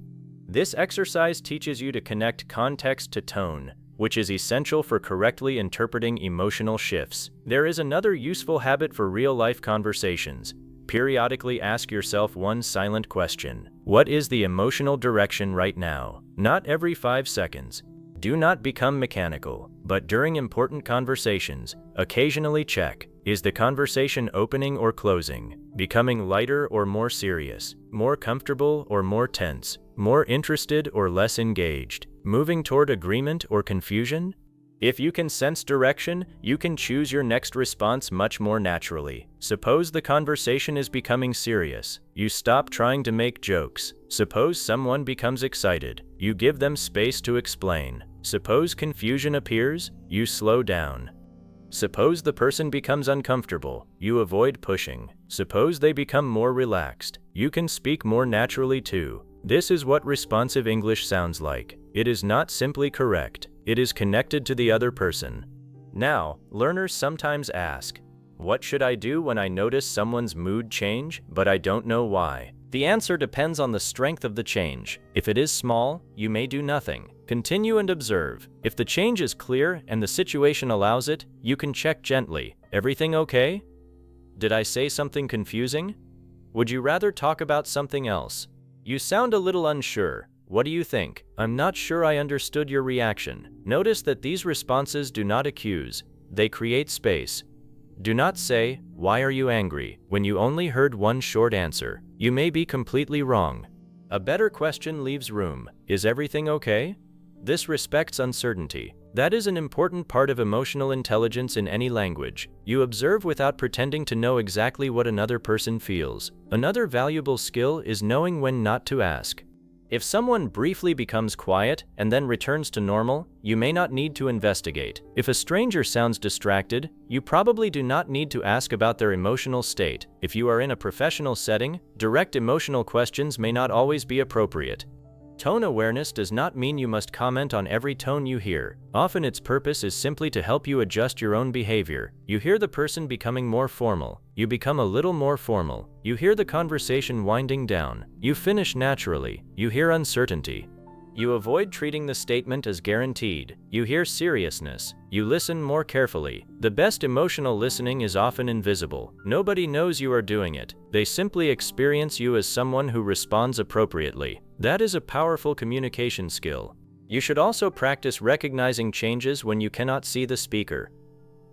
This exercise teaches you to connect context to tone, which is essential for correctly interpreting emotional shifts. There is another useful habit for real-life conversations. Periodically ask yourself one silent question. What is the emotional direction right now? Not every 5 seconds. Do not become mechanical, but during important conversations, occasionally check. Is the conversation opening or closing? Becoming lighter or more serious? More comfortable or more tense? More interested or less engaged? Moving toward agreement or confusion? If you can sense direction, you can choose your next response much more naturally. Suppose the conversation is becoming serious. You stop trying to make jokes. Suppose someone becomes excited. You give them space to explain. Suppose confusion appears. You slow down. Suppose the person becomes uncomfortable. You avoid pushing. Suppose they become more relaxed. You can speak more naturally too. This is what responsive English sounds like. It is not simply correct. It is connected to the other person. Now, learners sometimes ask, what should I do when I notice someone's mood change, but I don't know why? The answer depends on the strength of the change. If it is small, you may do nothing. Continue and observe. If the change is clear and the situation allows it, you can check gently. Everything okay? Did I say something confusing? Would you rather talk about something else? You sound a little unsure. What do you think? I'm not sure I understood your reaction. Notice that these responses do not accuse. They create space. Do not say, "Why are you angry?" when you only heard one short answer. You may be completely wrong. A better question leaves room. Is everything okay? This respects uncertainty. That is an important part of emotional intelligence in any language. You observe without pretending to know exactly what another person feels. Another valuable skill is knowing when not to ask. If someone briefly becomes quiet and then returns to normal, you may not need to investigate. If a stranger sounds distracted, you probably do not need to ask about their emotional state. If you are in a professional setting, direct emotional questions may not always be appropriate. Tone awareness does not mean you must comment on every tone you hear. Often its purpose is simply to help you adjust your own behavior. You hear the person becoming more formal. You become a little more formal. You hear the conversation winding down. You finish naturally. You hear uncertainty. You avoid treating the statement as guaranteed. You hear seriousness. You listen more carefully. The best emotional listening is often invisible. Nobody knows you are doing it. They simply experience you as someone who responds appropriately. That is a powerful communication skill. You should also practice recognizing changes when you cannot see the speaker.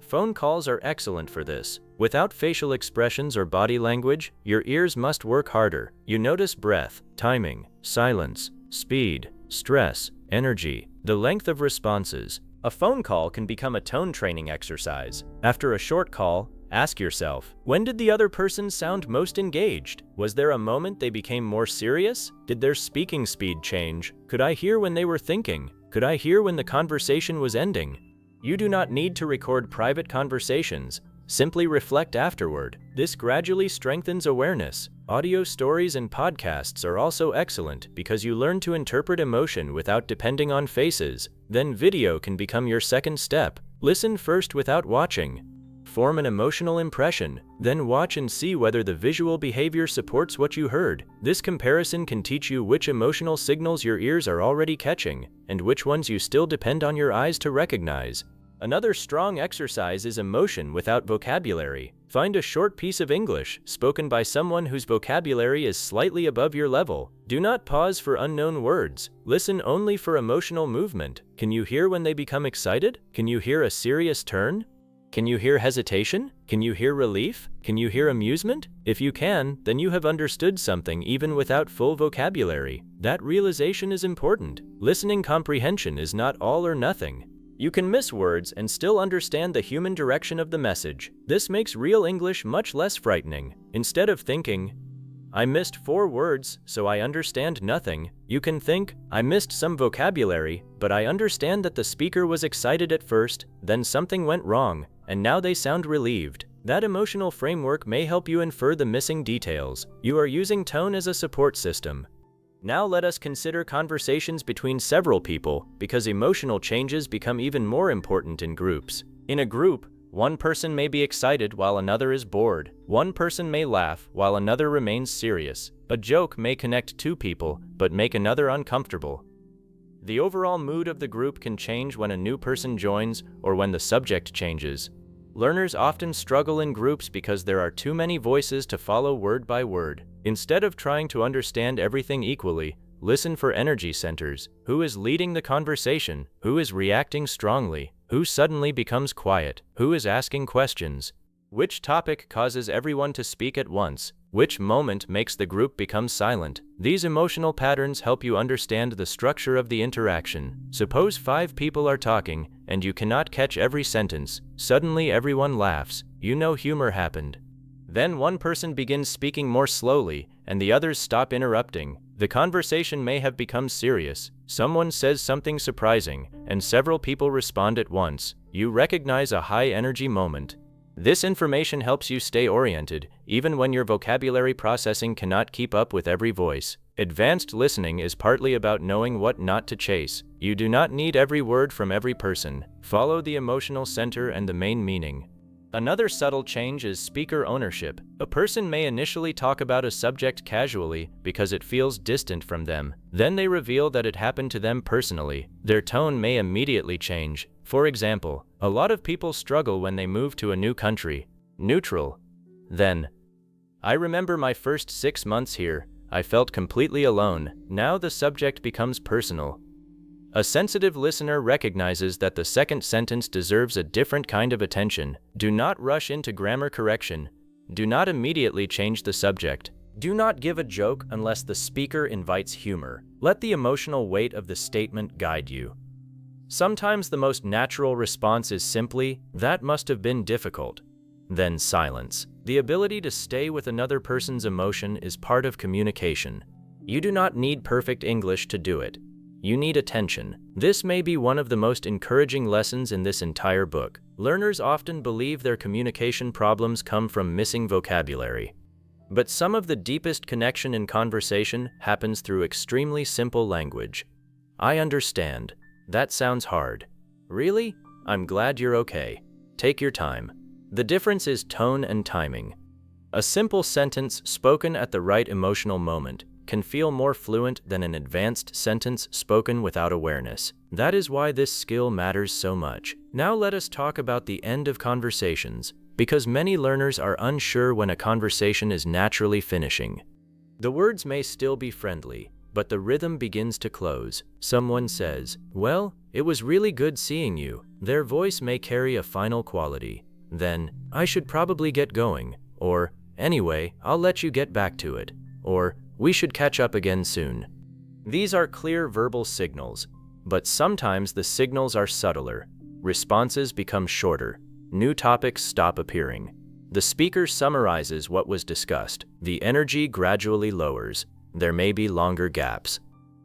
Phone calls are excellent for this. Without facial expressions or body language, your ears must work harder. You notice breath, timing, silence, speed, stress, energy, the length of responses. A phone call can become a tone training exercise. After a short call, ask yourself, when did the other person sound most engaged? Was there a moment they became more serious? Did their speaking speed change? Could I hear when they were thinking? Could I hear when the conversation was ending? You do not need to record private conversations. Simply reflect afterward. This gradually strengthens awareness. Audio stories and podcasts are also excellent because you learn to interpret emotion without depending on faces. Then video can become your second step. Listen first without watching. Form an emotional impression, then watch and see whether the visual behavior supports what you heard. This comparison can teach you which emotional signals your ears are already catching, and which ones you still depend on your eyes to recognize. Another strong exercise is emotion without vocabulary. Find a short piece of English spoken by someone whose vocabulary is slightly above your level. Do not pause for unknown words. Listen only for emotional movement. Can you hear when they become excited? Can you hear a serious turn? Can you hear hesitation? Can you hear relief? Can you hear amusement? If you can, then you have understood something even without full vocabulary. That realization is important. Listening comprehension is not all or nothing. You can miss words and still understand the human direction of the message. This makes real English much less frightening. Instead of thinking, I missed 4 words, so I understand nothing, you can think, I missed some vocabulary, but I understand that the speaker was excited at first, then something went wrong, and now they sound relieved. That emotional framework may help you infer the missing details. You are using tone as a support system. Now let us consider conversations between several people, because emotional changes become even more important in groups. In a group, one person may be excited while another is bored. One person may laugh while another remains serious. A joke may connect 2 people, but make another uncomfortable. The overall mood of the group can change when a new person joins or when the subject changes. Learners often struggle in groups because there are too many voices to follow word by word. Instead of trying to understand everything equally, listen for energy centers. Who is leading the conversation? Who is reacting strongly? Who suddenly becomes quiet? Who is asking questions? Which topic causes everyone to speak at once? Which moment makes the group become silent? These emotional patterns help you understand the structure of the interaction. Suppose 5 people are talking, and you cannot catch every sentence. Suddenly everyone laughs. You know humor happened. Then one person begins speaking more slowly, and the others stop interrupting. The conversation may have become serious. Someone says something surprising, and several people respond at once. You recognize a high-energy moment. This information helps you stay oriented, even when your vocabulary processing cannot keep up with every voice. Advanced listening is partly about knowing what not to chase. You do not need every word from every person. Follow the emotional center and the main meaning. Another subtle change is speaker ownership. A person may initially talk about a subject casually because it feels distant from them. Then they reveal that it happened to them personally. Their tone may immediately change. For example, a lot of people struggle when they move to a new country. Neutral. Then, I remember my first 6 months here. I felt completely alone. Now the subject becomes personal. A sensitive listener recognizes that the second sentence deserves a different kind of attention. Do not rush into grammar correction. Do not immediately change the subject. Do not give a joke unless the speaker invites humor. Let the emotional weight of the statement guide you. Sometimes the most natural response is simply, "That must have been difficult." Then silence. The ability to stay with another person's emotion is part of communication. You do not need perfect English to do it. You need attention. This may be one of the most encouraging lessons in this entire book. Learners often believe their communication problems come from missing vocabulary. But some of the deepest connection in conversation happens through extremely simple language. I understand. That sounds hard. Really? I'm glad you're okay. Take your time. The difference is tone and timing. A simple sentence spoken at the right emotional moment can feel more fluent than an advanced sentence spoken without awareness. That is why this skill matters so much. Now let us talk about the end of conversations, because many learners are unsure when a conversation is naturally finishing. The words may still be friendly, but the rhythm begins to close. Someone says, "Well, it was really good seeing you." Their voice may carry a final quality. Then, "I should probably get going," or, "Anyway, I'll let you get back to it," or, "We should catch up again soon." These are clear verbal signals, but sometimes the signals are subtler. Responses become shorter. New topics stop appearing. The speaker summarizes what was discussed. The energy gradually lowers. There may be longer gaps.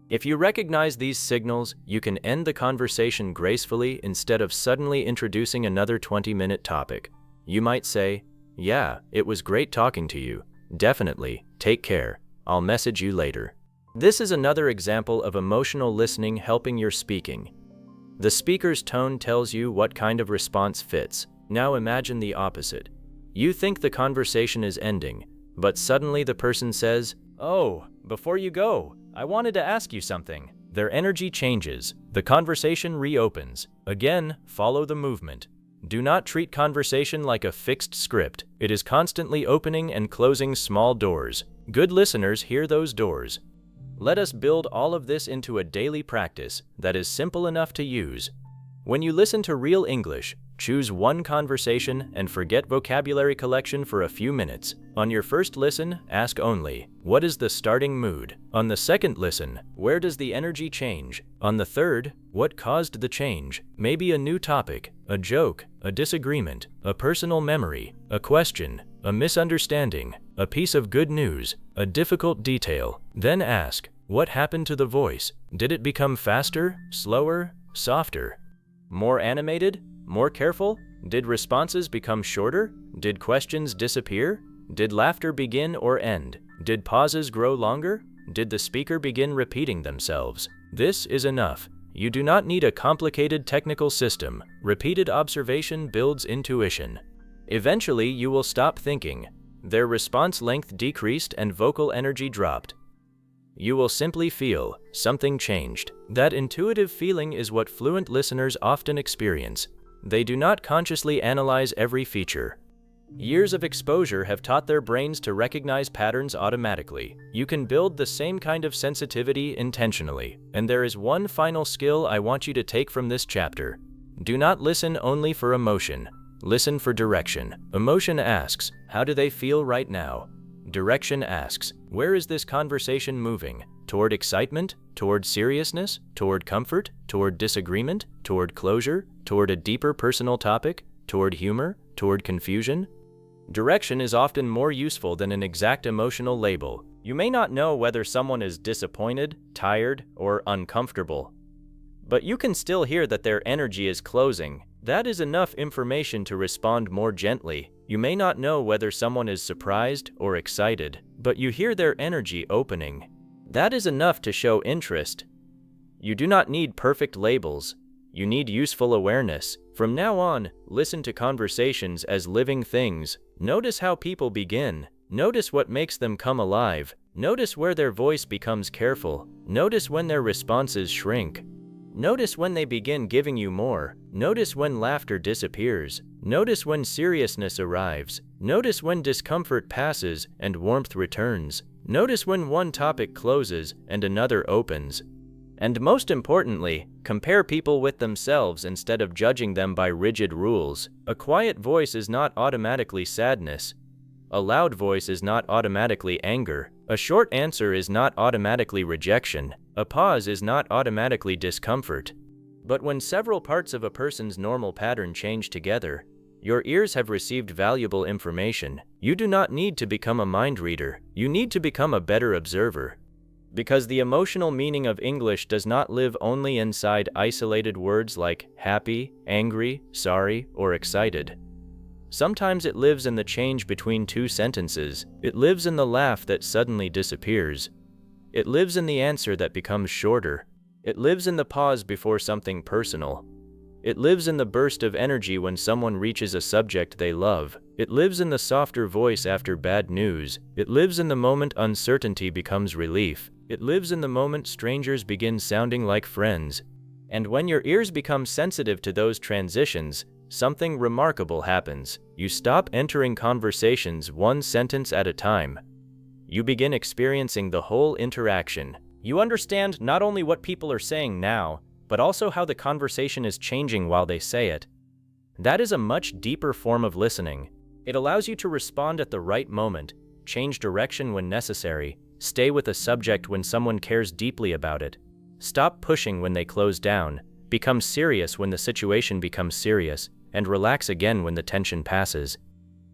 If you recognize these signals, you can end the conversation gracefully instead of suddenly introducing another 20-minute topic. You might say, "Yeah, it was great talking to you. Definitely, take care. I'll message you later." This is another example of emotional listening helping your speaking. The speaker's tone tells you what kind of response fits. Now imagine the opposite. You think the conversation is ending, but suddenly the person says, "Oh, before you go, I wanted to ask you something." Their energy changes. The conversation reopens. Again, follow the movement. Do not treat conversation like a fixed script. It is constantly opening and closing small doors. Good listeners hear those doors. Let us build all of this into a daily practice that is simple enough to use. When you listen to real English, choose one conversation and forget vocabulary collection for a few minutes. On your first listen, ask only, "What is the starting mood?" On the second listen, "Where does the energy change?" On the third, "What caused the change?" Maybe a new topic, a joke, a disagreement, a personal memory, a question, a misunderstanding, a piece of good news, a difficult detail. Then ask, "What happened to the voice? Did it become faster, slower, softer? More animated? More careful? Did responses become shorter? Did questions disappear? Did laughter begin or end? Did pauses grow longer? Did the speaker begin repeating themselves?" This is enough. You do not need a complicated technical system. Repeated observation builds intuition. Eventually, you will stop thinking. Their response length decreased and vocal energy dropped. You will simply feel something changed. That intuitive feeling is what fluent listeners often experience. They do not consciously analyze every feature. Years of exposure have taught their brains to recognize patterns automatically. You can build the same kind of sensitivity intentionally. And there is one final skill I want you to take from this chapter. Do not listen only for emotion. Listen for direction. Emotion asks, "How do they feel right now?" Direction asks, "Where is this conversation moving? Toward excitement? Toward seriousness? Toward comfort? Toward disagreement? Toward closure? Toward a deeper personal topic? Toward humor? Toward confusion?" Direction is often more useful than an exact emotional label. You may not know whether someone is disappointed, tired, or uncomfortable, but you can still hear that their energy is closing. That is enough information to respond more gently. You may not know whether someone is surprised or excited, but you hear their energy opening. That is enough to show interest. You do not need perfect labels. You need useful awareness. From now on, listen to conversations as living things. Notice how people begin. Notice what makes them come alive. Notice where their voice becomes careful. Notice when their responses shrink. Notice when they begin giving you more. Notice when laughter disappears. Notice when seriousness arrives. Notice when discomfort passes and warmth returns. Notice when one topic closes and another opens. And most importantly, compare people with themselves instead of judging them by rigid rules. A quiet voice is not automatically sadness. A loud voice is not automatically anger. A short answer is not automatically rejection. A pause is not automatically discomfort. But when several parts of a person's normal pattern change together, your ears have received valuable information. You do not need to become a mind reader. You need to become a better observer. Because the emotional meaning of English does not live only inside isolated words like happy, angry, sorry, or excited. Sometimes it lives in the change between two sentences. It lives in the laugh that suddenly disappears. It lives in the answer that becomes shorter. It lives in the pause before something personal. It lives in the burst of energy when someone reaches a subject they love. It lives in the softer voice after bad news. It lives in the moment uncertainty becomes relief. It lives in the moment strangers begin sounding like friends. And when your ears become sensitive to those transitions, something remarkable happens. You stop entering conversations one sentence at a time. You begin experiencing the whole interaction. You understand not only what people are saying now, but also how the conversation is changing while they say it. That is a much deeper form of listening. It allows you to respond at the right moment, change direction when necessary, stay with a subject when someone cares deeply about it, stop pushing when they close down, become serious when the situation becomes serious, and relax again when the tension passes.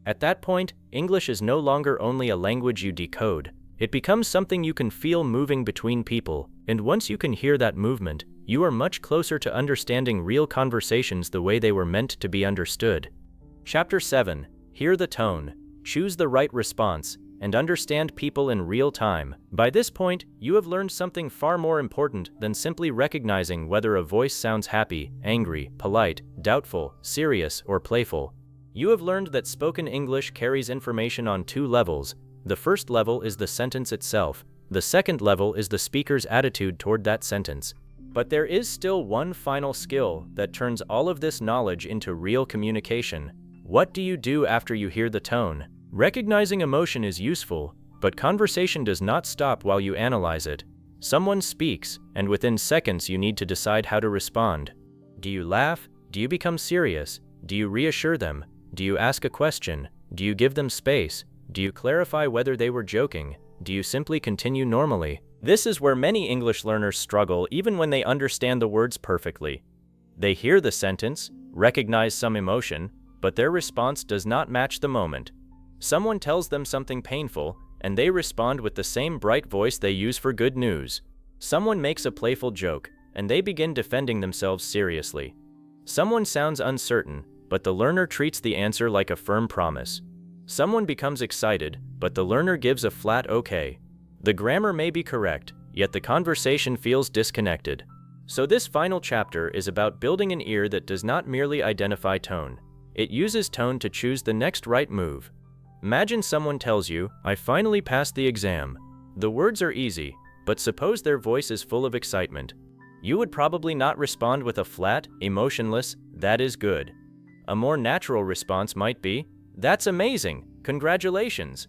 At that point, English is no longer only a language you decode. It becomes something you can feel moving between people, And once you can hear that movement, you are much closer to understanding real conversations the way they were meant to be understood. Chapter 7. Hear the tone, choose the right response, and understand people in real time. By this point, you have learned something far more important than simply recognizing whether a voice sounds happy, angry, polite, doubtful, serious, or playful. You have learned that spoken English carries information on two levels. The first level is the sentence itself. The second level is the speaker's attitude toward that sentence. But there is still one final skill that turns all of this knowledge into real communication. What do you do after you hear the tone? Recognizing emotion is useful, but conversation does not stop while you analyze it. Someone speaks, and within seconds you need to decide how to respond. Do you laugh? Do you become serious? Do you reassure them? Do you ask a question? Do you give them space? Do you clarify whether they were joking? Do you simply continue normally? This is where many English learners struggle even when they understand the words perfectly. They hear the sentence, recognize some emotion, but their response does not match the moment. Someone tells them something painful, and they respond with the same bright voice they use for good news. Someone makes a playful joke, and they begin defending themselves seriously. Someone sounds uncertain, but the learner treats the answer like a firm promise. Someone becomes excited, but the learner gives a flat okay. The grammar may be correct, yet the conversation feels disconnected. So this final chapter is about building an ear that does not merely identify tone. It uses tone to choose the next right move. Imagine someone tells you, "I finally passed the exam." The words are easy, but suppose their voice is full of excitement. You would probably not respond with a flat, emotionless, "That is good." A more natural response might be, "That's amazing, congratulations."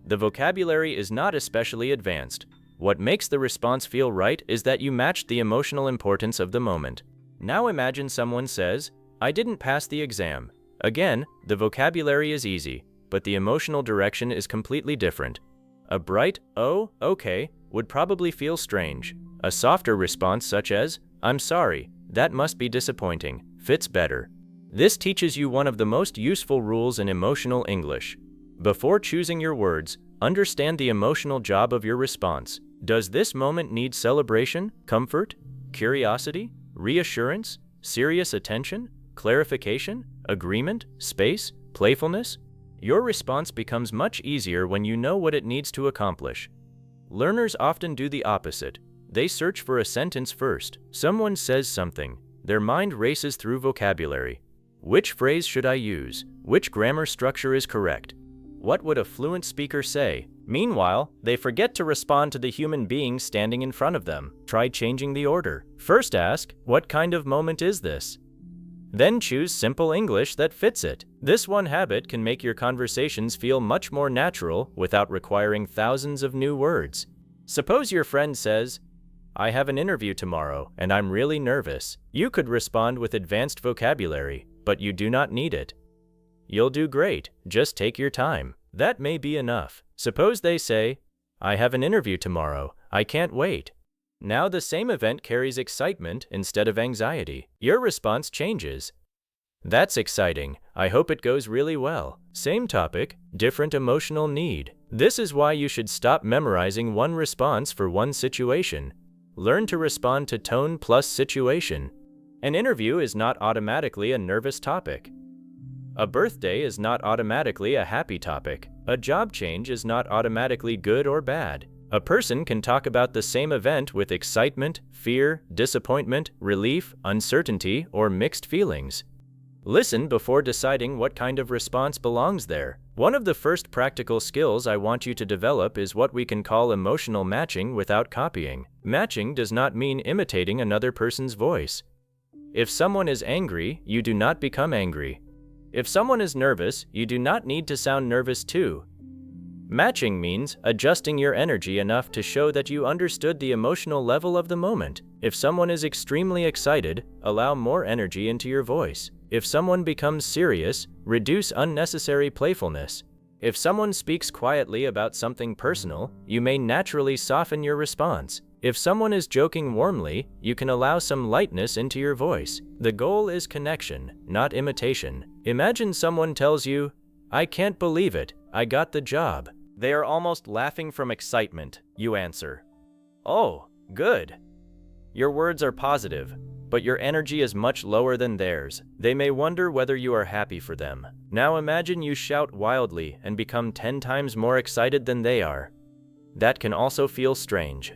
The vocabulary is not especially advanced. What makes the response feel right is that you matched the emotional importance of the moment. Now imagine someone says, "I didn't pass the exam." Again, the vocabulary is easy, but the emotional direction is completely different. A bright, "Oh, okay," would probably feel strange. A softer response such as, "I'm sorry, that must be disappointing," fits better. This teaches you one of the most useful rules in emotional English. Before choosing your words, understand the emotional job of your response. Does this moment need celebration, comfort, curiosity, reassurance, serious attention, clarification, agreement, space, playfulness? Your response becomes much easier when you know what it needs to accomplish. Learners often do the opposite. They search for a sentence first. Someone says something. Their mind races through vocabulary. Which phrase should I use? Which grammar structure is correct? What would a fluent speaker say? Meanwhile, they forget to respond to the human being standing in front of them. Try changing the order. First ask, "What kind of moment is this?" Then choose simple English that fits it. This one habit can make your conversations feel much more natural without requiring thousands of new words. Suppose your friend says, "I have an interview tomorrow, and I'm really nervous." You could respond with advanced vocabulary, but you do not need it. "You'll do great, just take your time." That may be enough. Suppose they say, "I have an interview tomorrow, I can't wait." Now the same event carries excitement instead of anxiety. Your response changes. "That's exciting, I hope it goes really well." Same topic, different emotional need. This is why you should stop memorizing one response for one situation. Learn to respond to tone plus situation. An interview is not automatically a nervous topic. A birthday is not automatically a happy topic. A job change is not automatically good or bad. A person can talk about the same event with excitement, fear, disappointment, relief, uncertainty, or mixed feelings. Listen before deciding what kind of response belongs there. One of the first practical skills I want you to develop is what we can call emotional matching without copying. Matching does not mean imitating another person's voice. If someone is angry, you do not become angry. If someone is nervous, you do not need to sound nervous too. Matching means adjusting your energy enough to show that you understood the emotional level of the moment. If someone is extremely excited, allow more energy into your voice. If someone becomes serious, reduce unnecessary playfulness. If someone speaks quietly about something personal, you may naturally soften your response. If someone is joking warmly, you can allow some lightness into your voice. The goal is connection, not imitation. Imagine someone tells you, "I can't believe it, I got the job." They are almost laughing from excitement. You answer, "Oh, Good. Your words are positive, but your energy is much lower than theirs. They may wonder whether you are happy for them. Now imagine you shout wildly and become 10 times more excited than they are. That can also feel strange.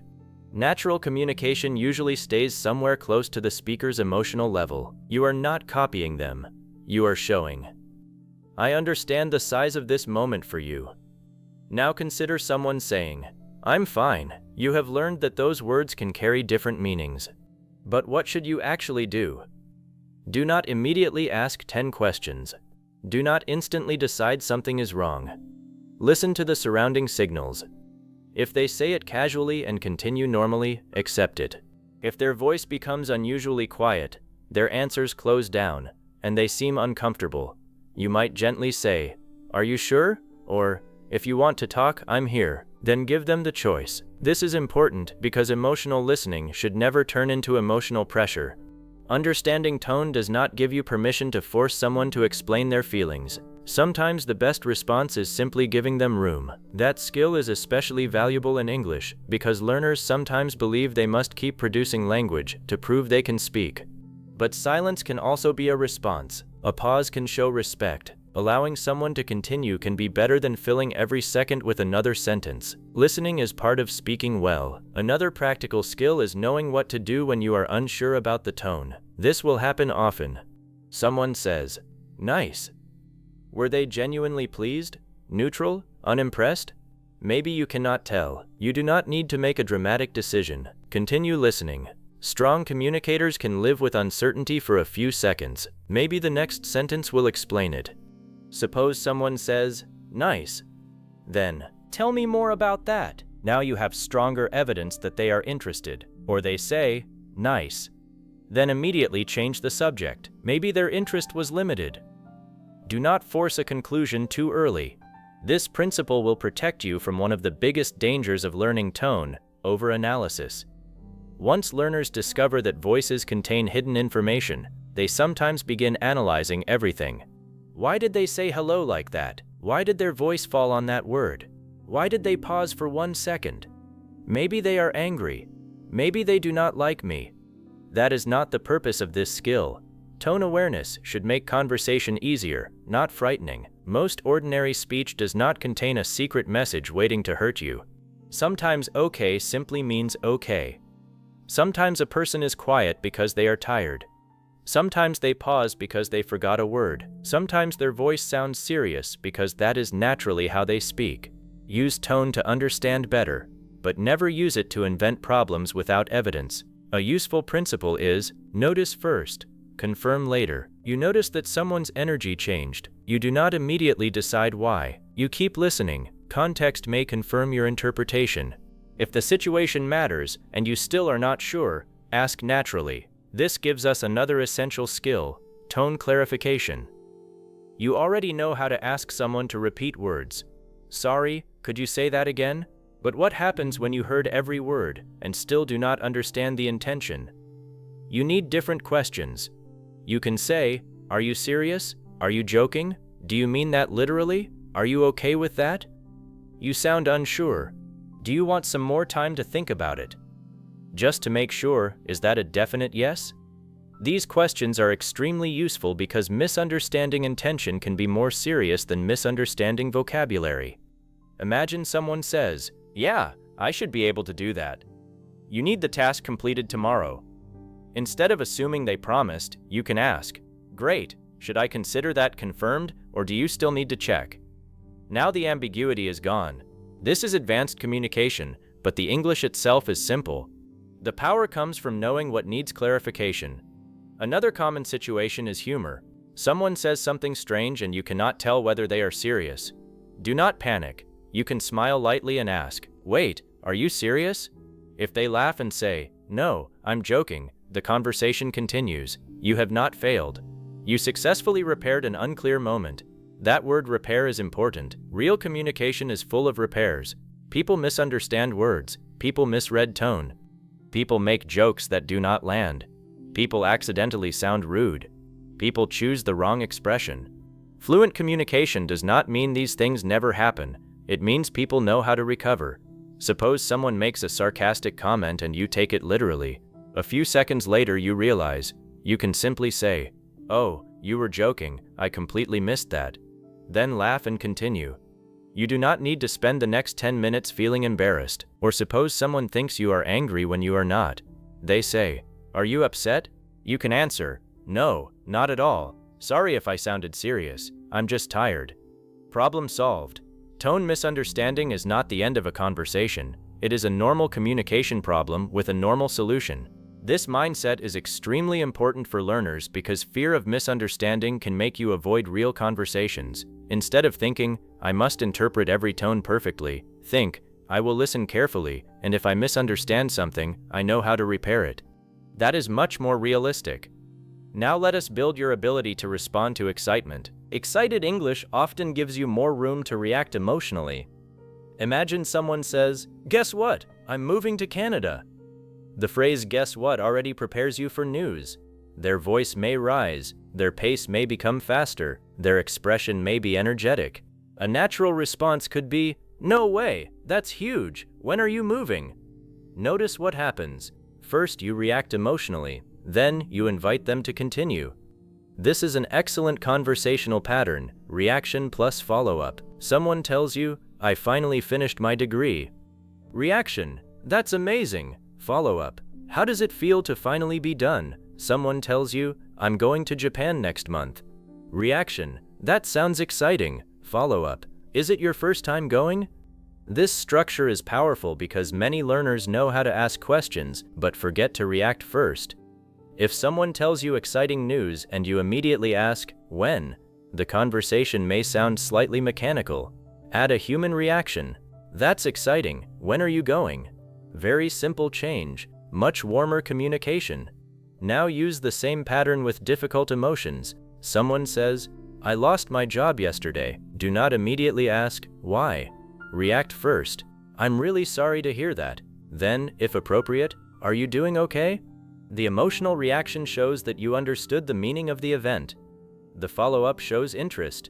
Natural communication usually stays somewhere close to the speaker's emotional level. You are not copying them. You are showing. I understand the size of this moment for you. Now consider someone saying, "I'm fine." You have learned that those words can carry different meanings. But what should you actually do? Do not immediately ask 10 questions. Do not instantly decide something is wrong. Listen to the surrounding signals. If they say it casually and continue normally, accept it. If their voice becomes unusually quiet, their answers close down, and they seem uncomfortable, you might gently say, "Are you sure?" Or, "If you want to talk, I'm here." Then give them the choice. This is important because emotional listening should never turn into emotional pressure. Understanding tone does not give you permission to force someone to explain their feelings. Sometimes the best response is simply giving them room. That skill is especially valuable in English because learners sometimes believe they must keep producing language to prove they can speak. But silence can also be a response. A pause can show respect. Allowing someone to continue can be better than filling every second with another sentence. Listening is part of speaking well. Another practical skill is knowing what to do when you are unsure about the tone. This will happen often. Someone says, "Nice." Were they genuinely pleased? Neutral? Unimpressed? Maybe you cannot tell. You do not need to make a dramatic decision. Continue listening. Strong communicators can live with uncertainty for a few seconds. Maybe the next sentence will explain it. Suppose someone says, "Nice." Then, "Tell me more about that." Now you have stronger evidence that they are interested. Or they say, "Nice." Then immediately change the subject. Maybe their interest was limited. Do not force a conclusion too early. This principle will protect you from one of the biggest dangers of learning tone, over-analysis. Once learners discover that voices contain hidden information, they sometimes begin analyzing everything. Why did they say hello like that? Why did their voice fall on that word? Why did they pause for 1 second? Maybe they are angry. Maybe they do not like me. That is not the purpose of this skill. Tone awareness should make conversation easier, not frightening. Most ordinary speech does not contain a secret message waiting to hurt you. Sometimes okay simply means okay. Sometimes a person is quiet because they are tired. Sometimes they pause because they forgot a word. Sometimes their voice sounds serious because that is naturally how they speak. Use tone to understand better, but never use it to invent problems without evidence. A useful principle is, notice first, confirm later. You notice that someone's energy changed. You do not immediately decide why. You keep listening. Context may confirm your interpretation. If the situation matters and you still are not sure, ask naturally. This gives us another essential skill, tone clarification. You already know how to ask someone to repeat words. "Sorry, could you say that again?" But what happens when you heard every word and still do not understand the intention? You need different questions. You can say, "Are you serious? Are you joking? Do you mean that literally? Are you okay with that? You sound unsure. Do you want some more time to think about it?" Just to make sure, is that a definite yes? These questions are extremely useful because misunderstanding intention can be more serious than misunderstanding vocabulary. Imagine someone says, "Yeah, I should be able to do that. You need the task completed tomorrow." Instead of assuming they promised, you can ask, "Great, should I consider that confirmed, or do you still need to check?" Now the ambiguity is gone. This is advanced communication, but the English itself is simple. The power comes from knowing what needs clarification. Another common situation is humor. Someone says something strange and you cannot tell whether they are serious. Do not panic. You can smile lightly and ask, "Wait, are you serious?" If they laugh and say, "No, I'm joking," the conversation continues. You have not failed. You successfully repaired an unclear moment. That word repair is important. Real communication is full of repairs. People misunderstand words. People misread tone. People make jokes that do not land. People accidentally sound rude. People choose the wrong expression. Fluent communication does not mean these things never happen. It means people know how to recover. Suppose someone makes a sarcastic comment and you take it literally. A few seconds later you realize, you can simply say, "Oh, you were joking, I completely missed that." Then laugh and continue. You do not need to spend the next 10 minutes feeling embarrassed. Or suppose someone thinks you are angry when you are not. They say, "Are you upset?" You can answer, "No, not at all. Sorry if I sounded serious. I'm just tired." Problem solved. Tone misunderstanding is not the end of a conversation. It is a normal communication problem with a normal solution. This mindset is extremely important for learners because fear of misunderstanding can make you avoid real conversations. Instead of thinking, "I must interpret every tone perfectly," think, "I will listen carefully, and if I misunderstand something, I know how to repair it." That is much more realistic. Now let us build your ability to respond to excitement. Excited English often gives you more room to react emotionally. Imagine someone says, "Guess what? I'm moving to Canada." The phrase "guess what" already prepares you for news. Their voice may rise, their pace may become faster, their expression may be energetic. A natural response could be, "No way, that's huge, when are you moving?" Notice what happens. First you react emotionally, then you invite them to continue. This is an excellent conversational pattern, reaction plus follow-up. Someone tells you, "I finally finished my degree." Reaction, "That's amazing." Follow-up, "How does it feel to finally be done?" Someone tells you, "I'm going to Japan next month." Reaction, "That sounds exciting." Follow-up, "Is it your first time going?" This structure is powerful because many learners know how to ask questions but forget to react first. If someone tells you exciting news and you immediately ask, "When?" the conversation may sound slightly mechanical. Add a human reaction. "That's exciting. When are you going?" Very simple change, much warmer communication. Now use the same pattern with difficult emotions. Someone says, "I lost my job yesterday." Do not immediately ask, "Why?" React first. "I'm really sorry to hear that." Then, if appropriate, "Are you doing okay?" The emotional reaction shows that you understood the meaning of the event. The follow-up shows interest.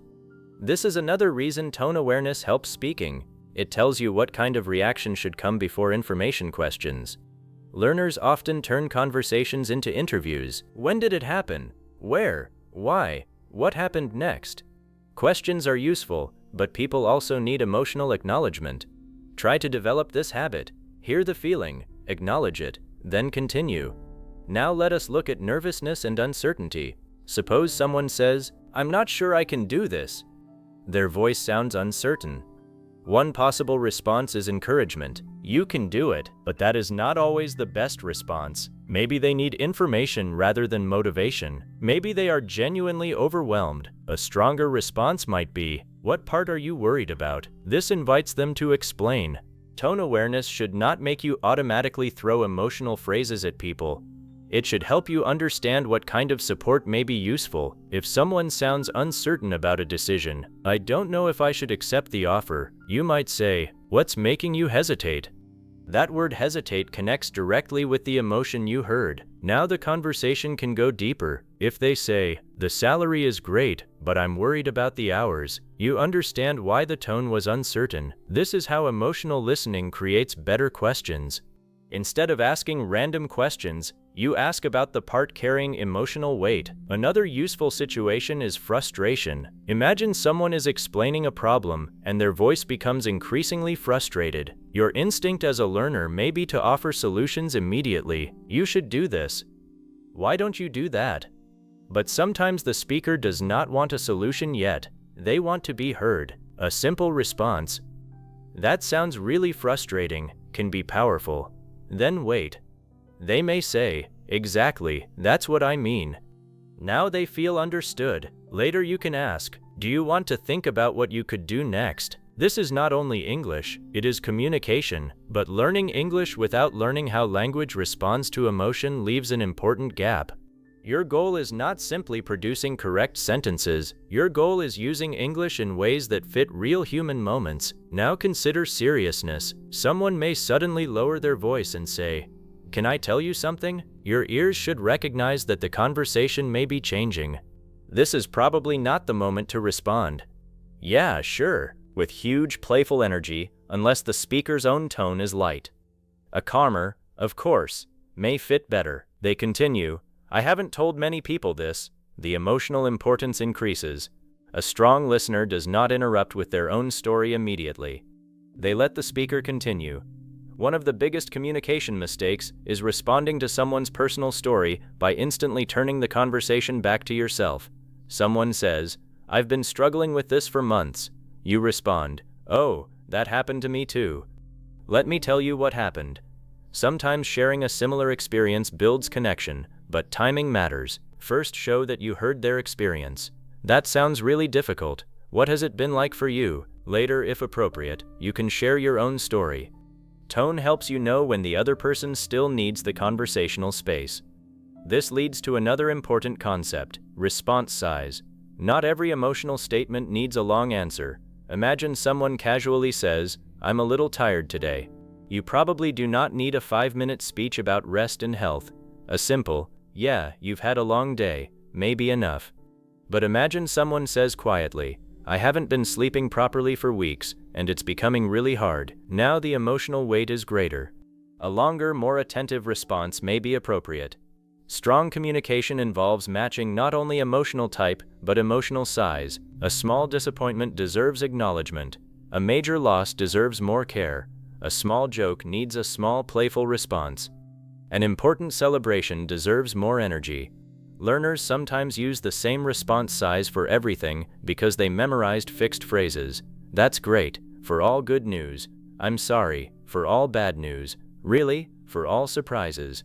This is another reason tone awareness helps speaking. It tells you what kind of reaction should come before information questions. Learners often turn conversations into interviews. When did it happen? Where? Why? What happened next? Questions are useful, but people also need emotional acknowledgement. Try to develop this habit. Hear the feeling, acknowledge it, then continue. Now let us look at nervousness and uncertainty. Suppose someone says, "I'm not sure I can do this." Their voice sounds uncertain. One possible response is encouragement. "You can do it," but that is not always the best response. Maybe they need information rather than motivation. Maybe they are genuinely overwhelmed. A stronger response might be, "What part are you worried about?" This invites them to explain. Tone awareness should not make you automatically throw emotional phrases at people. It should help you understand what kind of support may be useful. If someone sounds uncertain about a decision, "I don't know if I should accept the offer," you might say, "What's making you hesitate?" That word hesitate connects directly with the emotion you heard. Now the conversation can go deeper. If they say, "The salary is great, but I'm worried about the hours," you understand why the tone was uncertain. This is how emotional listening creates better questions. Instead of asking random questions, you ask about the part carrying emotional weight. Another useful situation is frustration. Imagine someone is explaining a problem and their voice becomes increasingly frustrated. Your instinct as a learner may be to offer solutions immediately. "You should do this." "Why don't you do that?" But sometimes the speaker does not want a solution yet. They want to be heard. A simple response, "That sounds really frustrating," can be powerful. Then wait. They may say, "Exactly, that's what I mean." Now they feel understood. Later you can ask, "Do you want to think about what you could do next?" This is not only English, it is communication, but learning English without learning how language responds to emotion leaves an important gap. Your goal is not simply producing correct sentences. Your goal is using English in ways that fit real human moments. Now consider seriousness. Someone may suddenly lower their voice and say, "Can I tell you something?" Your ears should recognize that the conversation may be changing. This is probably not the moment to respond, "Yeah, sure," with huge playful energy, unless the speaker's own tone is light. A calmer, of course, may fit better. They continue, I haven't told many people this. The emotional importance increases. A strong listener does not interrupt with their own story immediately. They let the speaker continue. One of the biggest communication mistakes is responding to someone's personal story by instantly turning the conversation back to yourself. Someone says, I've been struggling with this for months. You respond, oh, that happened to me too. Let me tell you what happened. Sometimes sharing a similar experience builds connection, but timing matters. First, show that you heard their experience. That sounds really difficult. What has it been like for you? Later, if appropriate, you can share your own story. Tone helps you know when the other person still needs the conversational space. This leads to another important concept, response size. Not every emotional statement needs a long answer. Imagine someone casually says, I'm a little tired today. You probably do not need a 5-minute speech about rest and health. A simple, yeah, you've had a long day, may be enough. But imagine someone says quietly, I haven't been sleeping properly for weeks, and it's becoming really hard. Now the emotional weight is greater. A longer, more attentive response may be appropriate. Strong communication involves matching not only emotional type, but emotional size. A small disappointment deserves acknowledgement. A major loss deserves more care. A small joke needs a small playful response. An important celebration deserves more energy. Learners sometimes use the same response size for everything because they memorized fixed phrases. That's great, for all good news. I'm sorry, for all bad news. Really, for all surprises.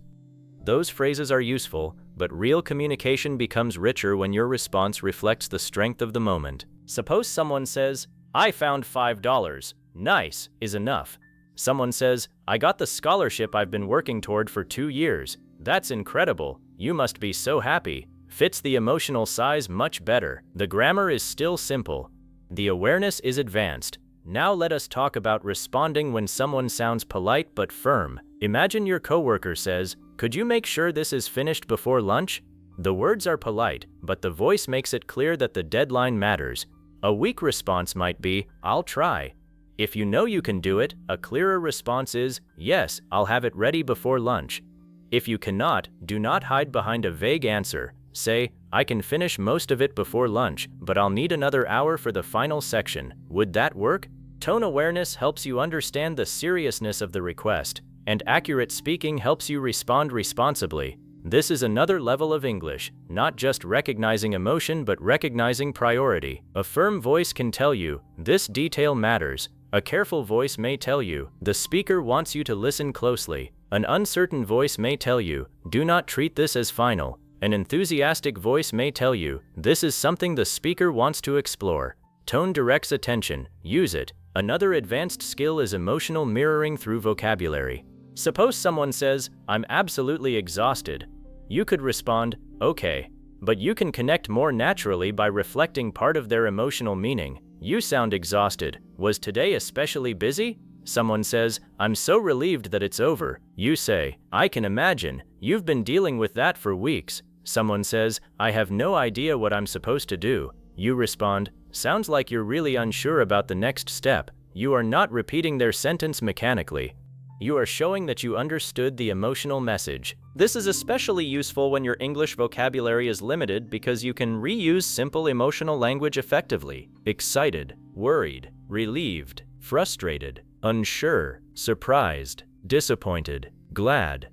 Those phrases are useful, but real communication becomes richer when your response reflects the strength of the moment. Suppose someone says, I found $5. Nice is enough. Someone says, I got the scholarship I've been working toward for 2 years. That's incredible. You must be so happy. Fits the emotional size much better. The grammar is still simple. The awareness is advanced. Now let us talk about responding when someone sounds polite but firm. Imagine your coworker says, could you make sure this is finished before lunch? The words are polite, but the voice makes it clear that the deadline matters. A weak response might be, I'll try. If you know you can do it, a clearer response is, yes, I'll have it ready before lunch. If you cannot, do not hide behind a vague answer. Say, I can finish most of it before lunch, but I'll need another hour for the final section. Would that work? Tone awareness helps you understand the seriousness of the request, and accurate speaking helps you respond responsibly. This is another level of English, not just recognizing emotion but recognizing priority. A firm voice can tell you, this detail matters. A careful voice may tell you, the speaker wants you to listen closely. An uncertain voice may tell you, do not treat this as final. An enthusiastic voice may tell you, this is something the speaker wants to explore. Tone directs attention, use it. Another advanced skill is emotional mirroring through vocabulary. Suppose someone says, I'm absolutely exhausted. You could respond, okay. But you can connect more naturally by reflecting part of their emotional meaning. You sound exhausted. Was today especially busy? Someone says, I'm so relieved that it's over. You say, I can imagine. You've been dealing with that for weeks. Someone says, I have no idea what I'm supposed to do. You respond, sounds like you're really unsure about the next step. You are not repeating their sentence mechanically. You are showing that you understood the emotional message. This is especially useful when your English vocabulary is limited because you can reuse simple emotional language effectively. Excited, worried, relieved, frustrated, unsure, surprised, disappointed, glad,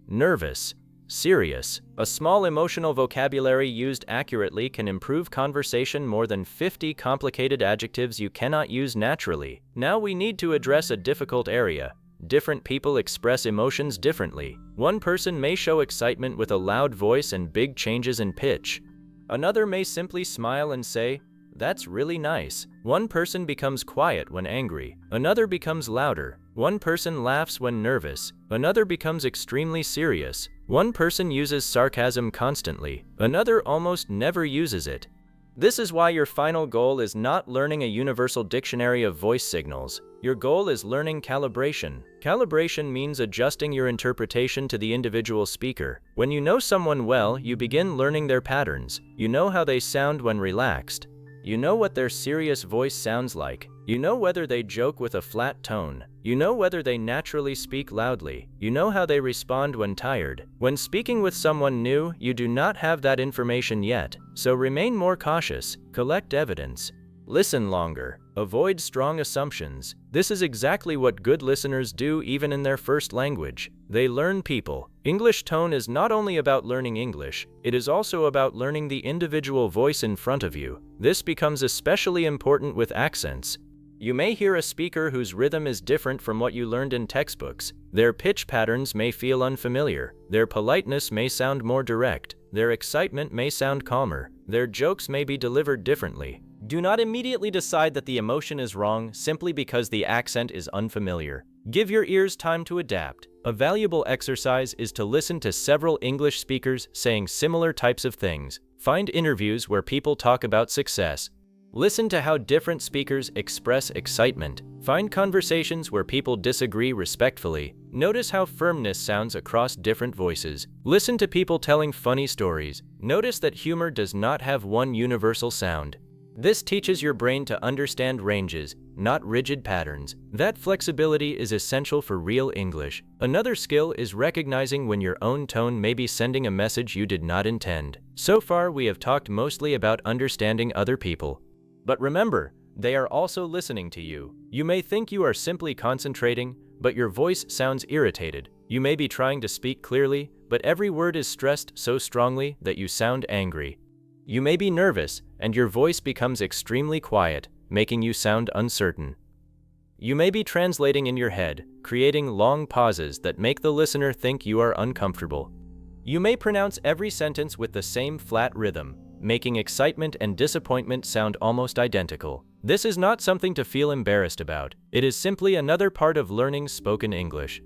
nervous, serious. A small emotional vocabulary used accurately can improve conversation more than 50 complicated adjectives you cannot use naturally. Now we need to address a difficult area. Different people express emotions differently. One person may show excitement with a loud voice and big changes in pitch. Another may simply smile and say, that's really nice. One person becomes quiet when angry. Another becomes louder. One person laughs when nervous. Another becomes extremely serious. One person uses sarcasm constantly. Another almost never uses it. This is why your final goal is not learning a universal dictionary of voice signals. Your goal is learning calibration. Calibration means adjusting your interpretation to the individual speaker. When you know someone well, you begin learning their patterns. You know how they sound when relaxed. You know what their serious voice sounds like. You know whether they joke with a flat tone. You know whether they naturally speak loudly. You know how they respond when tired. When speaking with someone new, you do not have that information yet, so remain more cautious, collect evidence. Listen longer. Avoid strong assumptions. This is exactly what good listeners do even in their first language. They learn people. English tone is not only about learning English, it is also about learning the individual voice in front of you. This becomes especially important with accents. You may hear a speaker whose rhythm is different from what you learned in textbooks. Their pitch patterns may feel unfamiliar. Their politeness may sound more direct. Their excitement may sound calmer. Their jokes may be delivered differently. Do not immediately decide that the emotion is wrong simply because the accent is unfamiliar. Give your ears time to adapt. A valuable exercise is to listen to several English speakers saying similar types of things. Find interviews where people talk about success. Listen to how different speakers express excitement. Find conversations where people disagree respectfully. Notice how firmness sounds across different voices. Listen to people telling funny stories. Notice that humor does not have one universal sound. This teaches your brain to understand ranges, not rigid patterns. That flexibility is essential for real English. Another skill is recognizing when your own tone may be sending a message you did not intend. So far, we have talked mostly about understanding other people. But remember, they are also listening to you. You may think you are simply concentrating, but your voice sounds irritated. You may be trying to speak clearly, but every word is stressed so strongly that you sound angry. You may be nervous, and your voice becomes extremely quiet, making you sound uncertain. You may be translating in your head, creating long pauses that make the listener think you are uncomfortable. You may pronounce every sentence with the same flat rhythm, making excitement and disappointment sound almost identical. This is not something to feel embarrassed about. It is simply another part of learning spoken English.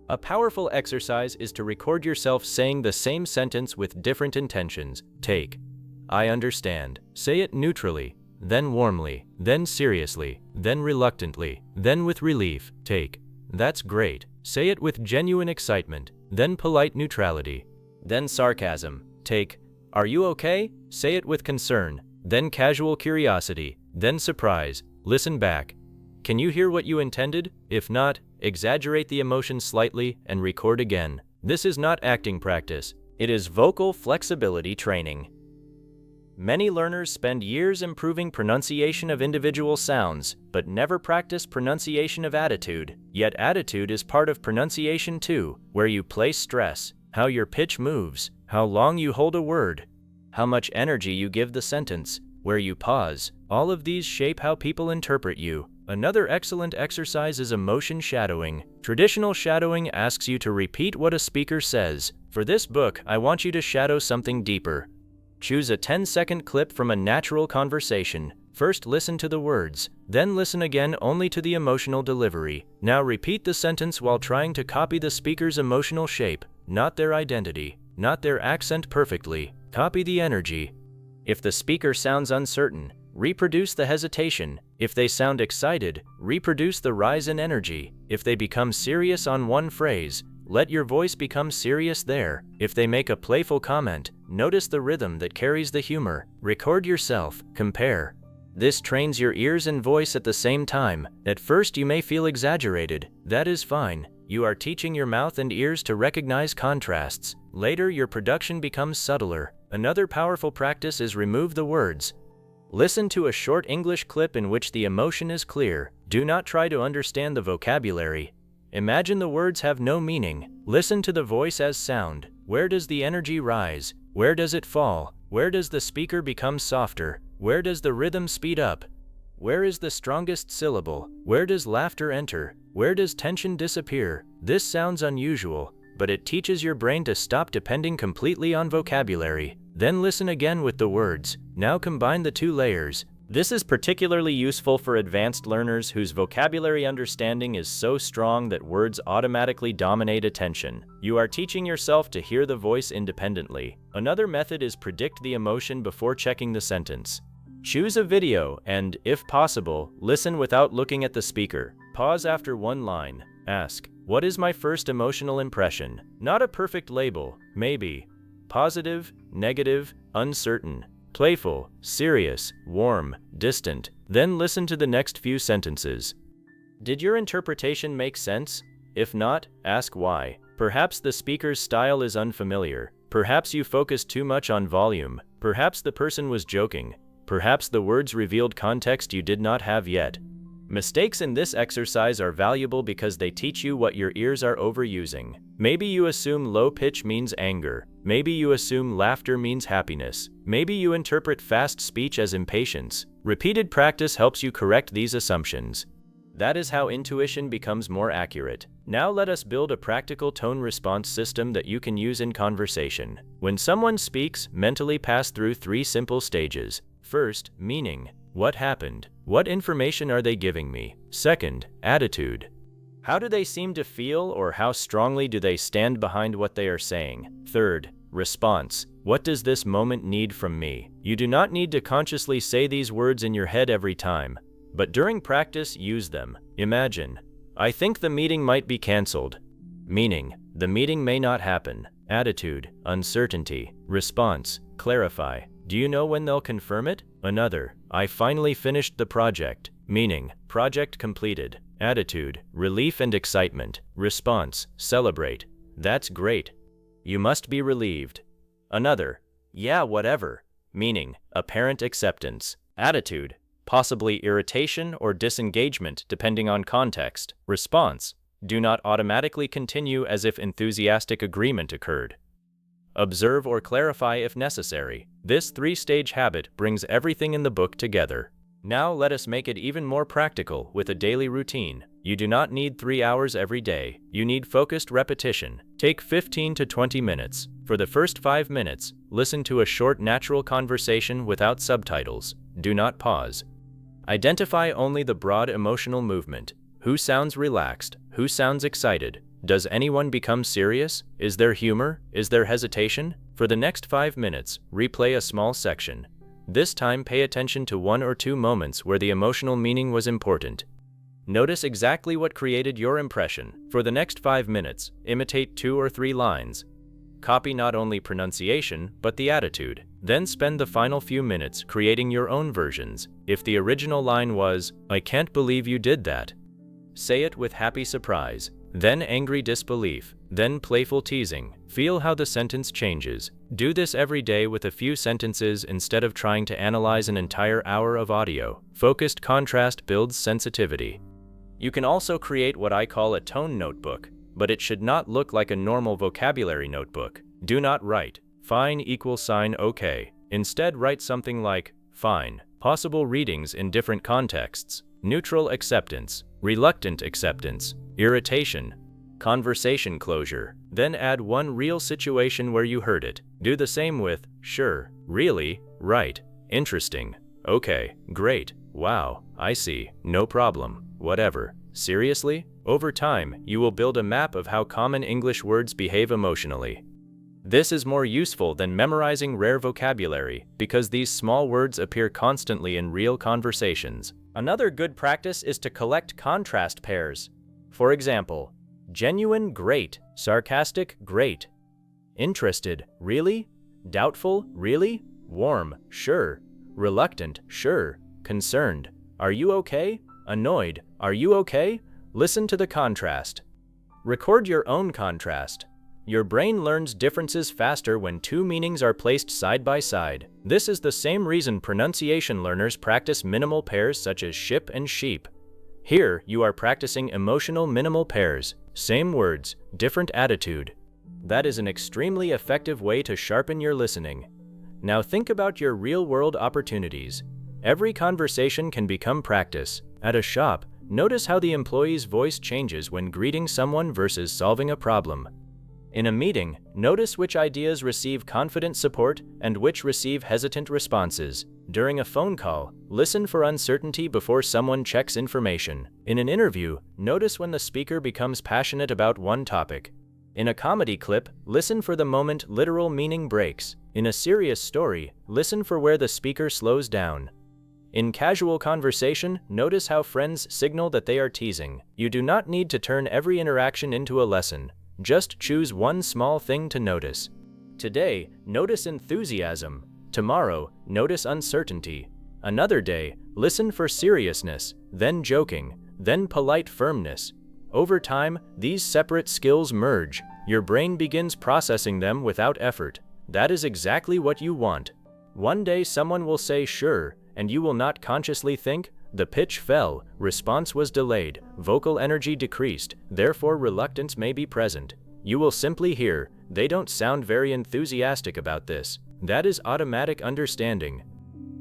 A powerful exercise is to record yourself saying the same sentence with different intentions. Take. I understand. Say it neutrally, then warmly, then seriously, then reluctantly, then with relief. Take. That's great. Say it with genuine excitement, then polite neutrality, then sarcasm. Take. Are you okay? Say it with concern, then casual curiosity, then surprise. Listen back. Can you hear what you intended? If not, exaggerate the emotion slightly and record again. This is not acting practice. It is vocal flexibility training. Many learners spend years improving pronunciation of individual sounds, but never practice pronunciation of attitude. Yet attitude is part of pronunciation too, where you place stress, how your pitch moves, how long you hold a word, how much energy you give the sentence, where you pause. All of these shape how people interpret you. Another excellent exercise is emotion shadowing. Traditional shadowing asks you to repeat what a speaker says. For this book, I want you to shadow something deeper. Choose a 10-second clip from a natural conversation. First listen to the words, then listen again only to the emotional delivery. Now repeat the sentence while trying to copy the speaker's emotional shape, not their identity, not their accent perfectly. Copy the energy. If the speaker sounds uncertain, reproduce the hesitation. If they sound excited, reproduce the rise in energy. If they become serious on one phrase, let your voice become serious there. If they make a playful comment, notice the rhythm that carries the humor. Record yourself, compare. This trains your ears and voice at the same time. At first you may feel exaggerated. That is fine. You are teaching your mouth and ears to recognize contrasts. Later your production becomes subtler. Another powerful practice is remove the words. Listen to a short English clip in which the emotion is clear. Do not try to understand the vocabulary. Imagine the words have no meaning. Listen to the voice as sound. Where does the energy rise? Where does it fall? Where does the speaker become softer? Where does the rhythm speed up? Where is the strongest syllable? Where does laughter enter? Where does tension disappear? This sounds unusual, but it teaches your brain to stop depending completely on vocabulary. Then listen again with the words. Now combine the two layers. This is particularly useful for advanced learners whose vocabulary understanding is so strong that words automatically dominate attention. You are teaching yourself to hear the voice independently. Another method is predict the emotion before checking the sentence. Choose a video and, if possible, listen without looking at the speaker. Pause after one line. Ask, what is my first emotional impression? Not a perfect label, maybe. Positive, negative, uncertain. playful, serious, warm, distant. Then listen to the next few sentences. Did your interpretation make sense? If not, ask why. Perhaps the speaker's style is unfamiliar. Perhaps you focused too much on volume. Perhaps the person was joking. Perhaps the words revealed context you did not have yet. Mistakes in this exercise are valuable because they teach you what your ears are overusing. Maybe you assume low pitch means anger. Maybe you assume laughter means happiness. Maybe you interpret fast speech as impatience. Repeated practice helps you correct these assumptions. That is how intuition becomes more accurate. Now let us build a practical tone response system that you can use in conversation. When someone speaks, mentally pass through 3 simple stages. First, meaning. What happened? What information are they giving me? Second, attitude. How do they seem to feel, or how strongly do they stand behind what they are saying? Third, response. What does this moment need from me? You do not need to consciously say these words in your head every time, but during practice, use them. Imagine, I think the meeting might be canceled. Meaning, the meeting may not happen. Attitude, uncertainty. Response, clarify. Do you know when they'll confirm it? Another, I finally finished the project. Meaning, project completed. Attitude, relief and excitement. Response, celebrate. That's great. You must be relieved. Another, yeah, whatever. Meaning, apparent acceptance. Attitude, possibly irritation or disengagement depending on context. Response, do not automatically continue as if enthusiastic agreement occurred. Observe or clarify if necessary. This 3-stage habit brings everything in the book together. Now let us make it even more practical with a daily routine. You do not need 3 hours every day. You need focused repetition. Take 15 to 20 minutes. For the first 5 minutes, listen to a short natural conversation without subtitles. Do not pause. Identify only the broad emotional movement. Who sounds relaxed? Who sounds excited? Does anyone become serious? Is there humor? Is there hesitation? For the next 5 minutes, replay a small section. This time pay attention to 1 or 2 moments where the emotional meaning was important. Notice exactly what created your impression. For the next 5 minutes, imitate 2 or 3 lines. Copy not only pronunciation, but the attitude. Then spend the final few minutes creating your own versions. If the original line was, I can't believe you did that, say it with happy surprise. Then angry disbelief, then playful teasing. Feel how the sentence changes. Do this every day with a few sentences instead of trying to analyze an entire hour of audio. Focused contrast builds sensitivity. You can also create what I call a tone notebook, but it should not look like a normal vocabulary notebook. Do not write, fine = okay. Instead, write something like, fine, possible readings in different contexts, neutral acceptance, reluctant acceptance, irritation, conversation closure. Then add 1 real situation where you heard it. Do the same with, sure, really, right, interesting, okay, great, wow, I see, no problem, whatever, seriously. Over time, you will build a map of how common English words behave emotionally. This is more useful than memorizing rare vocabulary because these small words appear constantly in real conversations. Another good practice is to collect contrast pairs. For example, genuine, great, sarcastic, great, interested, really, doubtful, really, warm, sure, reluctant, sure, concerned, are you okay, annoyed, are you okay? Listen to the contrast. Record your own contrast. Your brain learns differences faster when 2 meanings are placed side by side. This is the same reason pronunciation learners practice minimal pairs such as ship and sheep. Here, you are practicing emotional minimal pairs. Same words, different attitude. That is an extremely effective way to sharpen your listening. Now think about your real-world opportunities. Every conversation can become practice. At a shop, notice how the employee's voice changes when greeting someone versus solving a problem. In a meeting, notice which ideas receive confident support and which receive hesitant responses. During a phone call, listen for uncertainty before someone checks information. In an interview, notice when the speaker becomes passionate about one topic. In a comedy clip, listen for the moment literal meaning breaks. In a serious story, listen for where the speaker slows down. In casual conversation, notice how friends signal that they are teasing. You do not need to turn every interaction into a lesson. Just choose one small thing to notice. Today, notice enthusiasm. Tomorrow, notice uncertainty. Another day, listen for seriousness, then joking, then polite firmness. Over time, these separate skills merge. Your brain begins processing them without effort. That is exactly what you want. One day someone will say sure, and you will not consciously think, the pitch fell, response was delayed, vocal energy decreased, therefore reluctance may be present. You will simply hear, they don't sound very enthusiastic about this. That is automatic understanding.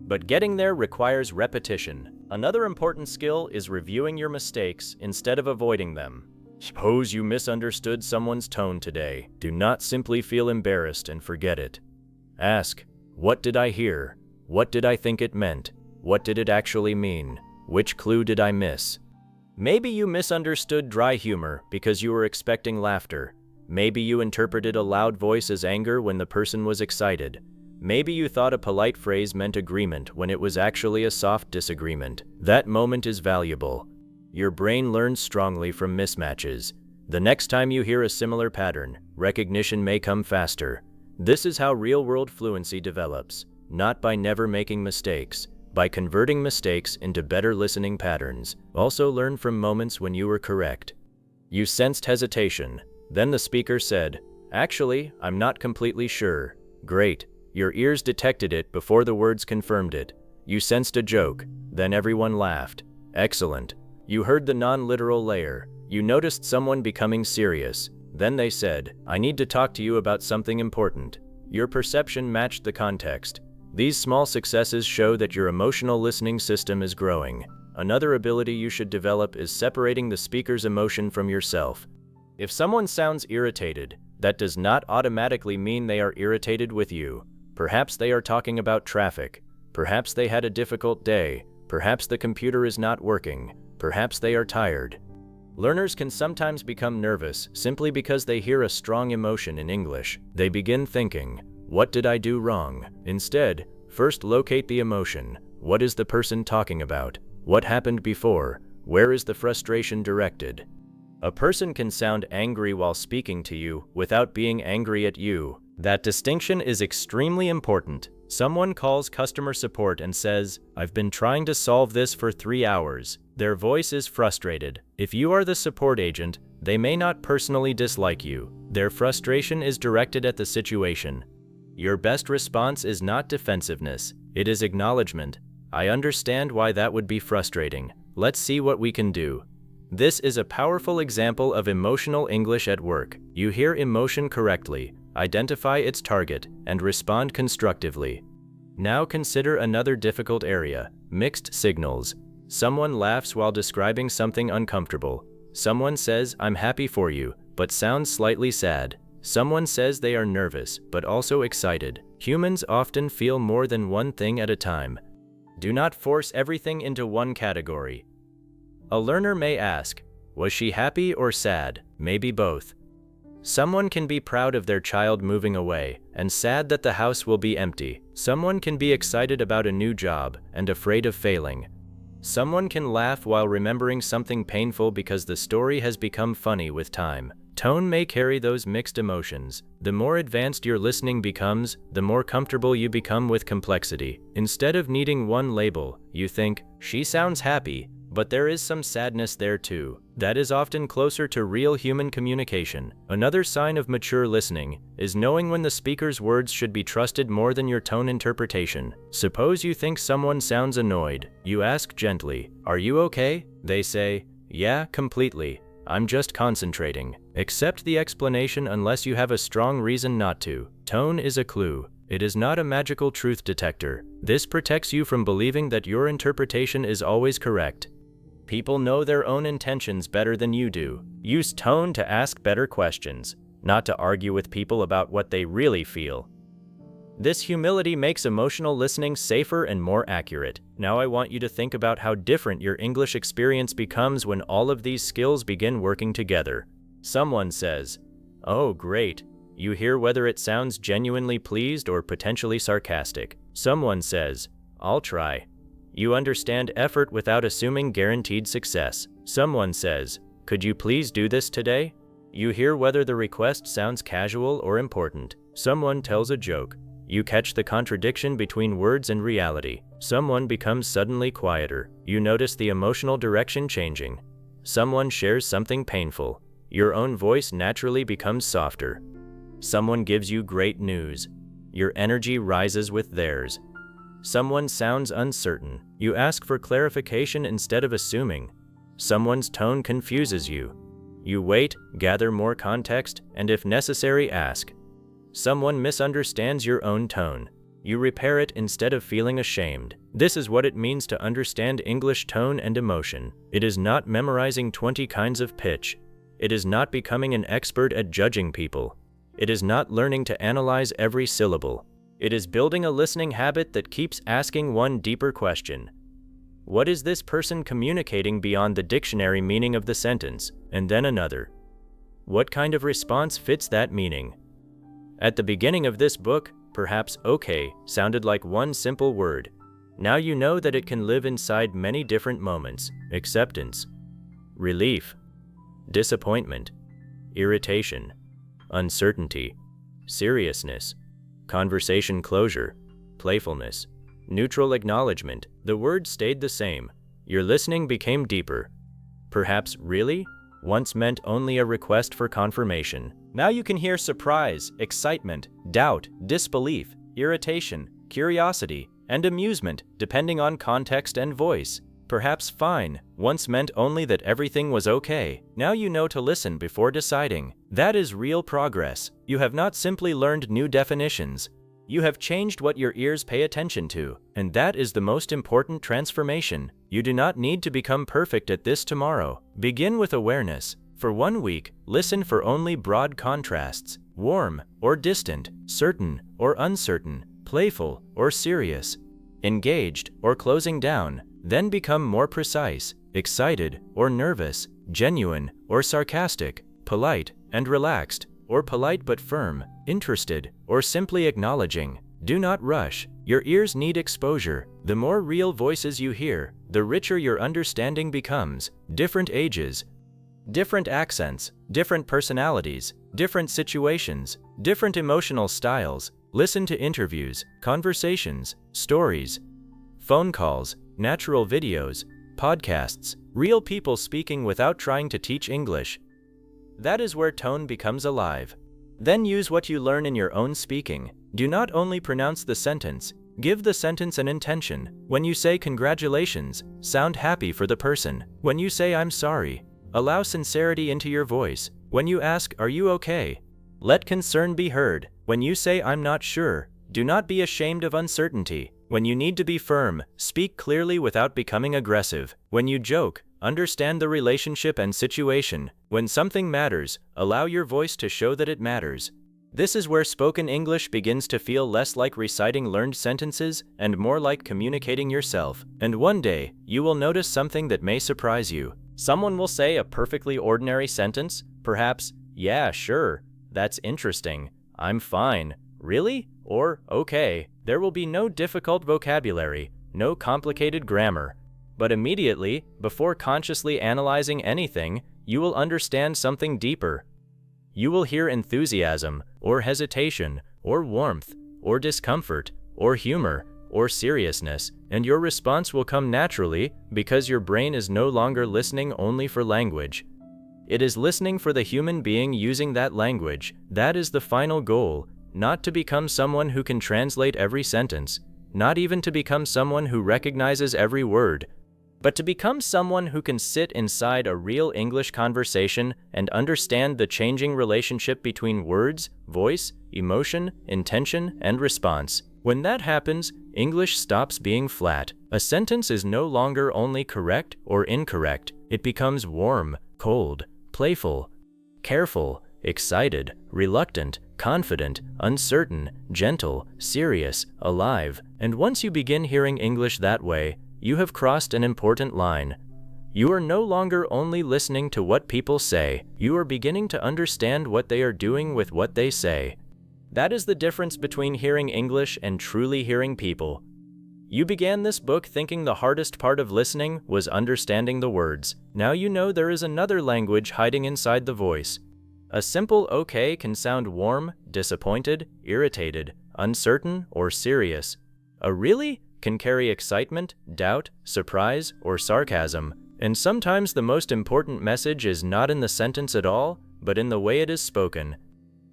But getting there requires repetition. Another important skill is reviewing your mistakes instead of avoiding them. Suppose you misunderstood someone's tone today. Do not simply feel embarrassed and forget it. Ask, what did I hear? What did I think it meant? What did it actually mean? Which clue did I miss? Maybe you misunderstood dry humor because you were expecting laughter. Maybe you interpreted a loud voice as anger when the person was excited. Maybe you thought a polite phrase meant agreement when it was actually a soft disagreement. That moment is valuable. Your brain learns strongly from mismatches. The next time you hear a similar pattern, recognition may come faster. This is how real-world fluency develops, not by never making mistakes, by converting mistakes into better listening patterns. Also learn from moments when you were correct. You sensed hesitation. Then the speaker said, "Actually, I'm not completely sure." Great. Your ears detected it before the words confirmed it. You sensed a joke. Then everyone laughed. Excellent. You heard the non-literal layer. You noticed someone becoming serious. Then they said, "I need to talk to you about something important." Your perception matched the context. These small successes show that your emotional listening system is growing. Another ability you should develop is separating the speaker's emotion from yourself. If someone sounds irritated, that does not automatically mean they are irritated with you. Perhaps they are talking about traffic. Perhaps they had a difficult day. Perhaps the computer is not working. Perhaps they are tired. Learners can sometimes become nervous simply because they hear a strong emotion in English. They begin thinking, what did I do wrong? Instead, first locate the emotion. What is the person talking about? What happened before? Where is the frustration directed? A person can sound angry while speaking to you without being angry at you. That distinction is extremely important. Someone calls customer support and says, "I've been trying to solve this for 3 hours." Their voice is frustrated. If you are the support agent, they may not personally dislike you. Their frustration is directed at the situation. Your best response is not defensiveness. It is acknowledgement. I understand why that would be frustrating. Let's see what we can do. This is a powerful example of emotional English at work. You hear emotion correctly, identify its target, and respond constructively. Now consider another difficult area, mixed signals. Someone laughs while describing something uncomfortable. Someone says, "I'm happy for you," but sounds slightly sad. Someone says they are nervous, but also excited. Humans often feel more than one thing at a time. Do not force everything into one category. A learner may ask, was she happy or sad? Maybe both. Someone can be proud of their child moving away and sad that the house will be empty. Someone can be excited about a new job and afraid of failing. Someone can laugh while remembering something painful because the story has become funny with time. Tone may carry those mixed emotions. The more advanced your listening becomes, the more comfortable you become with complexity. Instead of needing one label, you think, "She sounds happy, but there is some sadness there too." That is often closer to real human communication. Another sign of mature listening is knowing when the speaker's words should be trusted more than your tone interpretation. Suppose you think someone sounds annoyed. You ask gently, "Are you okay?" They say, "Yeah, completely. I'm just concentrating." Accept the explanation unless you have a strong reason not to. Tone is a clue. It is not a magical truth detector. This protects you from believing that your interpretation is always correct. People know their own intentions better than you do. Use tone to ask better questions, not to argue with people about what they really feel. This humility makes emotional listening safer and more accurate. Now I want you to think about how different your English experience becomes when all of these skills begin working together. Someone says, "Oh, great." You hear whether it sounds genuinely pleased or potentially sarcastic. Someone says, "I'll try." You understand effort without assuming guaranteed success. Someone says, "Could you please do this today?" You hear whether the request sounds casual or important. Someone tells a joke. You catch the contradiction between words and reality. Someone becomes suddenly quieter. You notice the emotional direction changing. Someone shares something painful. Your own voice naturally becomes softer. Someone gives you great news. Your energy rises with theirs. Someone sounds uncertain. You ask for clarification instead of assuming. Someone's tone confuses you. You wait, gather more context, and if necessary, ask. Someone misunderstands your own tone. You repair it instead of feeling ashamed. This is what it means to understand English tone and emotion. It is not memorizing 20 kinds of pitch. It is not becoming an expert at judging people. It is not learning to analyze every syllable. It is building a listening habit that keeps asking one deeper question. What is this person communicating beyond the dictionary meaning of the sentence? And then another. What kind of response fits that meaning? At the beginning of this book, perhaps okay sounded like one simple word. Now you know that it can live inside many different moments: acceptance, relief, disappointment, irritation, uncertainty, seriousness, conversation closure, playfulness, neutral acknowledgement. The words stayed the same. Your listening became deeper. Perhaps really once meant only a request for confirmation. Now you can hear surprise, excitement, doubt, disbelief, irritation, curiosity, and amusement, depending on context and voice. Perhaps fine once meant only that everything was okay. Now you know to listen before deciding. That is real progress. You have not simply learned new definitions. You have changed what your ears pay attention to, and that is the most important transformation. You do not need to become perfect at this tomorrow. Begin with awareness. For 1 week, listen for only broad contrasts: warm or distant, certain or uncertain, playful or serious, engaged or closing down. Then become more precise: excited or nervous, genuine or sarcastic, polite and relaxed, or polite but firm, interested or simply acknowledging. Do not rush. Your ears need exposure. The more real voices you hear, the richer your understanding becomes. Different ages, different accents, different personalities, different situations, different emotional styles. Listen to interviews, conversations, stories, phone calls, natural videos, podcasts, real people speaking without trying to teach English. That is where tone becomes alive. Then use what you learn in your own speaking. Do not only pronounce the sentence, give the sentence an intention. When you say congratulations, sound happy for the person. When you say I'm sorry, allow sincerity into your voice. When you ask, are you okay? Let concern be heard. When you say I'm not sure, do not be ashamed of uncertainty. When you need to be firm, speak clearly without becoming aggressive. When you joke, understand the relationship and situation. When something matters, allow your voice to show that it matters. This is where spoken English begins to feel less like reciting learned sentences and more like communicating yourself. And one day, you will notice something that may surprise you. Someone will say a perfectly ordinary sentence, perhaps, yeah, sure, that's interesting, I'm fine, really? Or, okay. There will be no difficult vocabulary, no complicated grammar. But immediately, before consciously analyzing anything, you will understand something deeper. You will hear enthusiasm, or hesitation, or warmth, or discomfort, or humor, or seriousness, and your response will come naturally because your brain is no longer listening only for language. It is listening for the human being using that language. That is the final goal, not to become someone who can translate every sentence, not even to become someone who recognizes every word, but to become someone who can sit inside a real English conversation and understand the changing relationship between words, voice, emotion, intention, and response. When that happens, English stops being flat. A sentence is no longer only correct or incorrect. It becomes warm, cold, playful, careful, excited, reluctant, confident, uncertain, gentle, serious, alive. And once you begin hearing English that way, you have crossed an important line. You are no longer only listening to what people say, you are beginning to understand what they are doing with what they say. That is the difference between hearing English and truly hearing people. You began this book thinking the hardest part of listening was understanding the words. Now you know there is another language hiding inside the voice. A simple okay can sound warm, disappointed, irritated, uncertain, or serious. A really can carry excitement, doubt, surprise, or sarcasm. And sometimes the most important message is not in the sentence at all, but in the way it is spoken.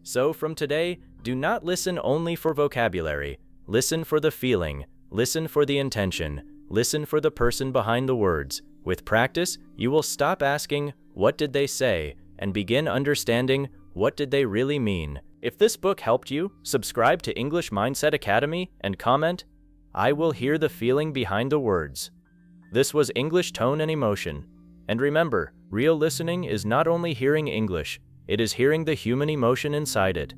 So from today, do not listen only for vocabulary. Listen for the feeling. Listen for the intention. Listen for the person behind the words. With practice, you will stop asking, "What did they say?" and begin understanding, "What did they really mean?" If this book helped you, subscribe to English Mindset Academy and comment, "I will hear the feeling behind the words." This was English Tone and Emotion. And remember, real listening is not only hearing English, it is hearing the human emotion inside it.